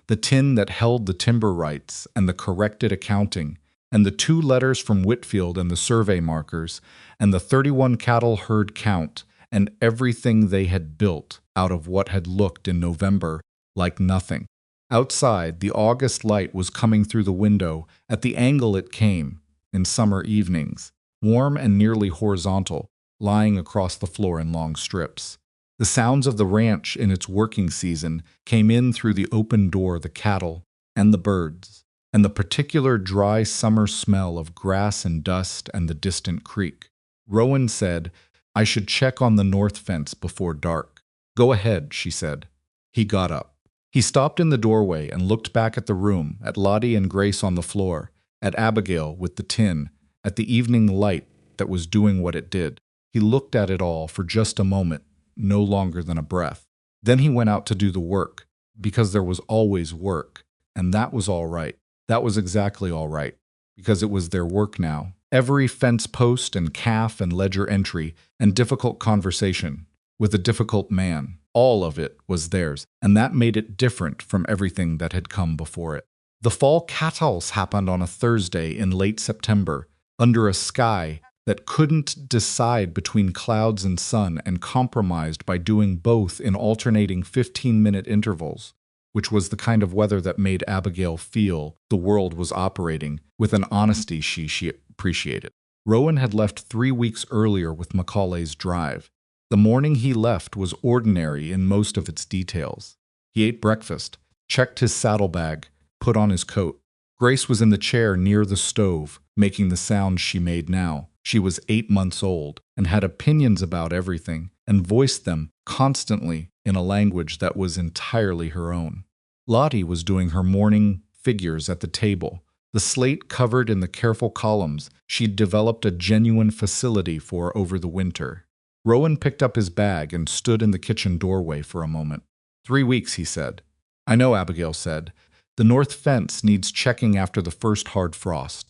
The tin that held the timber rights and the corrected accounting, and the 2 letters from Whitfield and the survey markers, and the 31 cattle herd count, and everything they had built out of what had looked in November like nothing. Outside, the August light was coming through the window at the angle it came in summer evenings, warm and nearly horizontal, lying across the floor in long strips. The sounds of the ranch in its working season came in through the open door, the cattle and the birds, and the particular dry summer smell of grass and dust and the distant creek. Rowan said, "I should check on the north fence before dark." "Go ahead," she said. He got up. He stopped in the doorway and looked back at the room, at Lottie and Grace on the floor, at Abigail with the tin, at the evening light that was doing what it did. He looked at it all for just a moment, no longer than a breath. Then he went out to do the work, because there was always work, and that was all right. That was exactly all right, because it was their work now. Every fence post and calf and ledger entry and difficult conversation with a difficult man, all of it was theirs, and that made it different from everything that had come before it. The fall cattles happened on a Thursday in late September, under a sky that couldn't decide between clouds and sun and compromised by doing both in alternating 15-minute intervals, which was the kind of weather that made Abigail feel the world was operating with an honesty she appreciated. Rowan had left 3 weeks earlier with Macaulay's drive. The morning he left was ordinary in most of its details. He ate breakfast, checked his saddlebag, put on his coat. Grace was in the chair near the stove, making the sounds she made now. She was 8 months old and had opinions about everything and voiced them constantly in a language that was entirely her own. Lottie was doing her morning figures at the table, the slate covered in the careful columns she'd developed a genuine facility for over the winter. Rowan picked up his bag and stood in the kitchen doorway for a moment. 3 weeks, he said. "I know," Abigail said. "The north fence needs checking after the first hard frost.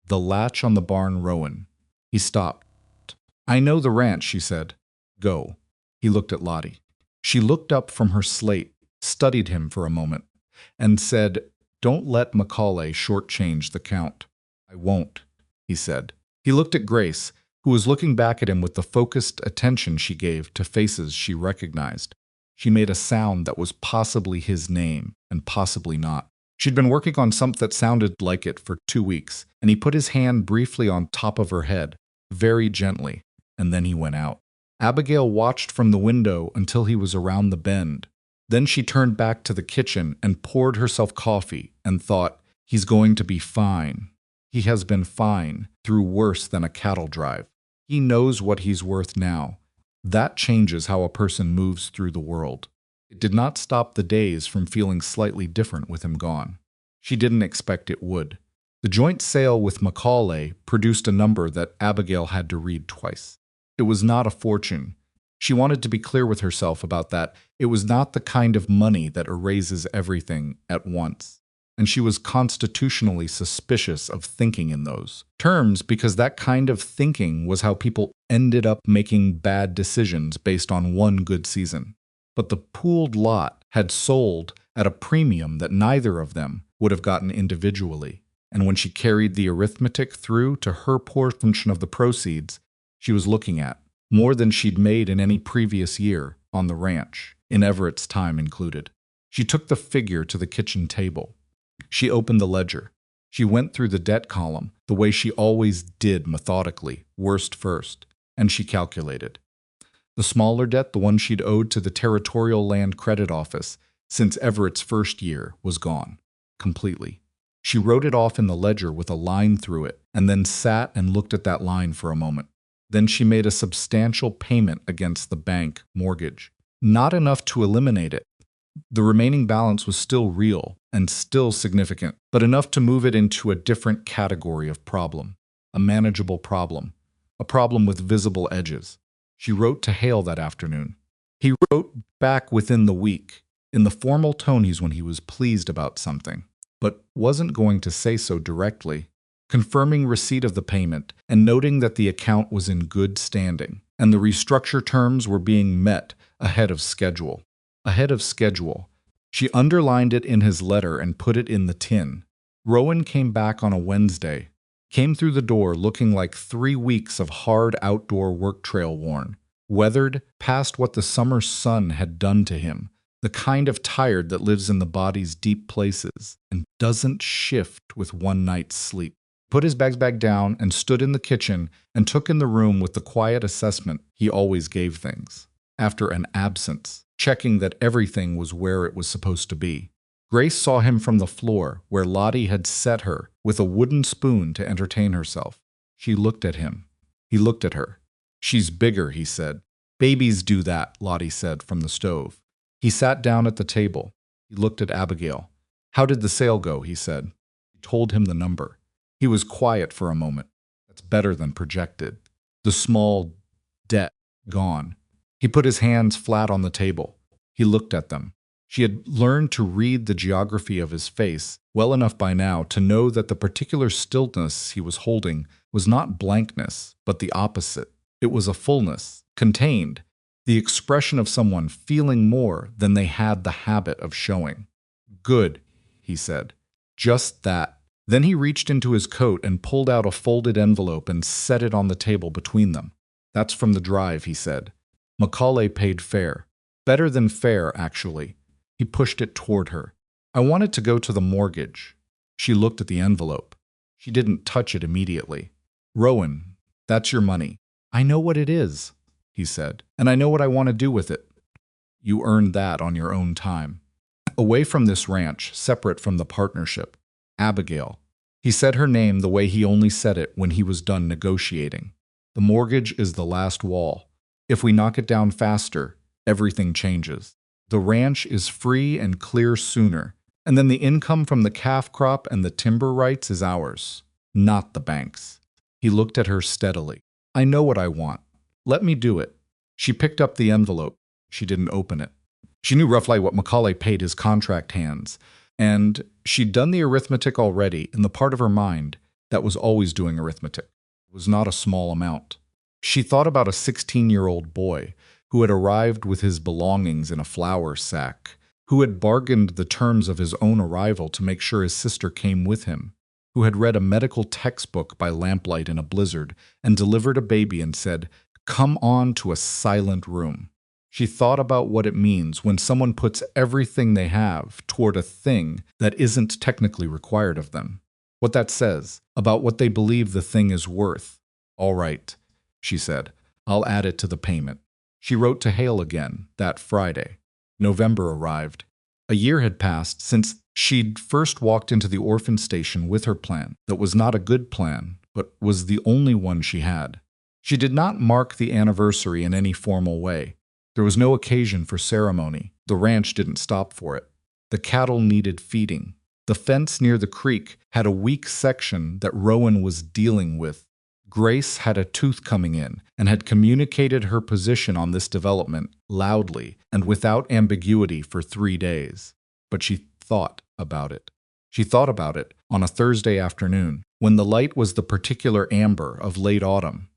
The latch on the barn, Rowan." He stopped. "I know the ranch," she said. "Go." He looked at Lottie. She looked up from her slate, studied him for a moment, and said, "Don't let Macaulay shortchange the count." "I won't," he said. He looked at Grace, who was looking back at him with the focused attention she gave to faces she recognized. She made a sound that was possibly his name, and possibly not. She'd been working on something that sounded like it for 2 weeks, and he put his hand briefly on top of her head, very gently, and then he went out. Abigail watched from the window until he was around the bend, Then she turned back to the kitchen and poured herself coffee and thought, he's going to be fine. He has been fine through worse than a cattle drive. He knows what he's worth now. That changes how a person moves through the world. It did not stop the days from feeling slightly different with him gone. She didn't expect it would. The joint sale with Macaulay produced a number that Abigail had to read twice. It was not a fortune. She wanted to be clear with herself about that. It was not the kind of money that erases everything at once. And she was constitutionally suspicious of thinking in those terms because that kind of thinking was how people ended up making bad decisions based on one good season. But the pooled lot had sold at a premium that neither of them would have gotten individually. And when she carried the arithmetic through to her portion of the proceeds, she was looking at more than she'd made in any previous year on the ranch, in Everett's time included. She took the figure to the kitchen table. She opened the ledger. She went through the debt column the way she always did methodically, worst first, and she calculated. The smaller debt, the one she'd owed to the Territorial Land Credit Office since Everett's first year, was gone, completely. She wrote it off in the ledger with a line through it, and then sat and looked at that line for a moment. Then she made a substantial payment against the bank mortgage. Not enough to eliminate it. The remaining balance was still real and still significant, but enough to move it into a different category of problem, a manageable problem, a problem with visible edges. She wrote to Hale that afternoon. He wrote back within the week, in the formal tonies when he was pleased about something, but wasn't going to say so directly, confirming receipt of the payment and noting that the account was in good standing, and the restructure terms were being met ahead of schedule. Ahead of schedule. She underlined it in his letter and put it in the tin. Rowan came back on a Wednesday, came through the door looking like 3 weeks of hard outdoor work trail worn, weathered past what the summer sun had done to him, the kind of tired that lives in the body's deep places and doesn't shift with one night's sleep. Put his bag down and stood in the kitchen and took in the room with the quiet assessment he always gave things. After an absence, checking that everything was where it was supposed to be. Grace saw him from the floor where Lottie had set her with a wooden spoon to entertain herself. She looked at him. He looked at her. She's bigger, he said. Babies do that, Lottie said from the stove. He sat down at the table. He looked at Abigail. How did the sale go, he said. She told him the number. He was quiet for a moment. That's better than projected. The small debt gone. He put his hands flat on the table. He looked at them. She had learned to read the geography of his face well enough by now to know that the particular stillness he was holding was not blankness, but the opposite. It was a fullness, contained, the expression of someone feeling more than they had the habit of showing. Good, he said. Just that. Then he reached into his coat and pulled out a folded envelope and set it on the table between them. That's from the drive, he said. Macaulay paid fair. Better than fair, actually. He pushed it toward her. I wanted to go to the mortgage. She looked at the envelope. She didn't touch it immediately. Rowan, that's your money. I know what it is, he said, and I know what I want to do with it. You earned that on your own time. Away from this ranch, separate from the partnership. Abigail. He said her name the way he only said it when he was done negotiating. The mortgage is the last wall. If we knock it down faster, everything changes. The ranch is free and clear sooner, and then the income from the calf crop and the timber rights is ours, not the bank's. He looked at her steadily. I know what I want. Let me do it. She picked up the envelope. She didn't open it. She knew roughly what Macaulay paid his contract hands, and she'd done the arithmetic already in the part of her mind that was always doing arithmetic. It was not a small amount. She thought about a 16-year-old boy who had arrived with his belongings in a flour sack, who had bargained the terms of his own arrival to make sure his sister came with him, who had read a medical textbook by lamplight in a blizzard and delivered a baby and said, "Come on to a silent room." She thought about what it means when someone puts everything they have toward a thing that isn't technically required of them. What that says about what they believe the thing is worth. All right, she said, I'll add it to the payment. She wrote to Hale again that Friday. November arrived. A year had passed since she'd first walked into the orphan station with her plan that was not a good plan, but was the only one she had. She did not mark the anniversary in any formal way. There was no occasion for ceremony. The ranch didn't stop for it. The cattle needed feeding. The fence near the creek had a weak section that Rowan was dealing with. Grace had a tooth coming in and had communicated her position on this development loudly and without ambiguity for 3 days. But she thought about it. She thought about it on a Thursday afternoon when the light was the particular amber of late autumn,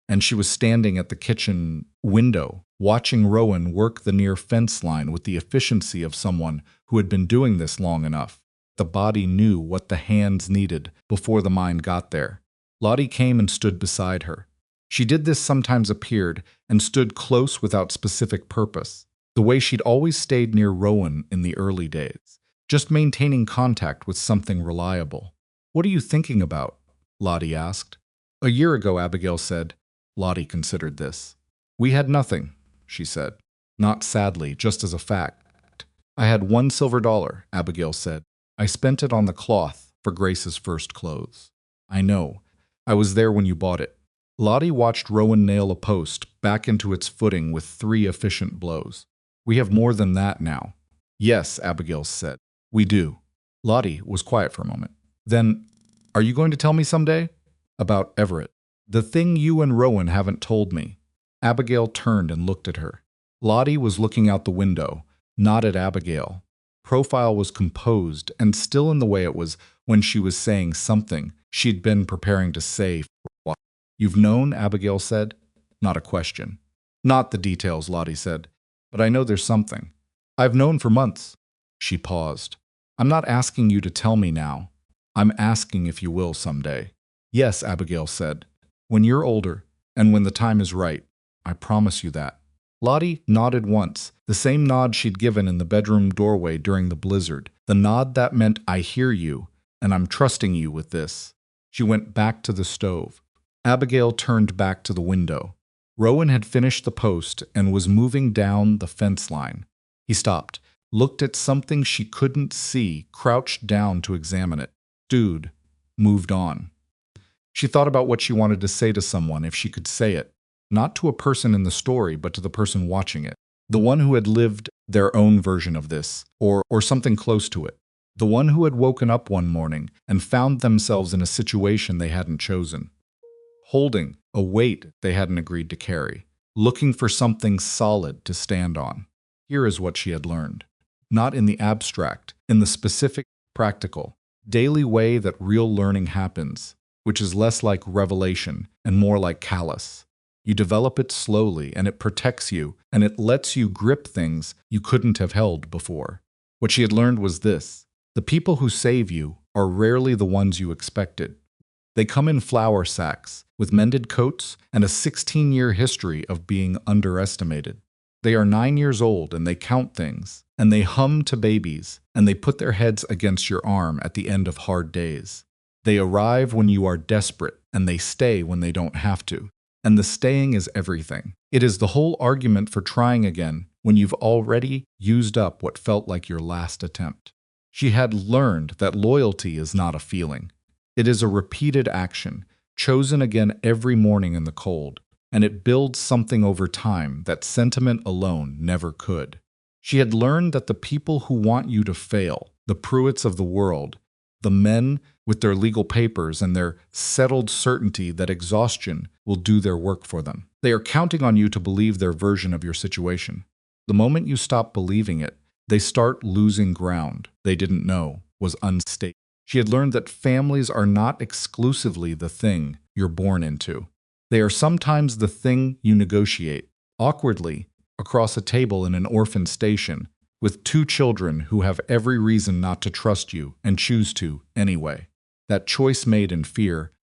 and she was standing at the kitchen window watching Rowan work the near fence line with the efficiency of someone who had been doing this long enough. The body knew what the hands needed before the mind got there. Lottie came and stood beside her. She did this sometimes appeared and stood close without specific purpose, the way she'd always stayed near Rowan in the early days, just maintaining contact with something reliable. "What are you thinking about?" Lottie asked. "A year ago," Abigail said. Lottie considered this. "We had nothing," she said. "Not sadly, just as a fact. I had $1 silver," Abigail said. "I spent it on the cloth for Grace's first clothes." "I know. I was there when you bought it." Lottie watched Rowan nail a post back into its footing with 3 efficient blows. "We have more than that now." "Yes," Abigail said. "We do." Lottie was quiet for a moment. "Then, are you going to tell me someday?" "About Everett." "The thing you and Rowan haven't told me." Abigail turned and looked at her. Lottie was looking out the window, not at Abigail. Profile was composed and still in the way it was when she was saying something she'd been preparing to say for a while. "You've known," Abigail said. Not a question. "Not the details," Lottie said. "But I know there's something. I've known for months." She paused. "I'm not asking you to tell me now. I'm asking if you will someday." "Yes," Abigail said. "When you're older, and when the time is right. I promise you that." Lottie nodded once, the same nod she'd given in the bedroom doorway during the blizzard, the nod that meant, "I hear you, and I'm trusting you with this." She went back to the stove. Abigail turned back to the window. Rowan had finished the post and was moving down the fence line. He stopped, looked at something she couldn't see, crouched down to examine it, stewed, moved on. She thought about what she wanted to say to someone if she could say it, not to a person in the story, but to the person watching it, the one who had lived their own version of this, or something close to it, the one who had woken up one morning and found themselves in a situation they hadn't chosen, holding a weight they hadn't agreed to carry, looking for something solid to stand on. Here is what she had learned. Not in the abstract, in the specific, practical, daily way that real learning happens, which is less like revelation and more like callus. You develop it slowly, and it protects you, and it lets you grip things you couldn't have held before. What she had learned was this: the people who save you are rarely the ones you expected. They come in flour sacks, with mended coats and a 16-year history of being underestimated. They are 9 years old, and they count things, and they hum to babies, and they put their heads against your arm at the end of hard days. They arrive when you are desperate, and they stay when they don't have to. And the staying is everything. It is the whole argument for trying again when you've already used up what felt like your last attempt. She had learned that loyalty is not a feeling. It is a repeated action, chosen again every morning in the cold, and it builds something over time that sentiment alone never could. She had learned that the people who want you to fail, the Pruitts of the world, the men with their legal papers and their settled certainty that exhaustion will do their work for them. They are counting on you to believe their version of your situation. The moment you stop believing it, they start losing ground they didn't know was unstable. She had learned that families are not exclusively the thing you're born into. They are sometimes the thing you negotiate, awkwardly, across a table in an orphan station, with 2 children who have every reason not to trust you and choose to anyway. That choice made in fear,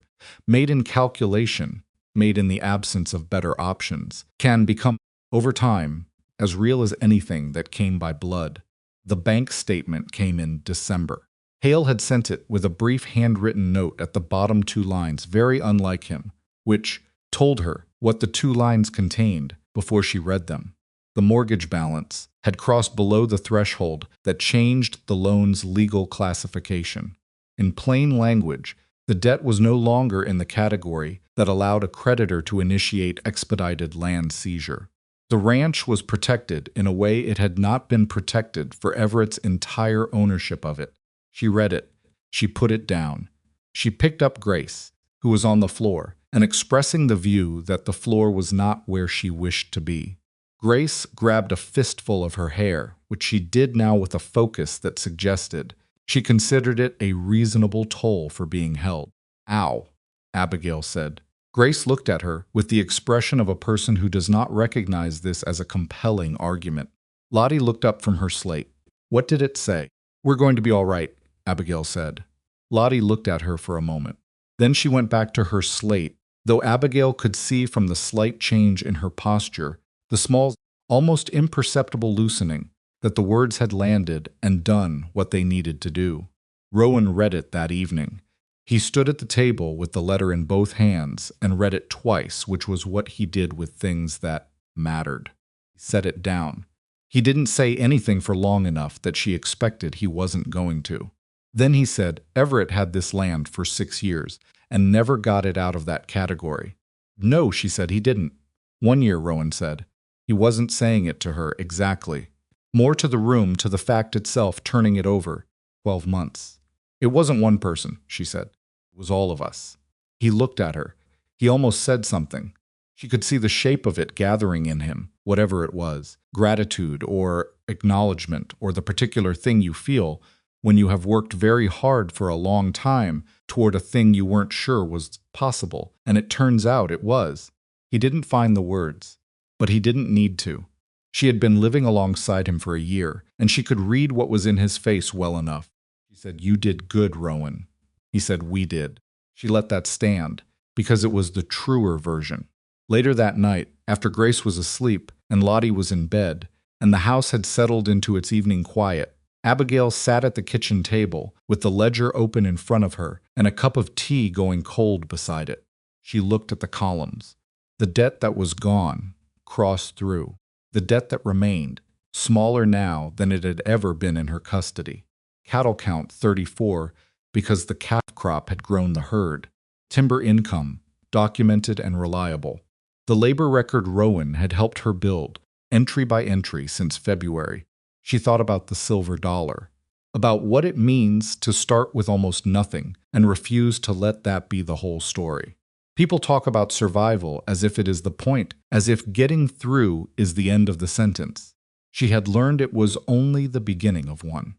made in calculation, made in the absence of better options, can become, over time, as real as anything that came by blood. The bank statement came in December. Hale had sent it with a brief handwritten note at the bottom 2 lines, very unlike him, which told her what the 2 lines contained before she read them. The mortgage balance had crossed below the threshold that changed the loan's legal classification. In plain language, the debt was no longer in the category that allowed a creditor to initiate expedited land seizure. The ranch was protected in a way it had not been protected for Everett's entire ownership of it. She read it. She put it down. She picked up Grace, who was on the floor, and expressing the view that the floor was not where she wished to be. Grace grabbed a fistful of her hair, which she did now with a focus that suggested she considered it a reasonable toll for being held. "Ow," Abigail said. Grace looked at her with the expression of a person who does not recognize this as a compelling argument. Lottie looked up from her slate. "What did it say?" "We're going to be all right," Abigail said. Lottie looked at her for a moment. Then she went back to her slate, though Abigail could see from the slight change in her posture, the small, almost imperceptible loosening, that the words had landed and done what they needed to do. Rowan read it that evening. He stood at the table with the letter in both hands and read it twice, which was what he did with things that mattered. He set it down. He didn't say anything for long enough that she expected he wasn't going to. Then he said Everett had this land for 6 years and never got it out of that category. "No," she said, "he didn't." "1 year," Rowan said. He wasn't saying it to her exactly. More to the room, to the fact itself, turning it over. 12 months. "It wasn't one person," she said. "It was all of us." He looked at her. He almost said something. She could see the shape of it gathering in him, whatever it was, gratitude or acknowledgement or the particular thing you feel when you have worked very hard for a long time toward a thing you weren't sure was possible, and it turns out it was. He didn't find the words, but he didn't need to. She had been living alongside him for a year, and she could read what was in his face well enough. She said, "You did good, Rowan." He said, "We did." She let that stand, because it was the truer version. Later that night, after Grace was asleep and Lottie was in bed, and the house had settled into its evening quiet, Abigail sat at the kitchen table with the ledger open in front of her and a cup of tea going cold beside it. She looked at the columns. The debt that was gone crossed through. The debt that remained, smaller now than it had ever been in her custody. Cattle count 34 because the calf crop had grown the herd. Timber income, documented and reliable. The labor record Rowan had helped her build, entry by entry, since February. She thought about the silver dollar, about what it means to start with almost nothing and refuse to let that be the whole story. People talk about survival as if it is the point, as if getting through is the end of the sentence. She had learned it was only the beginning of one.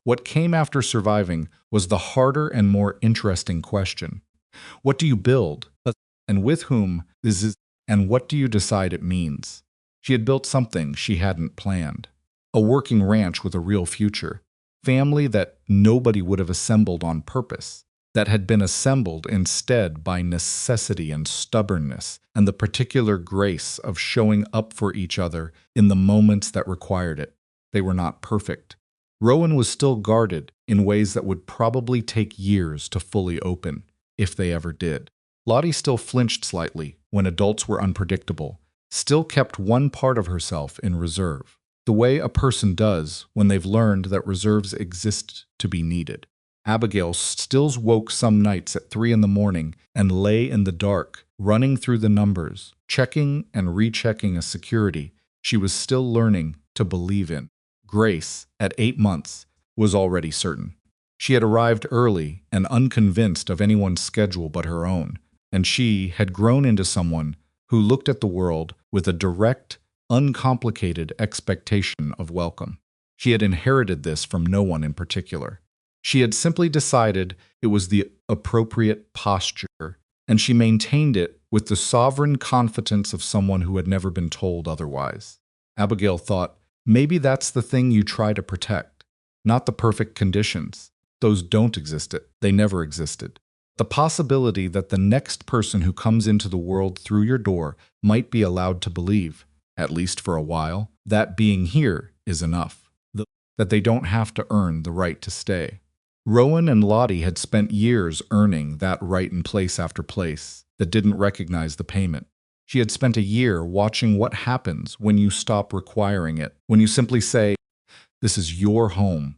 What came after surviving was the harder and more interesting question. What do you build? And with whom? And what do you decide it means? She had built something she hadn't planned. A working ranch with a real future. Family that nobody would have assembled on purpose. That had been assembled instead by necessity and stubbornness and the particular grace of showing up for each other in the moments that required it. They were not perfect. Rowan was still guarded in ways that would probably take years to fully open, if they ever did. Lottie still flinched slightly when adults were unpredictable, still kept one part of herself in reserve, the way a person does when they've learned that reserves exist to be needed. Abigail still woke some nights at 3 in the morning and lay in the dark, running through the numbers, checking and rechecking a security she was still learning to believe in. Grace, at 8 months, was already certain. She had arrived early and unconvinced of anyone's schedule but her own, and she had grown into someone who looked at the world with a direct, uncomplicated expectation of welcome. She had inherited this from no one in particular. She had simply decided it was the appropriate posture, and she maintained it with the sovereign confidence of someone who had never been told otherwise. Abigail thought, maybe that's the thing you try to protect. Not the perfect conditions. Those don't exist. They never existed. The possibility that the next person who comes into the world through your door might be allowed to believe, at least for a while, that being here is enough. That they don't have to earn the right to stay. Rowan and Lottie had spent years earning that right in place after place that didn't recognize the payment. She had spent a year watching what happens when you stop requiring it, when you simply say, "This is your home.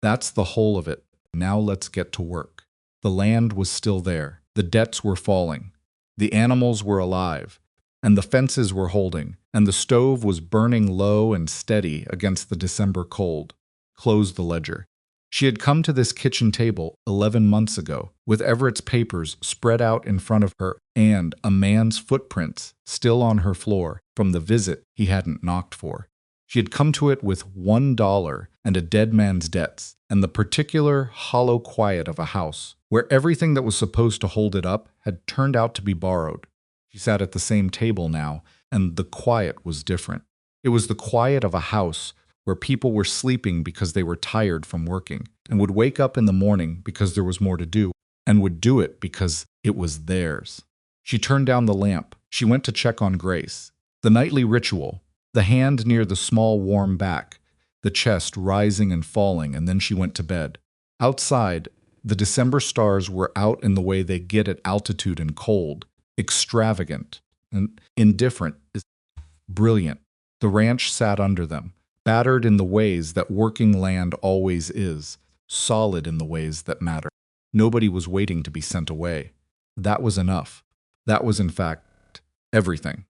That's the whole of it. Now let's get to work." The land was still there. The debts were falling. The animals were alive. And the fences were holding. And the stove was burning low and steady against the December cold. Close the ledger. She had come to this kitchen table 11 months ago, with Everett's papers spread out in front of her and a man's footprints still on her floor from the visit he hadn't knocked for. She had come to it with $1 and a dead man's debts, and the particular hollow quiet of a house, where everything that was supposed to hold it up had turned out to be borrowed. She sat at the same table now, and the quiet was different. It was the quiet of a house where people were sleeping because they were tired from working, and would wake up in the morning because there was more to do, and would do it because it was theirs. She turned down the lamp. She went to check on Grace. The nightly ritual, the hand near the small warm back, the chest rising and falling, and then she went to bed. Outside, the December stars were out in the way they get at altitude and cold, extravagant and indifferent, brilliant. The ranch sat under them, battered in the ways that working land always is, solid in the ways that matter. Nobody was waiting to be sent away. That was enough. That was, in fact, everything.